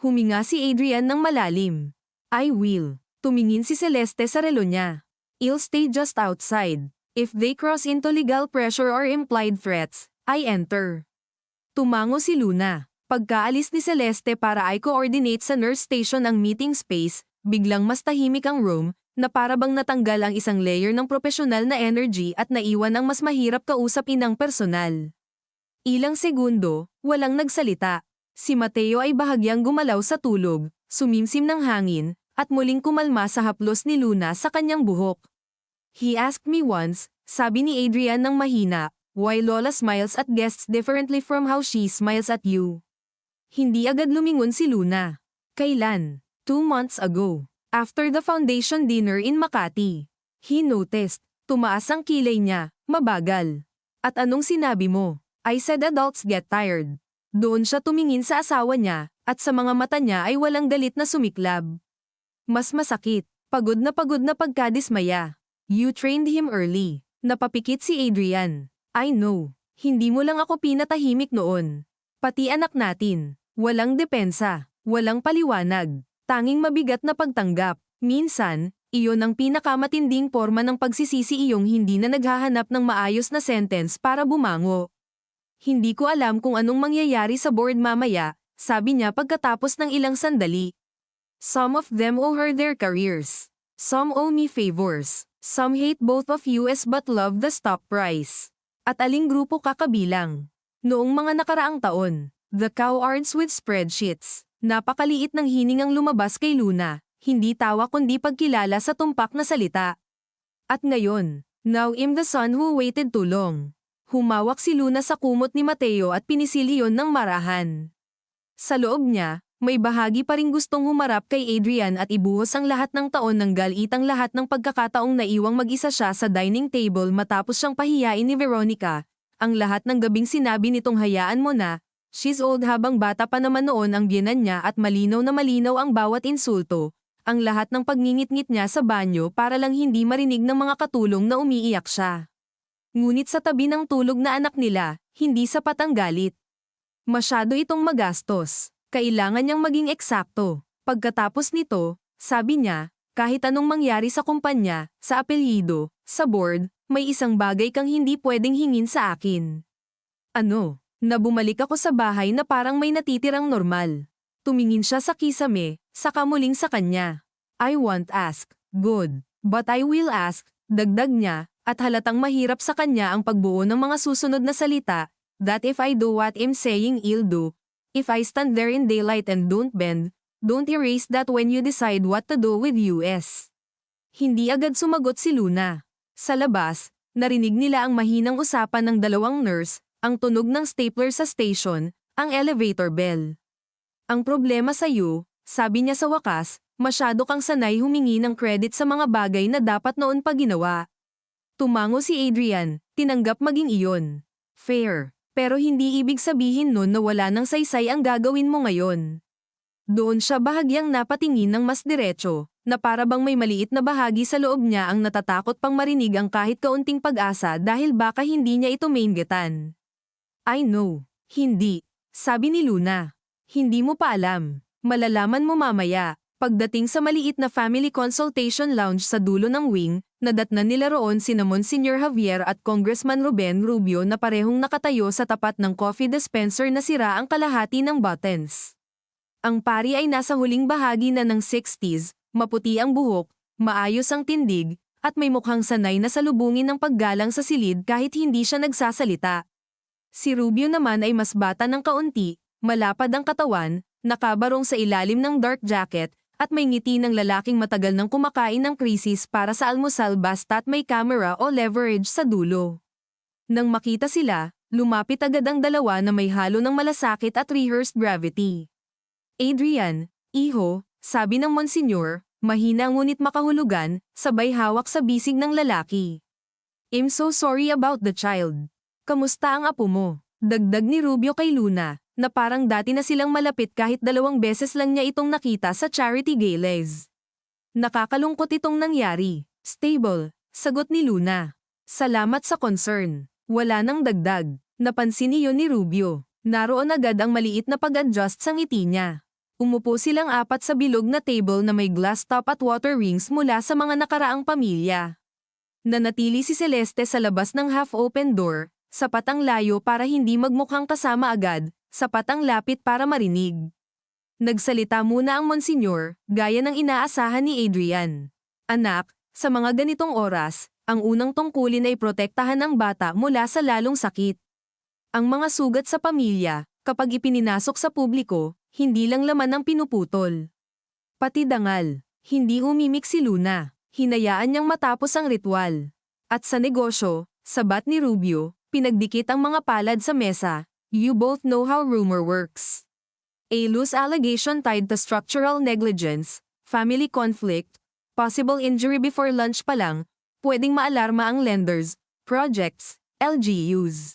Huminga si Adrian ng malalim. "I will." Tumingin si Celeste sa relo niya. "I'll stay just outside. If they cross into legal pressure or implied threats, I enter." Tumango si Luna. Pagkaalis ni Celeste para i-coordinate sa nurse station ang meeting space, biglang mas tahimik ang room, na para bang natanggal ang isang layer ng profesional na energy at naiwan ang mas mahirap kausapin ng personal. Ilang segundo, walang nagsalita. Si Mateo ay bahagyang gumalaw sa tulog, sumimsim ng hangin, at muling kumalma sa haplos ni Luna sa kanyang buhok. He asked me once, sabi ni Adrian ng mahina, why Lola smiles at guests differently from how she smiles at you. Hindi agad lumingon si Luna. Kailan? 2 months ago. After the foundation dinner in Makati. He noticed. Tumaas ang kilay niya, mabagal. At anong sinabi mo? I said adults get tired. Doon siya tumingin sa asawa niya, at sa mga mata niya ay walang galit na sumiklab. Mas masakit, pagod na pagkadismaya. You trained him early. Napapikit si Adrian. I know. Hindi mo lang ako pinatahimik noon. Pati anak natin. Walang depensa. Walang paliwanag. Tanging mabigat na pagtanggap. Minsan, iyon ang pinakamatinding forma ng pagsisisi iyong hindi na naghahanap ng maayos na sentence para bumango. Hindi ko alam kung anong mangyayari sa board mamaya, sabi niya pagkatapos ng ilang sandali. Some of them owe her their careers. Some owe me favors. Some hate both of you but love the stock price. At aling grupo kakabilang? Noong mga nakaraang taon, the cowards with spreadsheets. Napakaliit ng hiningang lumabas kay Luna, hindi tawa kundi pagkilala sa tumpak na salita. At ngayon, now I'm the son who waited too long. Humawak si Luna sa kumot ni Mateo at pinisil iyon ng marahan. Sa loob niya, may bahagi pa ring gustong humarap kay Adrian at ibuhos ang lahat ng taon ng galitang lahat ng pagkakataong naiwang mag-isa siya sa dining table matapos siyang pahiyain ni Veronica. Ang lahat ng gabing sinabi nitong hayaan mo na, she's old habang bata pa naman noon ang biyenan niya at malinaw na malinaw ang bawat insulto. Ang lahat ng pagngingit-ngit niya sa banyo para lang hindi marinig ng mga katulong na umiiyak siya. Ngunit sa tabi ng tulog na anak nila, hindi sapat ang galit. Masyado itong magastos. Kailangan niyang maging eksakto. Pagkatapos nito, sabi niya, kahit anong mangyari sa kumpanya, sa apelyido, sa board, may isang bagay kang hindi pwedeng hingin sa akin. Ano? Na bumalik ako sa bahay na parang may natitirang normal. Tumingin siya sa kisame, saka muling sa kanya. I won't ask. Good. But I will ask, dagdag niya, at halatang mahirap sa kanya ang pagbuo ng mga susunod na salita, that if I do what I'm saying I'll do, if I stand there in daylight and don't bend, don't erase that when you decide what to do with US. Hindi agad sumagot si Luna. Sa labas, narinig nila ang mahinang usapan ng dalawang nurse, ang tunog ng stapler sa station, ang elevator bell. Ang problema sa iyo, sabi niya sa wakas, masyado kang sanay humingi ng credit sa mga bagay na dapat noon pa ginawa. Tumango si Adrian, tinanggap maging iyon. Fair. Pero hindi ibig sabihin nun na wala ng saysay ang gagawin mo ngayon. Doon siya bahagyang napatingin ng mas diretso, na para bang may maliit na bahagi sa loob niya ang natatakot pang marinig ang kahit kaunting pag-asa dahil baka hindi niya ito maingetan. I know. Hindi. Sabi ni Luna. Hindi mo pa alam. Malalaman mo mamaya. Pagdating sa maliit na family consultation lounge sa dulo ng wing, nadatnan nila roon sina Monsignor Javier at Congressman Ruben Rubio na parehong nakatayo sa tapat ng coffee dispenser na sira ang kalahati ng buttons. Ang pari ay nasa huling bahagi na ng 60s, maputi ang buhok, maayos ang tindig, at may mukhang sanay na salubungin ng paggalang sa silid kahit hindi siya nagsasalita. Si Rubio naman ay mas bata ng kaunti, malapad ang katawan, nakabarong sa ilalim ng dark jacket, at may ngiti ng lalaking matagal nang kumakain ng krisis para sa almusal basta't may camera o leverage sa dulo. Nang makita sila, lumapit agad ang dalawa na may halo ng malasakit at rehearsed gravity. Adrian, iho, sabi ng Monsignor, mahina ngunit makahulugan, sabay hawak sa bisig ng lalaki. I'm so sorry about the child. Kamusta ang apo mo? Dagdag ni Rubio kay Luna, na parang dati na silang malapit kahit 2 beses lang niya itong nakita sa charity galas. Nakakalungkot itong nangyari. Stable, sagot ni Luna. Salamat sa concern. Wala nang dagdag. Napansin niyo ni Rubio. Naroon agad ang maliit na pag-adjust sa ngiti niya. Umupo silang 4 sa bilog na table na may glass top at water rings mula sa mga nakaraang pamilya. Nanatili si Celeste sa labas ng half-open door, sapat ang layo para hindi magmukhang kasama agad, sapat ang lapit para marinig. Nagsalita muna ang Monsignor, gaya ng inaasahan ni Adrian. Anak, sa mga ganitong oras, ang unang tungkulin ay protektahan ang bata mula sa lalong sakit. Ang mga sugat sa pamilya, kapag ipininasok sa publiko, hindi lang laman ang pinuputol. Pati dangal, hindi umimik si Luna, hinayaan niyang matapos ang ritual. At sa negosyo, sabat ni Rubio, pinagdikit ang mga palad sa mesa. You both know how rumor works. A loose allegation tied to structural negligence, family conflict, possible injury before lunch pa lang, pwedeng maalarma ang lenders, projects, LGUs.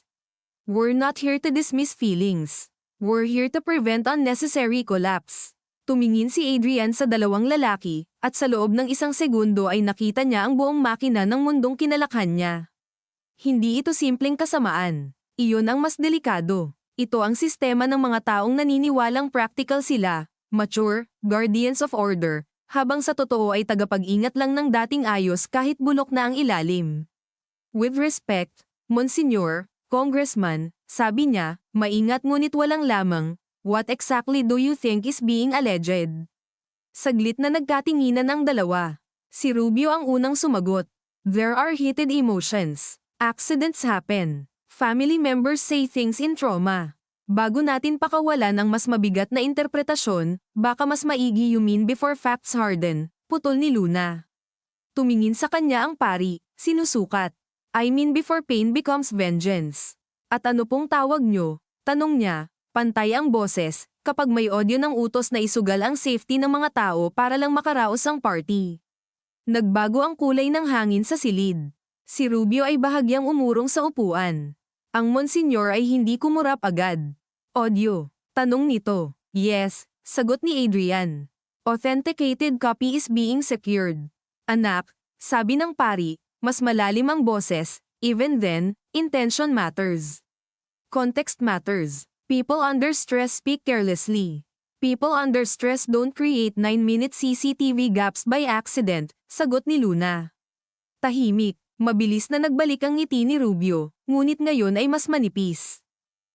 We're not here to dismiss feelings. We're here to prevent unnecessary collapse. Tumingin si Adrian sa dalawang lalaki, at sa loob ng isang segundo ay nakita niya ang buong makina ng mundong kinalakhan niya. Hindi ito simpleng kasamaan. Iyon ang mas delikado. Ito ang sistema ng mga taong naniniwalang practical sila, mature, guardians of order, habang sa totoo ay tagapag-ingat lang ng dating ayos kahit bulok na ang ilalim. With respect, Monsignor, Congressman, sabi niya, maingat ngunit walang lamang, what exactly do you think is being alleged? Saglit na nagkatinginan ang dalawa. Si Rubio ang unang sumagot. There are heated emotions. Accidents happen. Family members say things in trauma. Bago natin pakawalan ang mas mabigat na interpretasyon, baka mas maigi you mean before facts harden, putol ni Luna. Tumingin sa kanya ang pari, sinusukat. I mean before pain becomes vengeance. At ano pong tawag nyo? Tanong niya, pantay ang boses, kapag may audio ng utos na isugal ang safety ng mga tao para lang makaraos ang party. Nagbago ang kulay ng hangin sa silid. Si Rubio ay bahagyang umurong sa upuan. Ang Monsignor ay hindi kumurap agad. Audio. Tanong nito. Yes, sagot ni Adrian. Authenticated copy is being secured. Anak, sabi ng pari, mas malalim ang boses, even then, intention matters. Context matters. People under stress speak carelessly. People under stress don't create 9-minute CCTV gaps by accident, sagot ni Luna. Tahimik. Mabilis na nagbalik ang ngiti ni Rubio, ngunit ngayon ay mas manipis.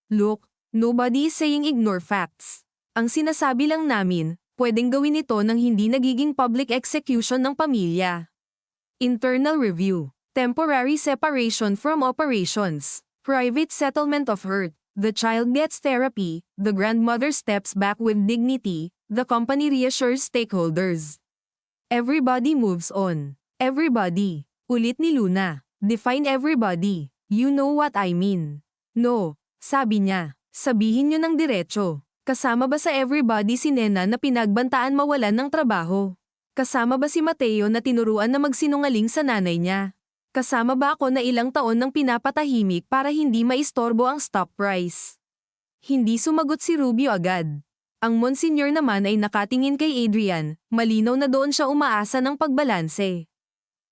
Look, nobody is saying ignore facts. Ang sinasabi lang namin, pwedeng gawin ito nang hindi nagiging public execution ng pamilya. Internal review. Temporary separation from operations. Private settlement of hurt. The child gets therapy, the grandmother steps back with dignity, the company reassures stakeholders. Everybody moves on. Everybody. Ulit ni Luna. Define everybody. You know what I mean. No, sabi niya. Sabihin niyo ng diretso. Kasama ba sa everybody si Nena na pinagbantaan mawalan ng trabaho? Kasama ba si Mateo na tinuruan na magsinungaling sa nanay niya? Kasama ba ako na ilang taon nang pinapatahimik para hindi maistorbo ang stock price? Hindi sumagot si Rubio agad. Ang Monsignor naman ay nakatingin kay Adrian, malinaw na doon siya umaasa ng pagbalanse.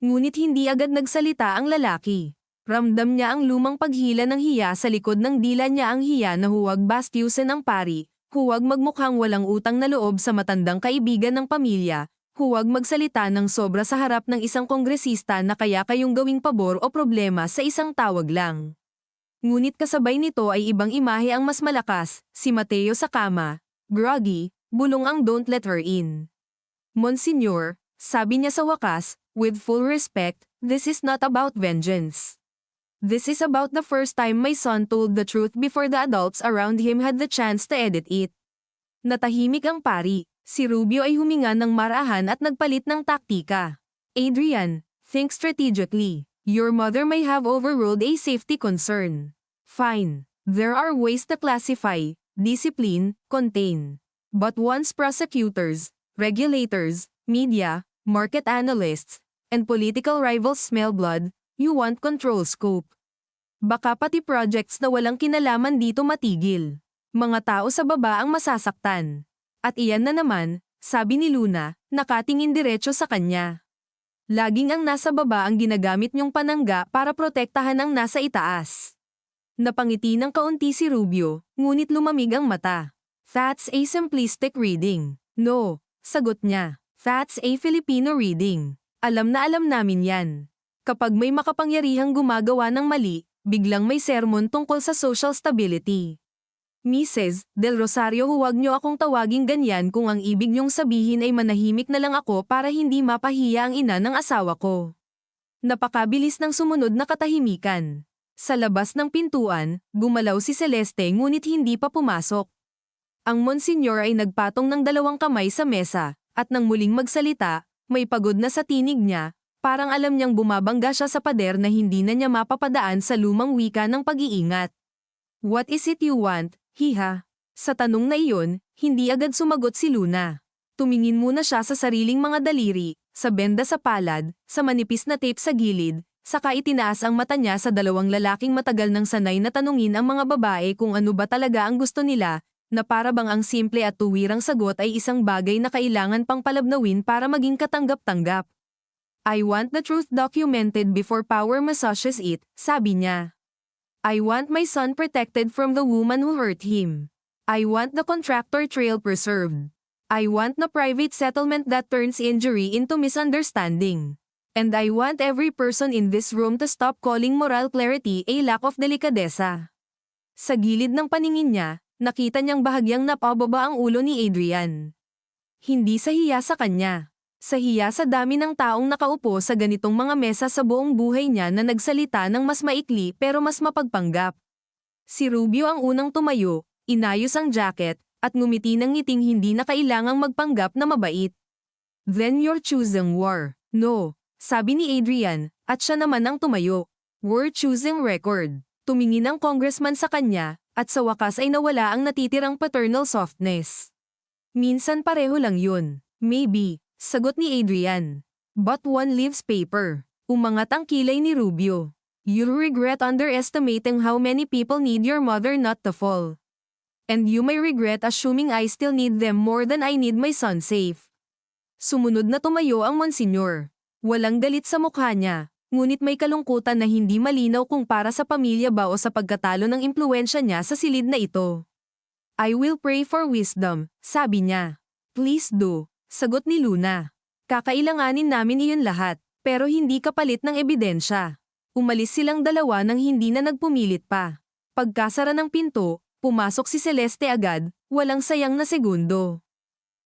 Ngunit hindi agad nagsalita ang lalaki. Ramdam niya ang lumang paghila ng hiya sa likod ng dila niya, ang hiya na huwag bastyusin ang pari, huwag magmukhang walang utang na loob sa matandang kaibigan ng pamilya, huwag magsalita ng sobra sa harap ng isang kongresista na kaya kayong gawing pabor o problema sa isang tawag lang. Ngunit kasabay nito ay ibang imahe ang mas malakas, si Mateo sa kama, groggy, bulong ang don't let her in. Monsignor, sabi niya sa wakas, with full respect, this is not about vengeance. This is about the first time my son told the truth before the adults around him had the chance to edit it. Natahimik ang pari. Si Rubio ay huminga ng marahan at nagpalit ng taktika. Adrian, think strategically. Your mother may have overruled a safety concern. Fine. There are ways to classify, discipline, contain. But once prosecutors, regulators, media, market analysts, and political rivals smell blood, you want control scope. Baka pati projects na walang kinalaman dito matigil. Mga tao sa baba ang masasaktan. At iyan na naman, sabi ni Luna, nakatingin diretso sa kanya. Laging ang nasa baba ang ginagamit niyong panangga para protektahan ang nasa itaas. Napangiti ng kaunti si Rubio, ngunit lumamig ang mata. That's a simplistic reading. No, sagot niya. That's a Filipino reading. Alam na alam namin yan. Kapag may makapangyarihang gumagawa ng mali, biglang may sermon tungkol sa social stability. Mrs. Del Rosario, huwag niyo akong tawaging ganyan kung ang ibig niyong sabihin ay manahimik na lang ako para hindi mapahiya ang ina ng asawa ko. Napakabilis ng sumunod na katahimikan. Sa labas ng pintuan, gumalaw si Celeste ngunit hindi pa pumasok. Ang Monsignor ay nagpatong ng 2 kamay sa mesa, at nang muling magsalita, may pagod na sa tinig niya, parang alam niyang bumabangga siya sa pader na hindi na niya mapapadaan sa lumang wika ng pag-iingat. What is it you want, hiha? Sa tanong na iyon, hindi agad sumagot si Luna. Tumingin muna siya sa sariling mga daliri, sa benda sa palad, sa manipis na tape sa gilid, saka itinaas ang mata niya sa 2 lalaking matagal nang sanay na tanungin ang mga babae kung ano ba talaga ang gusto nila, na para bang ang simple at tuwirang sagot ay isang bagay na kailangan pang palabnawin para maging katanggap-tanggap. I want the truth documented before power massages it, sabi niya. I want my son protected from the woman who hurt him. I want the contractor trail preserved. I want the private settlement that turns injury into misunderstanding. And I want every person in this room to stop calling moral clarity a lack of delikadesa. Sa gilid ng paningin niya, nakita niyang bahagyang napababa ang ulo ni Adrian. Hindi sa hiya sa kanya. Sa hiya sa dami ng taong nakaupo sa ganitong mga mesa sa buong buhay niya na nagsalita ng mas maikli pero mas mapagpanggap. Si Rubio ang unang tumayo, inayos ang jacket, at ngumiti ng ngiting hindi na kailangang magpanggap na mabait. Then you're choosing war. No, sabi ni Adrian, at siya naman ang tumayo. We're choosing record. Tumingin ang congressman sa kanya, at sa wakas ay nawala ang natitirang paternal softness. Minsan pareho lang yun. Maybe, sagot ni Adrian. But one leaves paper. Umangat ang kilay ni Rubio. You'll regret underestimating how many people need your mother not to fall. And you may regret assuming I still need them more than I need my son safe. Sumunod na tumayo ang Monsignor. Walang galit sa mukha niya, ngunit may kalungkutan na hindi malinaw kung para sa pamilya ba o sa pagkatalo ng impluwensya niya sa silid na ito. I will pray for wisdom, sabi niya. Please do, sagot ni Luna. Kakailanganin namin iyon lahat, pero hindi kapalit ng ebidensya. Umalis silang dalawa nang hindi na nagpumilit pa. Pagkasara ng pinto, pumasok si Celeste agad, walang sayang na segundo.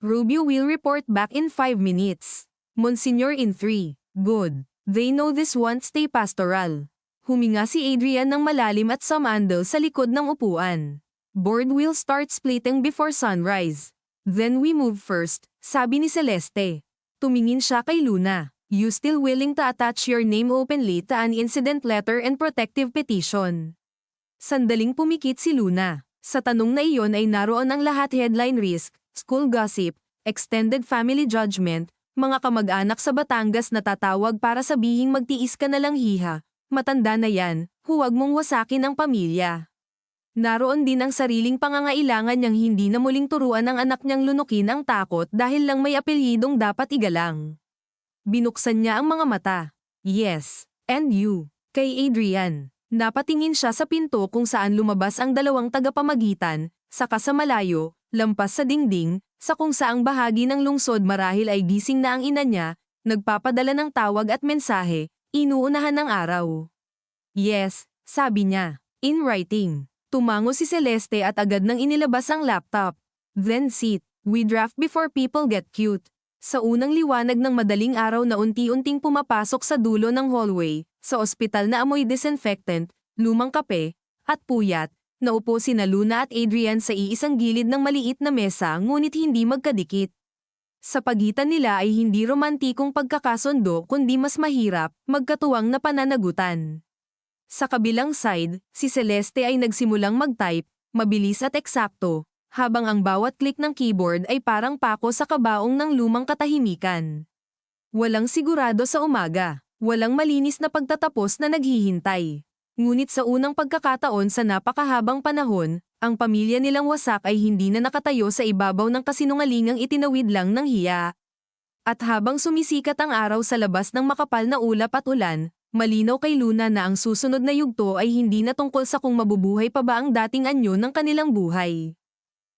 Rubio will report back in 5 minutes. Monsignor in 3. Good. They know this won't stay pastoral. Huminga si Adrian ng malalim at sumandal sa likod ng upuan. Board will start splitting before sunrise. Then we move first, sabi ni Celeste. Tumingin siya kay Luna. You still willing to attach your name openly to an incident letter and protective petition? Sandaling pumikit si Luna. Sa tanong na iyon ay naroon ang lahat: headline risk, school gossip, extended family judgment, mga kamag-anak sa Batangas na tatawag para sabihing magtiis ka na lang hiha, matanda na yan, huwag mong wasakin ang pamilya. Naroon din ang sariling pangangailangan niyang hindi na muling turuan ng anak niyang lunukin ang takot dahil lang may apelyidong dapat igalang. Binuksan niya ang mga mata. Yes, and you, kay Adrian. Napatingin siya sa pinto kung saan lumabas ang 2 tagapamagitan, saka sa malayo, lampas sa dingding, sa kung saang bahagi ng lungsod marahil ay gising na ang ina niya, nagpapadala ng tawag at mensahe, inuunahan ng araw. Yes, sabi niya, in writing. Tumango si Celeste at agad nang inilabas ang laptop. Then sit, we draft before people get cute. Sa unang liwanag ng madaling araw na unti-unting pumapasok sa dulo ng hallway, sa ospital na amoy disinfectant, lumang kape, at puyat, naupo sina Luna at Adrian sa iisang gilid ng maliit na mesa ngunit hindi magkadikit. Sa pagitan nila ay hindi romantikong pagkakasundo kundi mas mahirap, magkatuwang na pananagutan. Sa kabilang side, si Celeste ay nagsimulang mag-type, mabilis at eksakto, habang ang bawat click ng keyboard ay parang pako sa kabaong ng lumang katahimikan. Walang sigurado sa umaga, walang malinis na pagtatapos na naghihintay. Ngunit sa unang pagkakataon sa napakahabang panahon, ang pamilya nilang wasak ay hindi na nakatayo sa ibabaw ng kasinungalingang itinawid lang ng hiya. At habang sumisikat ang araw sa labas ng makapal na ulap at ulan, malinaw kay Luna na ang susunod na yugto ay hindi na tungkol sa kung mabubuhay pa ba ang dating anyo ng kanilang buhay.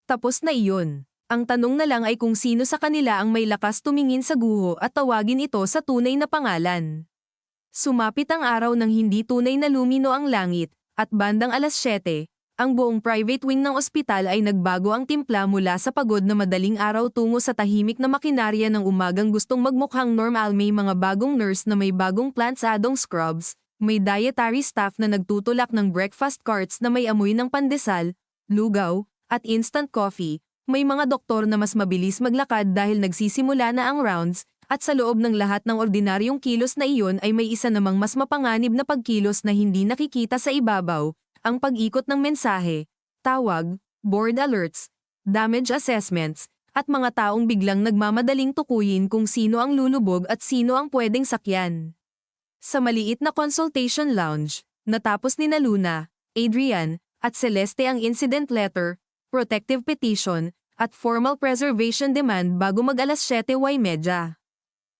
Tapos na iyon. Ang tanong na lang ay kung sino sa kanila ang may lakas tumingin sa guho at tawagin ito sa tunay na pangalan. Sumapit ang araw nang hindi tunay na lumino ang langit, at bandang 7:00, Ang buong private wing ng ospital ay nagbago ang timpla mula sa pagod na madaling araw tungo sa tahimik na makinarya ng umagang gustong magmukhang normal. May mga bagong nurse na may bagong plantsadong scrubs, may dietary staff na nagtutulak ng breakfast carts na may amoy ng pandesal, lugaw, at instant coffee, may mga doktor na mas mabilis maglakad dahil nagsisimula na ang rounds, at sa loob ng lahat ng ordinaryong kilos na iyon ay may isa namang mas mapanganib na pagkilos na hindi nakikita sa ibabaw, ang pag-ikot ng mensahe, tawag, board alerts, damage assessments, at mga taong biglang nagmamadaling tukuyin kung sino ang lulubog at sino ang pwedeng sakyan. Sa maliit na consultation lounge, natapos ni Luna, Adrian, at Celeste ang incident letter, protective petition, at formal preservation demand bago mag-alas 7:30.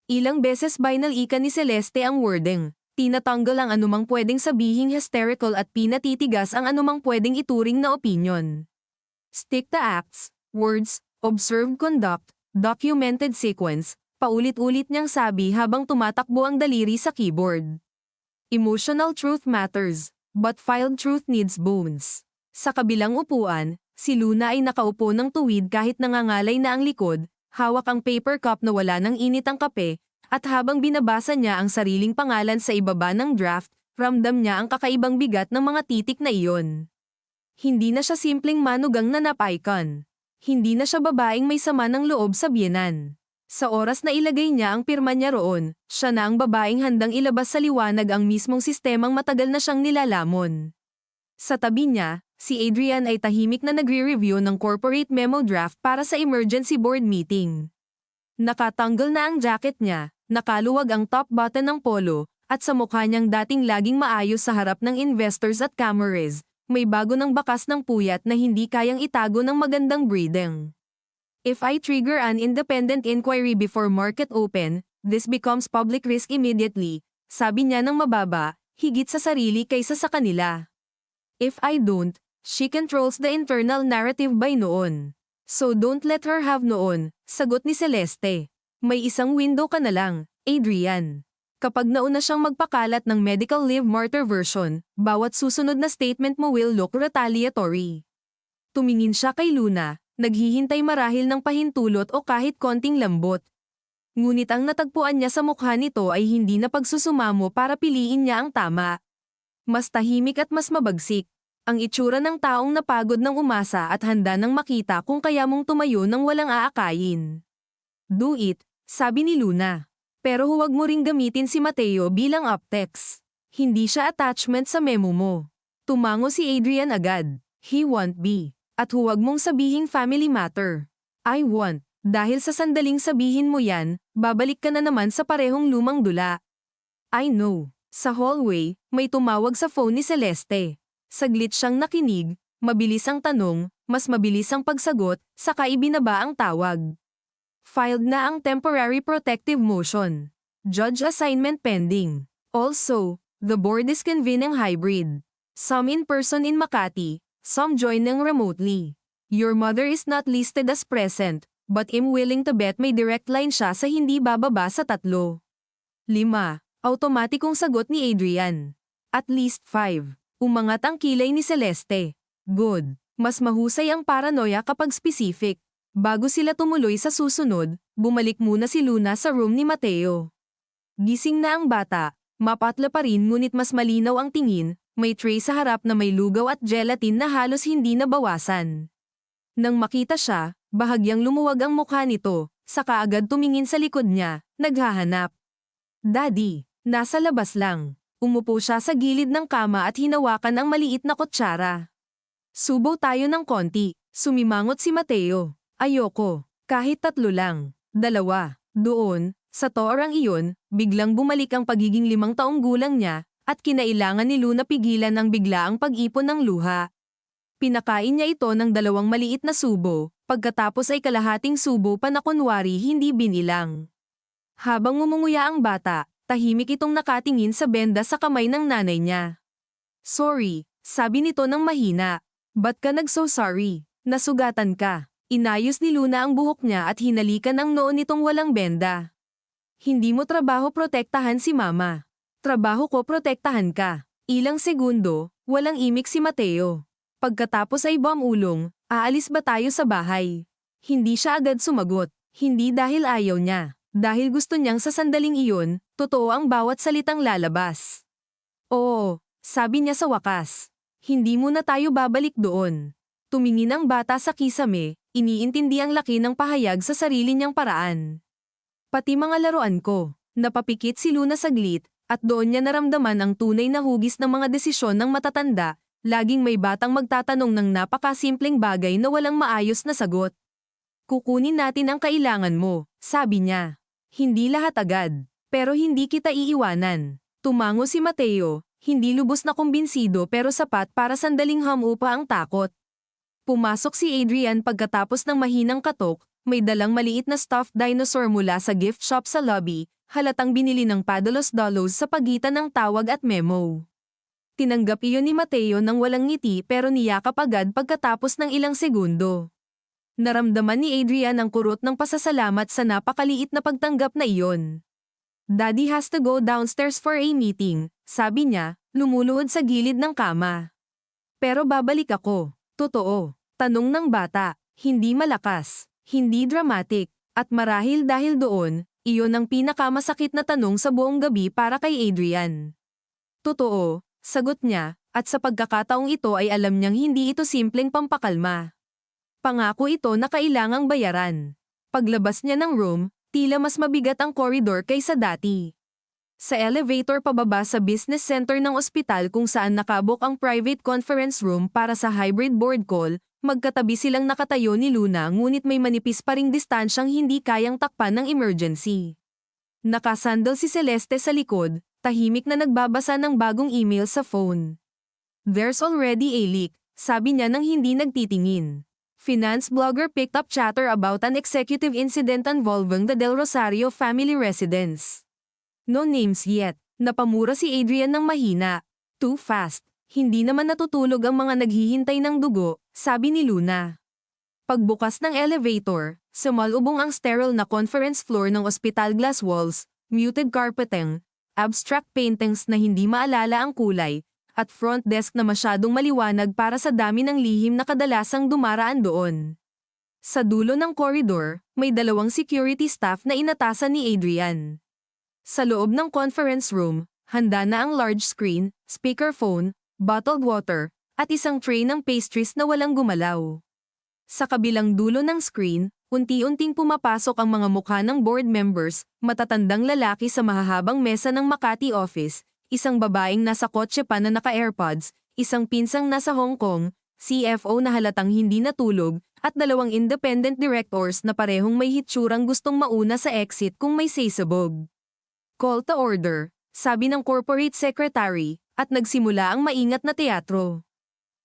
Ilang beses binalika ni Celeste ang wording, tinatanggal ang anumang pwedeng sabihing hysterical at pinatitigas ang anumang pwedeng ituring na opinion. Stick to acts, words, observed conduct, documented sequence, paulit-ulit niyang sabi habang tumatakbo ang daliri sa keyboard. Emotional truth matters, but filed truth needs bones. Sa kabilang upuan, si Luna ay nakaupo ng tuwid kahit nangangalay na ang likod, hawak ang paper cup na wala ng init ang kape, at habang binabasa niya ang sariling pangalan sa ibaba ng draft, ramdam niya ang kakaibang bigat ng mga titik na iyon. Hindi na siya simpleng manugang na nap-icon. Hindi na siya babaeng may sama ng loob sa biyenan. Sa oras na ilagay niya ang pirma niya roon, siya na ang babaeng handang ilabas sa liwanag ang mismong sistemang matagal na siyang nilalamon. Sa tabi niya, si Adrian ay tahimik na nagre-review ng corporate memo draft para sa emergency board meeting. Nakatanggal na ang jacket niya, nakaluwag ang top button ng polo, at sa mukha niyang dating laging maayos sa harap ng investors at cameras, may bago ng bakas ng puyat na hindi kayang itago ng magandang breathing. If I trigger an independent inquiry before market open, this becomes public risk immediately, sabi niya ng mababa, higit sa sarili kaysa sa kanila. If I don't, she controls the internal narrative by noon. So don't let her have noon, sagot ni Celeste. May isang window ka na lang, Adrian. Kapag nauna siyang magpakalat ng medical leave martyr version, bawat susunod na statement mo will look retaliatory. Tumingin siya kay Luna, naghihintay marahil ng pahintulot o kahit konting lambot. Ngunit ang natagpuan niya sa mukha nito ay hindi na pagsusumamo para piliin niya ang tama. Mas tahimik at mas mabagsik. Ang itsura ng taong napagod ng umasa at handa nang makita kung kaya mong tumayo nang walang aakayin. Do it, sabi ni Luna. Pero huwag mo ring gamitin si Mateo bilang uptext. Hindi siya attachment sa memo mo. Tumango si Adrian agad. He won't be. At huwag mong sabihing family matter. I won't. Dahil sa sandaling sabihin mo yan, babalik ka na naman sa parehong lumang dula. I know. Sa hallway, may tumawag sa phone ni Celeste. Saglit siyang nakinig, mabilis ang tanong, mas mabilis ang pagsagot, saka ibinaba ang tawag. Filed na ang temporary protective motion. Judge assignment pending. Also, the board is convening hybrid. Some in person in Makati, some joining remotely. Your mother is not listed as present, but I'm willing to bet may direct line siya sa hindi bababa sa 3. 5. Automatikong sagot ni Adrian. At least 5. Umangat ang kilay ni Celeste. Good. Mas mahusay ang paranoia kapag specific. Bago sila tumuloy sa susunod, bumalik muna si Luna sa room ni Mateo. Gising na ang bata, mapatla pa rin ngunit mas malinaw ang tingin, may tray sa harap na may lugaw at gelatin na halos hindi nabawasan. Nang makita siya, bahagyang lumuwag ang mukha nito, saka agad tumingin sa likod niya, naghahanap. Daddy, nasa labas lang. Umupo siya sa gilid ng kama at hinawakan ang maliit na kutsara. Subo tayo ng konti, sumimangot si Mateo. Ayoko, kahit 3 lang, 2. Doon, sa torang iyon, biglang bumalik ang pagiging 5 taong gulang niya, at kinailangan ni Luna pigilan ang biglaang pag-ipon ng luha. Pinakain niya ito ng 2 maliit na subo, pagkatapos ay kalahating subo pa na kunwari hindi binilang. Habang ngumunguya ang bata, tahimik itong nakatingin sa benda sa kamay ng nanay niya. Sorry, sabi nito ng mahina. Ba't ka nag-so sorry? Nasugatan ka. Inayos ni Luna ang buhok niya at hinalikan ang noo nitong walang benda. Hindi mo trabaho protektahan si mama. Trabaho ko protektahan ka. Ilang segundo, walang imik si Mateo. Pagkatapos ay bumulong, aalis ba tayo sa bahay? Hindi siya agad sumagot, hindi dahil ayaw niya. Dahil gusto niyang sa sandaling iyon, totoo ang bawat salitang lalabas. Oo, sabi niya sa wakas. Hindi muna tayo babalik doon. Tumingin ang bata sa kisame, iniintindi ang laki ng pahayag sa sarili niyang paraan. Pati mga laruan ko, napapikit si Luna saglit, at doon niya naramdaman ang tunay na hugis ng mga desisyon ng matatanda, laging may batang magtatanong ng napakasimpleng bagay na walang maayos na sagot. Kukunin natin ang kailangan mo, sabi niya. Hindi lahat agad, pero hindi kita iiwanan. Tumango si Mateo, hindi lubos na kumbinsido pero sapat para sandaling hamupa ang takot. Pumasok si Adrian pagkatapos ng mahinang katok, may dalang maliit na stuffed dinosaur mula sa gift shop sa lobby, halatang binili ng padalos-dalos sa pagitan ng tawag at memo. Tinanggap iyon ni Mateo nang walang ngiti pero niyakap agad pagkatapos ng ilang segundo. Naramdaman ni Adrian ang kurot ng pasasalamat sa napakaliit na pagtanggap na iyon. Daddy has to go downstairs for a meeting, sabi niya, lumuluhod sa gilid ng kama. Pero babalik ako, totoo, tanong ng bata, hindi malakas, hindi dramatic, at marahil dahil doon, iyon ang pinakamasakit na tanong sa buong gabi para kay Adrian. Totoo, sagot niya, at sa pagkakataong ito ay alam niyang hindi ito simpleng pampakalma. Pangako ito na kailangang bayaran. Paglabas niya ng room, tila mas mabigat ang koridor kaysa dati. Sa elevator pababa sa business center ng ospital kung saan nakabok ang private conference room para sa hybrid board call, magkatabi silang nakatayo ni Luna ngunit may manipis pa ring distansyang hindi kayang takpan ng emergency. Nakasandal si Celeste sa likod, tahimik na nagbabasa ng bagong email sa phone. There's already a leak, sabi niya nang hindi nagtitingin. Finance blogger picked up chatter about an executive incident involving the Del Rosario family residence. No names yet. Napamura si Adrian ng mahina. Too fast. Hindi naman natutulog ang mga naghihintay ng dugo, sabi ni Luna. Pagbukas ng elevator, sumalubong ang sterile na conference floor ng ospital glass walls, muted carpeting, abstract paintings na hindi maalala ang kulay, at front desk na masyadong maliwanag para sa dami ng lihim na kadalasang dumaraan doon. Sa dulo ng corridor, may dalawang security staff na inatasan ni Adrian. Sa loob ng conference room, handa na ang large screen, speakerphone, bottled water, at isang tray ng pastries na walang gumalaw. Sa kabilang dulo ng screen, unti-unting pumapasok ang mga mukha ng board members, matatandang lalaki sa mahahabang mesa ng Makati office, isang babaeng nasa kotse pa na naka-AirPods, isang pinsang nasa Hong Kong, CFO na halatang hindi natulog, at dalawang independent directors na parehong may hitsurang gustong mauna sa exit kung may saysabog. Call to order, sabi ng corporate secretary, at nagsimula ang maingat na teatro.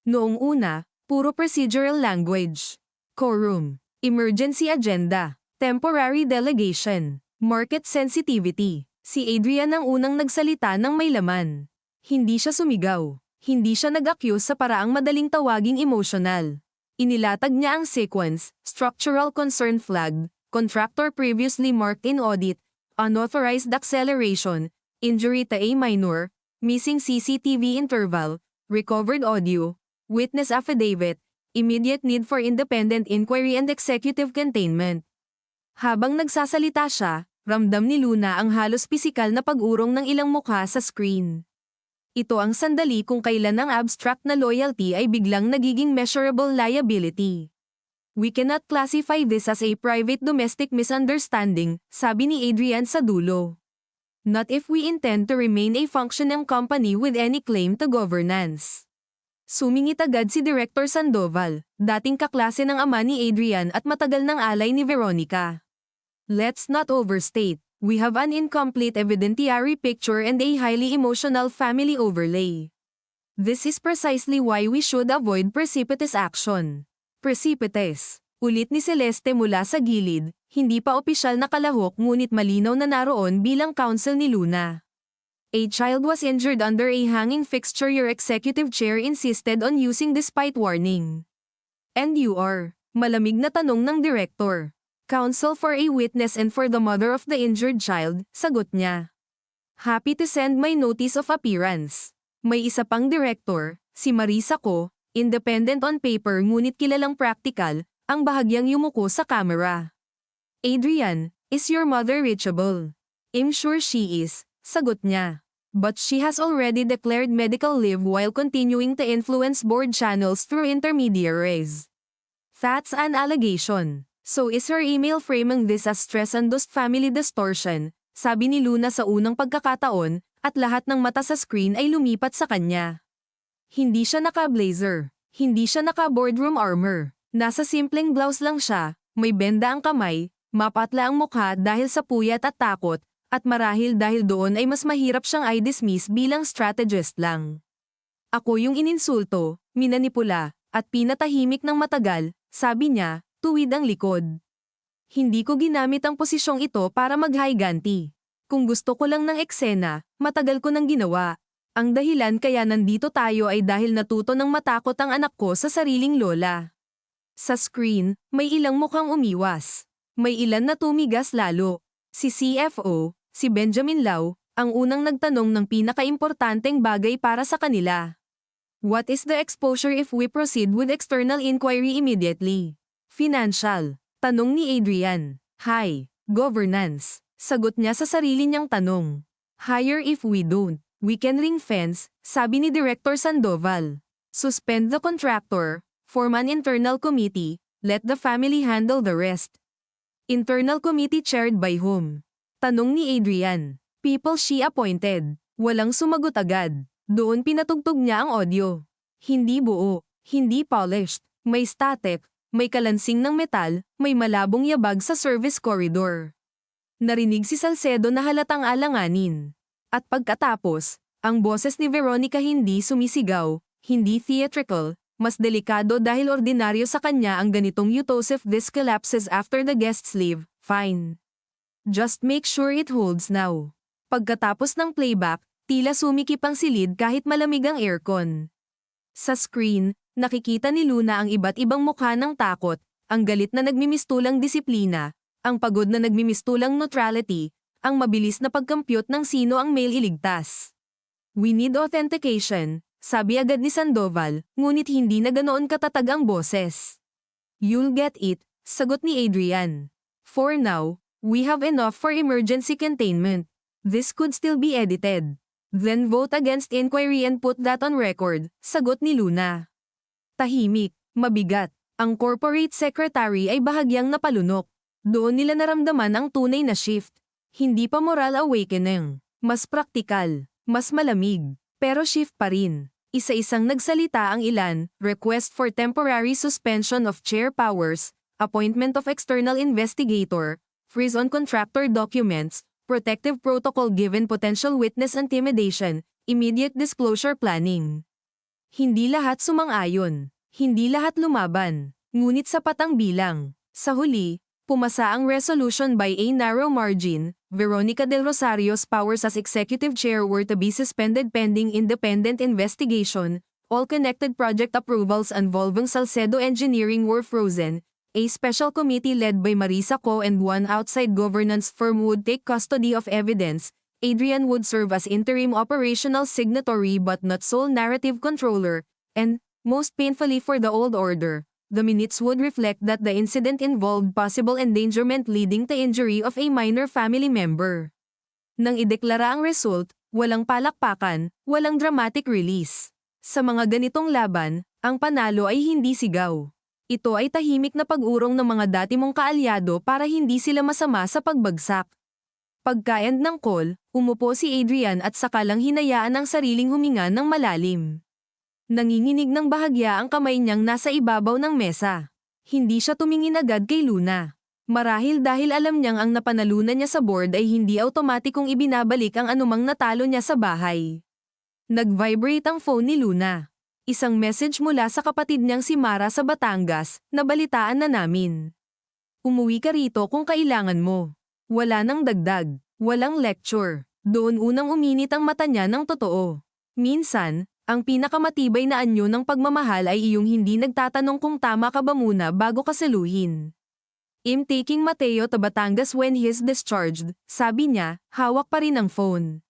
Noong una, puro procedural language. Quorum, emergency agenda, temporary delegation, market sensitivity. Si Adrian ang unang nagsalita ng may laman. Hindi siya sumigaw. Hindi siya nag-accuse sa paraang madaling tawaging emotional. Inilatag niya ang sequence, structural concern flagged, contractor previously marked in audit, unauthorized acceleration, injury to a minor, missing CCTV interval, recovered audio, witness affidavit, immediate need for independent inquiry and executive containment. Habang nagsasalita siya, ramdam ni Luna ang halos pisikal na pag-urong ng ilang mukha sa screen. Ito ang sandali kung kailan ang abstract na loyalty ay biglang nagiging measurable liability. We cannot classify this as a private domestic misunderstanding, sabi ni Adrian sa dulo. Not if we intend to remain a functioning company with any claim to governance. Sumingit agad si Director Sandoval, dating kaklase ng ama ni Adrian at matagal ng alay ni Veronica. Let's not overstate. We have an incomplete evidentiary picture and a highly emotional family overlay. This is precisely why we should avoid precipitous action. Precipitous. Ulit ni Celeste mula sa gilid, hindi pa opisyal na kalahok ngunit malinaw na naroon bilang counsel ni Luna. A child was injured under a hanging fixture your executive chair insisted on using despite warning. And you are? Malamig na tanong ng director. Counsel for a witness and for the mother of the injured child, sagot niya. Happy to send my notice of appearance. May isa pang director, si Marisa Ko, Independent on paper ngunit kilalang practical, ang bahagyang yumuko sa camera. Adrian, is your mother reachable? I'm sure she is, sagot niya. But she has already declared medical leave while continuing to influence board channels through intermediaries. That's an allegation. So is her email framing this as stress-induced family distortion, sabi ni Luna sa unang pagkakataon, at lahat ng mata sa screen ay lumipat sa kanya. Hindi siya naka-blazer. Hindi siya naka-boardroom armor. Nasa simpleng blouse lang siya, may benda ang kamay, mapatla ang mukha dahil sa puyat at takot, at marahil dahil doon ay mas mahirap siyang i-dismiss bilang strategist lang. Ako yung ininsulto, minanipula, at pinatahimik ng matagal, sabi niya, tuwid ang likod. Hindi ko ginamit ang posisyong ito para mag-higanti. Kung gusto ko lang ng eksena, matagal ko nang ginawa. Ang dahilan kaya nandito tayo ay dahil natuto ng matakot ang anak ko sa sariling lola. Sa screen, may ilang mukhang umiwas. May ilan na tumigas lalo. Si CFO, si Benjamin Lau, ang unang nagtanong ng pinakaimportanteng bagay para sa kanila. What is the exposure if we proceed with external inquiry immediately? Financial. Tanong ni Adrian. Hi. Governance. Sagot niya sa sarili niyang tanong. Higher if we don't. We can ring fence, sabi ni Director Sandoval. Suspend the contractor, form an internal committee, let the family handle the rest. Internal committee chaired by whom? Tanong ni Adrian. People she appointed. Walang sumagot agad. Doon pinatugtog niya ang audio. Hindi buo, hindi polished, may static, may kalansing ng metal, may malabong yabag sa service corridor. Narinig si Salcedo na halatang alanganin. At pagkatapos, ang boses ni Veronica hindi sumisigaw, hindi theatrical, mas delikado dahil ordinaryo sa kanya ang ganitong utos if this collapses after the guests leave, fine. Just make sure it holds now. Pagkatapos ng playback, tila sumikip ang silid kahit malamig ang aircon. Sa screen, nakikita ni Luna ang iba't ibang mukha ng takot, ang galit na nagmimistulang disiplina, ang pagod na nagmimistulang neutrality, ang mabilis na pagkompute ng sino ang mail iligtas. We need authentication, sabi agad ni Sandoval, ngunit hindi na ganoon katatag ang boses. You'll get it, sagot ni Adrian. For now, we have enough for emergency containment. This could still be edited. Then vote against inquiry and put that on record, sagot ni Luna. Tahimik, mabigat, ang corporate secretary ay bahagyang napalunok. Doon nila naramdaman ang tunay na shift. Hindi pa moral awakening. Mas praktikal, mas malamig, pero shift pa rin. Isa-isang nagsalita ang ilan, request for temporary suspension of chair powers, appointment of external investigator, freeze on contractor documents, protective protocol given potential witness intimidation, immediate disclosure planning. Hindi lahat sumang-ayon, hindi lahat lumaban, ngunit sapat ang bilang. Sa huli, pumasa ang resolution by a narrow margin. Veronica Del Rosario's powers as executive chair were to be suspended pending independent investigation. All connected project approvals involving Salcedo Engineering were frozen. A special committee led by Marisa Co and one outside governance firm would take custody of evidence. Adrian would serve as interim operational signatory but not sole narrative controller. And, most painfully for the old order, the minutes would reflect that the incident involved possible endangerment leading to injury of a minor family member. Nang ideklara ang result, walang palakpakan, walang dramatic release. Sa mga ganitong laban, ang panalo ay hindi sigaw. Ito ay tahimik na pag-urong ng mga dati mong kaalyado para hindi sila masama sa pagbagsak. Pagka-end ng call, umupo si Adrian at saka lang hinayaan ang sariling huminga ng malalim. Nanginginig ng bahagya ang kamay niyang nasa ibabaw ng mesa. Hindi siya tumingin agad kay Luna. Marahil dahil alam niyang ang napanalunan niya sa board ay hindi automatikong ibinabalik ang anumang natalo niya sa bahay. Nag-vibrate ang phone ni Luna. Isang message mula sa kapatid niyang si Mara sa Batangas, nabalitaan na namin. Umuwi ka rito kung kailangan mo. Wala nang dagdag, walang lecture. Doon unang uminit ang mata niya ng totoo. Minsan, ang pinakamatibay na anyo ng pagmamahal ay iyong hindi nagtatanong kung tama ka ba muna bago ka saluhin. I'm taking Mateo to Batangas when he's discharged, sabi niya, hawak pa rin ang phone.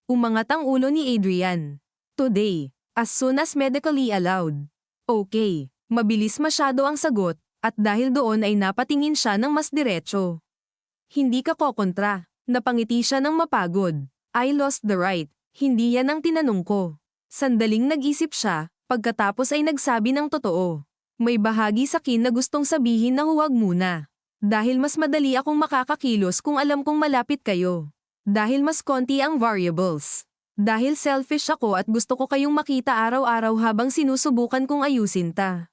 Umangat ang ulo ni Adrian. Today, as soon as medically allowed. Okay, mabilis masyado ang sagot, at dahil doon ay napatingin siya ng mas diretso. Hindi ka kokontra. Napangiti siya ng mapagod. I lost the right. Hindi yan ang tinanong ko. Sandaling nag-isip siya, pagkatapos ay nagsabi ng totoo. May bahagi sa akin na gustong sabihin na huwag muna. Dahil mas madali akong makakakilos kung alam kong malapit kayo. Dahil mas konti ang variables. Dahil selfish ako at gusto ko kayong makita araw-araw habang sinusubukan kong ayusin ta.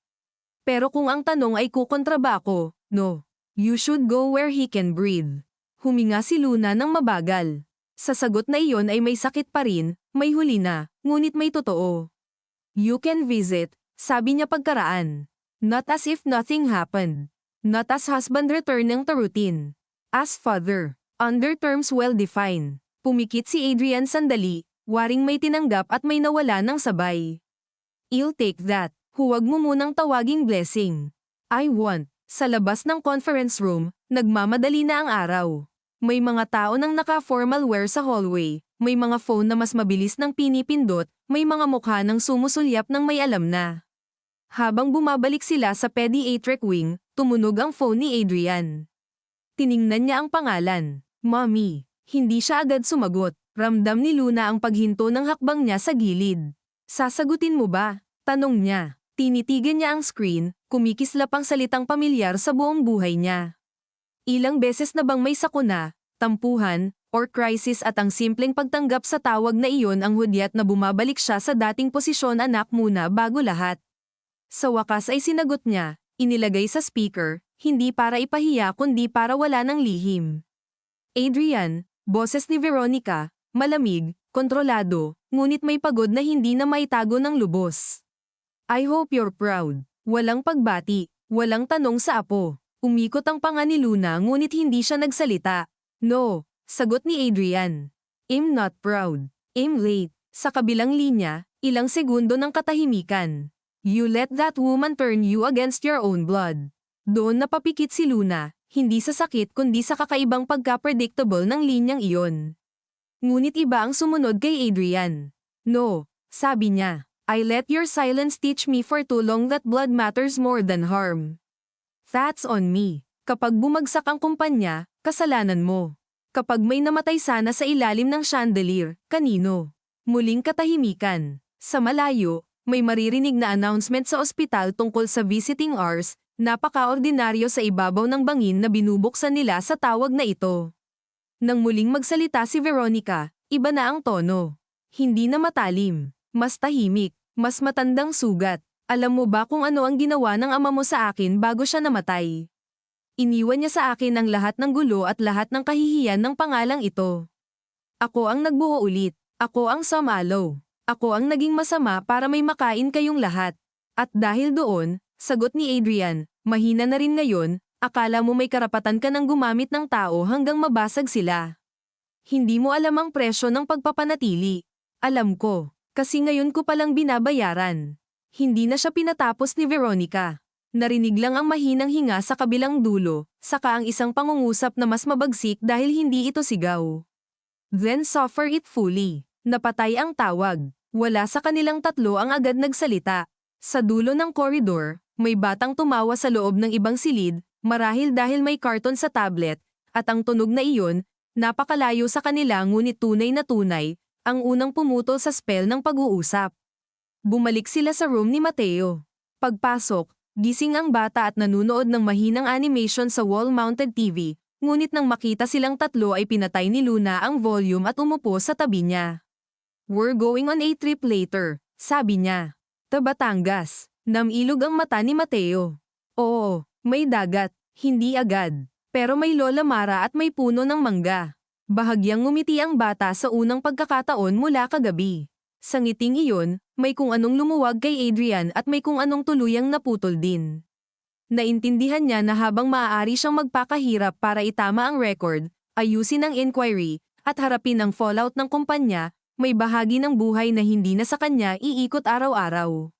Pero kung ang tanong ay kukontra ba ako, no. You should go where he can breathe. Huminga si Luna ng mabagal. Sa sagot na iyon ay may sakit pa rin, may huli na, ngunit may totoo. You can visit, sabi niya pagkaraan. Not as if nothing happened. Not as husband returning to routine. As father, under terms well-defined. Pumikit si Adrian sandali, waring may tinanggap at may nawala ng sabay. I'll take that. Huwag mo munang tawaging blessing. I want. Sa labas ng conference room, nagmamadali na ang araw. May mga tao nang naka-formal wear sa hallway, may mga phone na mas mabilis ng pinipindot, may mga mukha nang sumusulyap ng may alam na. Habang bumabalik sila sa pediatric wing, tumunog ang phone ni Adrian. Tiningnan niya ang pangalan, Mommy. Hindi siya agad sumagot, ramdam ni Luna ang paghinto ng hakbang niya sa gilid. Sasagutin mo ba? Tanong niya. Tinitigan niya ang screen, kumikislap ang salitang pamilyar sa buong buhay niya. Ilang beses na bang may sakuna, tampuhan, or crisis at ang simpleng pagtanggap sa tawag na iyon ang hudyat na bumabalik siya sa dating posisyon anak muna bago lahat. Sa wakas ay sinagot niya, inilagay sa speaker, hindi para ipahiya kundi para wala ng lihim. Adrian, boses ni Veronica, malamig, kontrolado, ngunit may pagod na hindi na maitago ng lubos. I hope you're proud. Walang pagbati, walang tanong sa apo. Umikot ang panga ni Luna ngunit hindi siya nagsalita. No, sagot ni Adrian. I'm not proud. I'm late. Sa kabilang linya, ilang segundo ng katahimikan. You let that woman turn you against your own blood. Doon napapikit si Luna, hindi sa sakit kundi sa kakaibang pagka-predictable ng linyang iyon. Ngunit iba ang sumunod kay Adrian. No, sabi niya. I let your silence teach me for too long that blood matters more than harm. That's on me. Kapag bumagsak ang kumpanya, kasalanan mo. Kapag may namatay sana sa ilalim ng chandelier, kanino? Muling katahimikan. Sa malayo, may maririnig na announcement sa ospital tungkol sa visiting hours, napaka-ordinaryo sa ibabaw ng bangin na binubuksan nila sa tawag na ito. Nang muling magsalita si Veronica, iba na ang tono. Hindi na matalim. Mas tahimik, mas matandang sugat. Alam mo ba kung ano ang ginawa ng ama mo sa akin bago siya namatay? Iniwan niya sa akin ang lahat ng gulo at lahat ng kahihiyan ng pangalang ito. Ako ang nagbuo ulit. Ako ang sumalo. Ako ang naging masama para may makain kayong lahat. At dahil doon, sagot ni Adrian, mahina na rin ngayon, akala mo may karapatan ka ng gumamit ng tao hanggang mabasag sila. Hindi mo alam ang presyo ng pagpapanatili. Alam ko. Kasi ngayon ko palang binabayaran. Hindi na siya pinatapos ni Veronica. Narinig lang ang mahinang hinga sa kabilang dulo, saka ang isang pangungusap na mas mabagsik dahil hindi ito sigaw. Then suffer it fully. Napatay ang tawag. Wala sa kanilang tatlo ang agad nagsalita. Sa dulo ng koridor, may batang tumawa sa loob ng ibang silid, marahil dahil may karton sa tablet, at ang tunog na iyon, napakalayo sa kanila ngunit tunay na tunay, ang unang pumutol sa spell ng pag-uusap. Bumalik sila sa room ni Mateo. Pagpasok, gising ang bata at nanunood ng mahinang animation sa wall-mounted TV, ngunit nang makita silang tatlo ay pinatay ni Luna ang volume at umupo sa tabi niya. We're going on a trip later, sabi niya. Ta Batangas. Namilog ang mata ni Mateo. Oo, may dagat, hindi agad. Pero may Lola Mara at may puno ng mangga. Bahagyang ngumiti ang bata sa unang pagkakataon mula kagabi. Sa ngiting iyon, may kung anong lumuwag kay Adrian at may kung anong tuluyang naputol din. Naintindihan niya na habang maaari siyang magpakahirap para itama ang record, ayusin ang inquiry, at harapin ang fallout ng kumpanya, may bahagi ng buhay na hindi na sa kanya iikot araw-araw.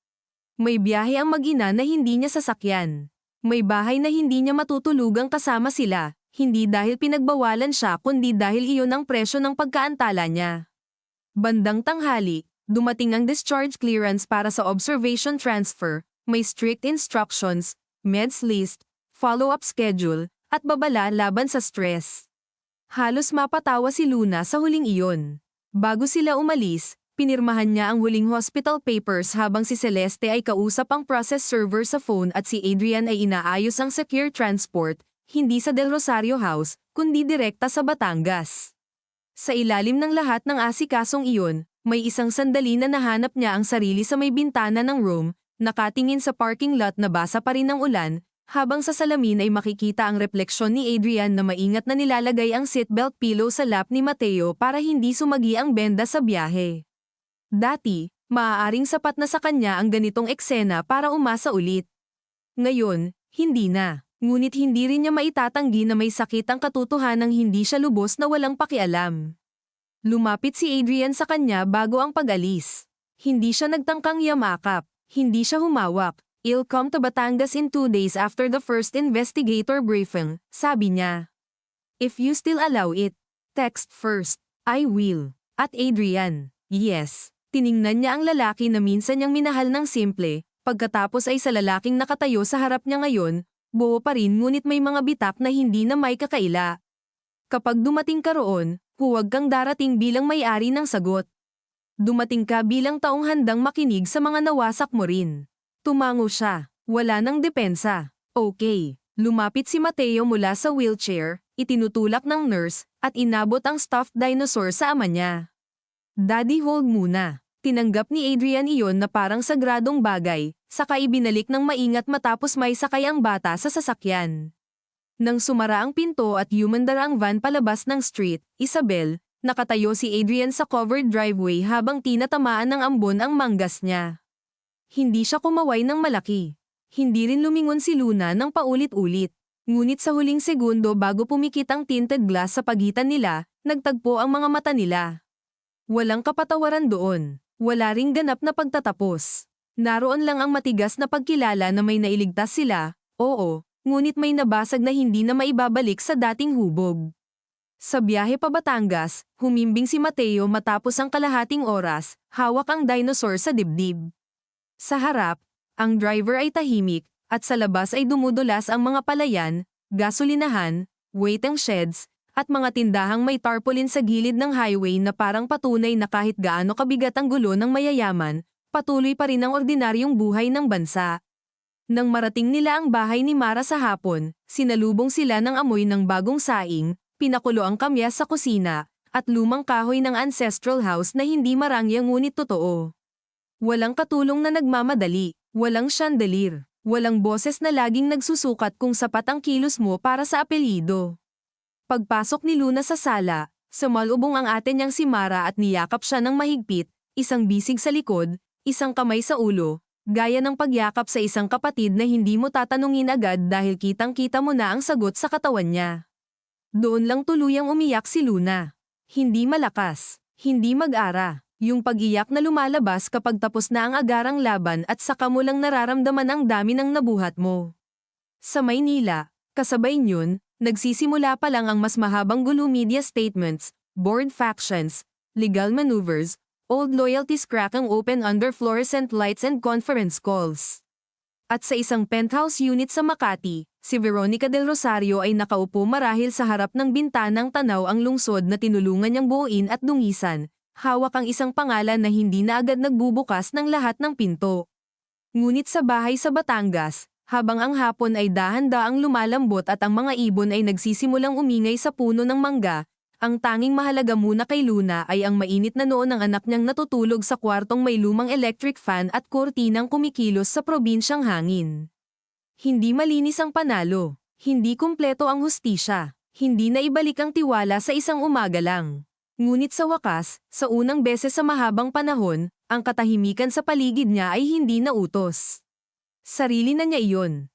May biyahe ang mag-ina na hindi niya sasakyan. May bahay na hindi niya matutulugang kasama sila. Hindi dahil pinagbawalan siya kundi dahil iyon ang presyo ng pagkaantala niya. Bandang tanghali, dumating ang discharge clearance para sa observation transfer, May strict instructions, meds list, follow-up schedule, at babala laban sa stress. Halos mapatawa si Luna sa huling iyon. Bago sila umalis, pinirmahan niya ang huling hospital papers habang si Celeste ay kausap ang process server sa phone at si Adrian ay inaayos ang secure transport, hindi sa Del Rosario House, kundi direkta sa Batangas. Sa ilalim ng lahat ng asikasong iyon, may isang sandali na nahanap niya ang sarili sa may bintana ng room, nakatingin sa parking lot na basa pa rin ng ulan, habang sa salamin ay makikita ang refleksyon ni Adrian na maingat na nilalagay ang seatbelt pillow sa lap ni Mateo para hindi sumagi ang benda sa biyahe. Dati, maaaring sapat na sa kanya ang ganitong eksena para umasa ulit. Ngayon, hindi na. Ngunit hindi rin niya maitatanggi na may sakit ang katotohanang hindi siya lubos na walang pakialam. Lumapit si Adrian sa kanya bago ang pag-alis. Hindi siya nagtangkang yamakap, hindi siya humawak. "I'll come to Batangas in 2 days after the first investigator briefing," sabi niya. "If you still allow it, text first, I will." At Adrian, yes. Tiningnan niya ang lalaki na minsan niyang minahal ng simple, pagkatapos ay sa lalaking nakatayo sa harap niya ngayon, buo pa rin ngunit may mga bitak na hindi na may kakaila. Kapag dumating ka roon, huwag kang darating bilang may-ari ng sagot. Dumating ka bilang taong handang makinig sa mga nawasak mo rin. Tumango siya. Wala nang depensa. Okay. Lumapit si Mateo mula sa wheelchair, itinutulak ng nurse, at inabot ang stuffed dinosaur sa ama niya. "Daddy, hold muna." Tinanggap ni Adrian iyon na parang sagradong bagay, saka ibinalik ng maingat matapos may sakay ang bata sa sasakyan. Nang sumara ang pinto at humandar ang van palabas ng street, Isabel, nakatayo si Adrian sa covered driveway habang tinatamaan ng ambon ang manggas niya. Hindi siya kumaway ng malaki. Hindi rin lumingon si Luna ng paulit-ulit. Ngunit sa huling segundo bago pumikit ang tinted glass sa pagitan nila, nagtagpo ang mga mata nila. Walang kapatawaran doon. Wala ring ganap na pagtatapos. Naroon lang ang matigas na pagkilala na may nailigtas sila, oo, ngunit may nabasag na hindi na maibabalik sa dating hubog. Sa biyahe pa Batangas, humimbing si Mateo matapos ang kalahating oras, hawak ang dinosaur sa dibdib. Sa harap, ang driver ay tahimik, at sa labas ay dumudulas ang mga palayan, gasolinahan, waiting sheds, at mga tindahang may tarpaulin sa gilid ng highway na parang patunay na kahit gaano kabigat ang gulo ng mayayaman, patuloy pa rin ang ordinaryong buhay ng bansa. Nang marating nila ang bahay ni Mara sa hapon, sinalubong sila ng amoy ng bagong saing, pinakulo ang kamyas sa kusina, at lumang kahoy ng ancestral house na hindi marangya ngunit totoo. Walang katulong na nagmamadali, walang chandelier, walang boses na laging nagsusukat kung sapat ang kilos mo para sa apelyido. Pagpasok ni Luna sa sala, sumalubong ang ate niyang si Mara at niyakap siya ng mahigpit, isang bisig sa likod, isang kamay sa ulo, gaya ng pagyakap sa isang kapatid na hindi mo tatanungin agad dahil kitang-kita mo na ang sagot sa katawan niya. Doon lang tuluyang umiyak si Luna. Hindi malakas, hindi mag-ara, yung pag-iyak na lumalabas kapag tapos na ang agarang laban at saka mo lang nararamdaman ang dami ng nabuhat mo. Sa Maynila, kasabay niyon, nagsisimula pa lang ang mas mahabang gulo media statements, board factions, legal maneuvers, old loyalties cracking open under fluorescent lights and conference calls. At sa isang penthouse unit sa Makati, si Veronica Del Rosario ay nakaupo marahil sa harap ng bintanang tanaw ang lungsod na tinulungan niyang buuin at dungisan, hawak ang isang pangalan na hindi na agad nagbubukas ng lahat ng pinto. Ngunit sa bahay sa Batangas, habang ang hapon ay dahan-daang lumalambot at ang mga ibon ay nagsisimulang umingay sa puno ng mangga, ang tanging mahalaga muna kay Luna ay ang mainit na noo ng anak niyang natutulog sa kwartong may lumang electric fan at kortinang kumikilos sa probinsyang hangin. Hindi malinis ang panalo, hindi kumpleto ang hustisya, hindi na ibalik ang tiwala sa isang umaga lang. Ngunit sa wakas, sa unang beses sa mahabang panahon, ang katahimikan sa paligid niya ay hindi na utos. Sarili na niya iyon.